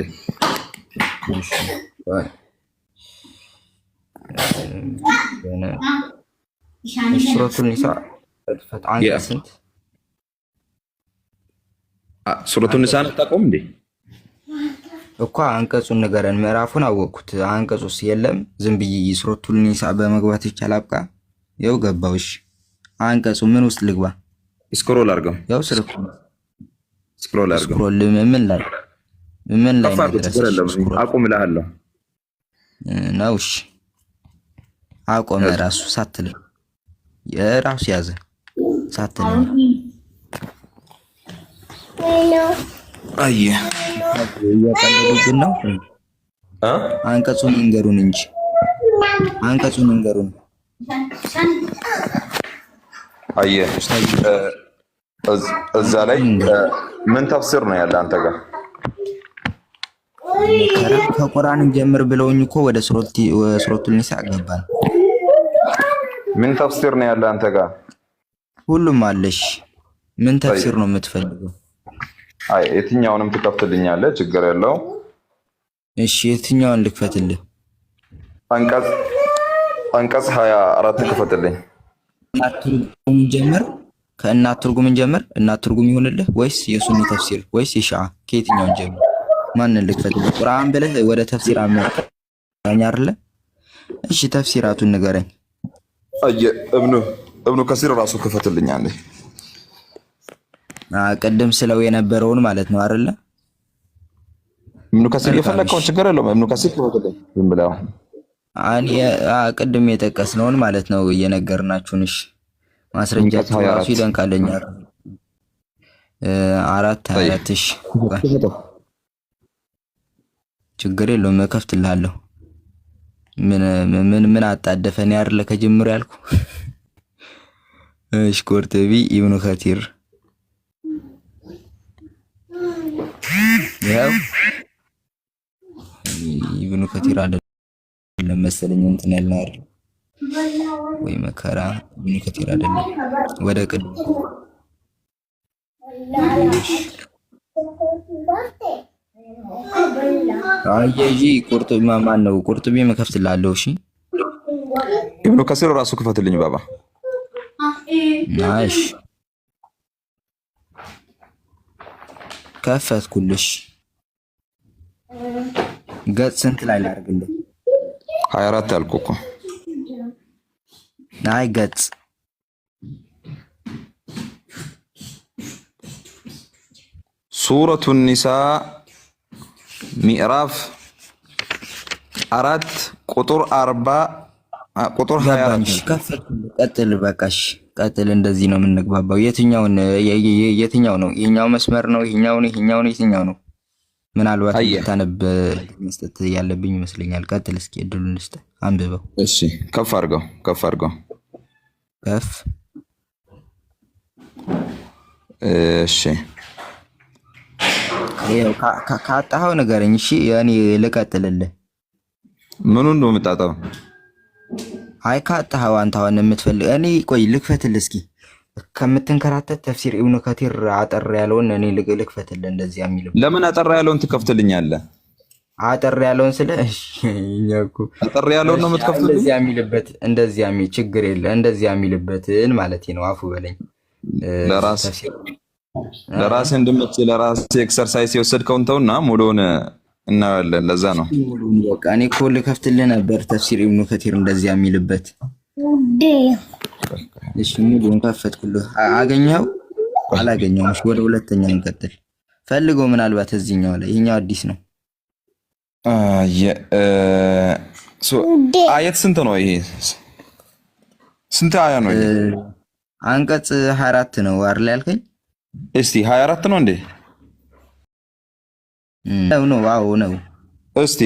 ሱረቱ ኒሳ አንቀጽ ስንት? ሱረቱ ኒሳን አታውቀውም እንዴ? እኮ አንቀጹን ንገረን። ምዕራፉን አወቅኩት፣ አንቀጹስ የለም። ዝም ብዬ ሱረቱ ኒሳ በመግባት ይቻላል። አብቃ ያው ገባውሽ። አንቀጹ ምን ውስጥ ልግባ? ስክሮል አድርገው። ያው ስልኩ ስክሮል አድርገው። ስክሮል ምን ላይ አቁም እልሃለሁ ነው። እሺ አቆመ ራሱ ሳትል የራሱ ያዘ ሳትል አየ እያቀለሉብን ነው። አንቀጹን እንገሩን እንጂ አንቀጹን እንገሩን። አየ እዛ ላይ ምን ተፍሲር ነው ያለ አንተ ጋር? ከቁርአን ጀምር ብለውኝ እኮ ወደ ሱረቱል ኒሳ ገባን። ምን ተፍሲር ነው ያለ አንተ ጋር? ሁሉም አለሽ። ምን ተፍሲር ነው የምትፈልገው? አይ የትኛውንም ትከፍትልኛለህ፣ ችግር የለው። እሺ የትኛውን ልክፈትልህ? አንቀጽ 24 ክፈትልኝ። ከእናት ትርጉም ጀምር። እናት ትርጉም ይሆንልህ ወይስ የሱኒ ተፍሲር ወይስ የሺዓ? ከየትኛውን ጀምር? ማንን ልክፈትልህ? ቁርአን ብለህ ወደ ተፍሲር አመጣኝ አይደለ? እሺ ተፍሲራቱን ንገረኝ። አየ እብኑ ከሲር ራሱ ክፈትልኝ አንዴ። ቅድም ስለው የነበረውን ማለት ነው አይደለ? እብኑ ከሲር የፈለከውን ችግር የለውም። እብኑ ከሲር ክፈትልኝ ዝም ብለው ቅድም የጠቀስነውን ማለት ነው እየነገርናችሁን። እሺ ማስረጃችሁ ራሱ ይደንቃለኝ። 4 እሺ ችግር የለውም እከፍትልሃለሁ። ምን አጣደፈኝ አይደለ ከጅምሩ ያልኩ። እሺ ቁርጡቢ ኢብኑ ከቲር ያው ኢብኑ ከቲር አይደለም መሰለኝ እንትን ያልነው አይደል ወይ መከራ። ኢብኑ ከቲር አይደለም ወደ ቅድም አየጂ ቁርጡቢ ማን ነው? ቁርጡቢ መከፍትላለሁ። እሺ ኢብኑ ከሲር ራሱ ክፈትልኝ ባባ። ናይስ ከፈትኩልሽ። ገጽ ስንት ላይ ላድርግልህ? 24 ያልኩህ እኮ። ናይ ገጽ ሱረቱ ኒሳ ምዕራፍ 4 ቁጥር 40 ቁጥር 24 ቀጥል። በቃሽ ቀጥል። እንደዚህ ነው የምንግባባው። የትኛው ነው? ይሄኛው መስመር ነው? ይሄኛው ነው? ምናልባት ታነብ መስጠት ያለብኝ ይመስለኛል። ቀጥል እስኪ እድሉን ልስጥ፣ አንብበው። እሺ ከፍ አድርገው። ከፍ እሺ ይሄው ካጣኸው ንገረኝ። እሺ እኔ ልቀጥልልህ። ምኑን ነው የምታጣው? አይ ካጣኸው አንተ አሁን የምትፈልግ እኔ ቆይ ልክፈትልህ እስኪ ከምትንከራተት ተፍሲር ኢብኑ ከቲር አጠር ያለውን እኔ ልክፈትልህ። እንደዚህ የሚለው ለምን አጠር ያለውን ትከፍትልኛለህ? አጠር ያለውን ስለ እኛ እኮ አጠር ያለውን ነው የምትከፍቱልኝ? እንደዚህ የሚልበት እንደዚህ የሚል ችግር የለ እንደዚህ የሚልበትን ማለት ነው። አፉ በለኝ ለራሴ እንድመች ለራሴ ኤክሰርሳይዝ የወሰድከውን ተውና ሙሉውን እናያለን። ለዛ ነው ሙሉውን በቃ እኔ እኮ ልከፍትልህ ነበር ተፍሲር ኢብኑ ከቲር እንደዚህ የሚልበት። እሺ ሙሉውን ከፈትኩልህ። አገኘኸው? አላገኘሁም። እሺ ወደ ሁለተኛው እንቀጥል። ፈልገው ምናልባት እዚህኛው ላይ ይሄኛው አዲስ ነው። አየት ስንት ነው ይሄ? ስንት አያ ነው ይሄ? አንቀጽ 24 ነው አይደል ያልከኝ? እስቲ 24 ነው እንዴ? ነው ዋው ነው። እስቲ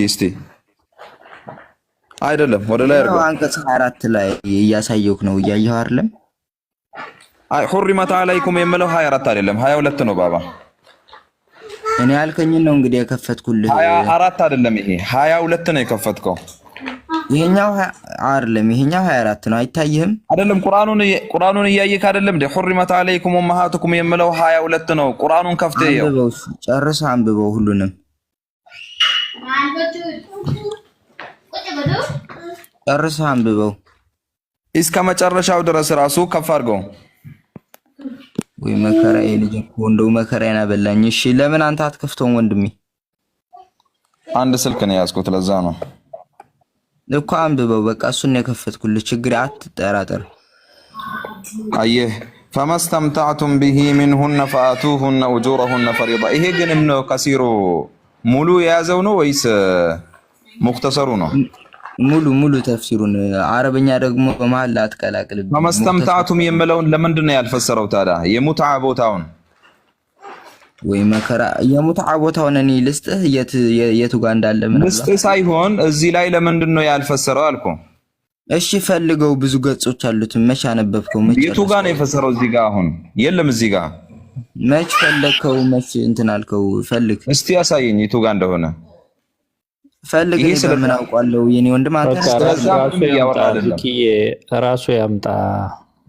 አይደለም ወደ ላይ አድርገው። አንቀጽ 24 ላይ እያሳየውክ ነው እያየኸው አይደለም? አይ ሁሪመት አለይኩም የምለው 24 አይደለም 22 ነው ባባ። እኔ ያልከኝ ነው እንግዲህ የከፈትኩልህ። 24 አይደለም ይሄ 22 ነው የከፈትከው። ይሄኛው አይደለም ይሄኛው 24 ነው። አይታይህም? አይደለም ቁርአኑን እያየክ አይደለም እንዴ? ሁሪመት አለይኩም ወመሃቱኩም የምለው 22 ነው። ቁርአኑን ከፍተህ ይኸው አንብበው፣ ጨርሰህ አንብበው ሁሉንም ጨርሰህ አንብበው እስከ መጨረሻው ድረስ ራሱ ከፍ አድርገው። ወይ መከራዬ ልጅ እኮ እንደው መከራዬን አበላኝ። እሺ ለምን አንተ አትከፍተውም ወንድሜ? አንድ ስልክ ነው ያዝኩት ለዛ ነው እኮ። አንብበው በቃ እሱን ነው የከፈትኩልህ። ችግር አትጠራጠር። አየህ ፈመስተምተዕቱም ቢሂ ሚንሁነ ፈአቱሁነ ኡጁረሁነ ፈሪዳ። ይሄ ግን እብኑ ከሲሩ ሙሉ የያዘው ነው ወይስ ሙክተሰሩ ነው? ሙሉ ተፍሲሩን። አረበኛ ደግሞ በመሃል አትቀላቅልብ። ፈመስተምተዕቱም የምለውን ለምንድን ነው ያልፈሰረው ታዲያ? የሙትዓ ቦታውን ወይ መከራ የሙትዓ ቦታውን እኔ ልስጥህ የቱ ጋር እንዳለ ምን ልስጥህ ሳይሆን እዚህ ላይ ለምንድን ነው ያልፈሰረው አልኩ። እሺ ፈልገው ብዙ ገጾች አሉት። መቼ አነበብከው? መቼ የቱ ጋር ነው የፈሰረው? እዚህ ጋር አሁን የለም። እዚህ ጋር መች ፈለግከው? መች እንትን አልከው? ፈልግ እስቲ ያሳየኝ የቱ ጋር እንደሆነ ፈልግ። ምን አውቃለሁ የኔ ወንድም አንተ ራሱ ያምጣ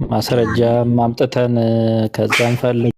ማስረጃ ማምጥተን ከዛም ፈልግ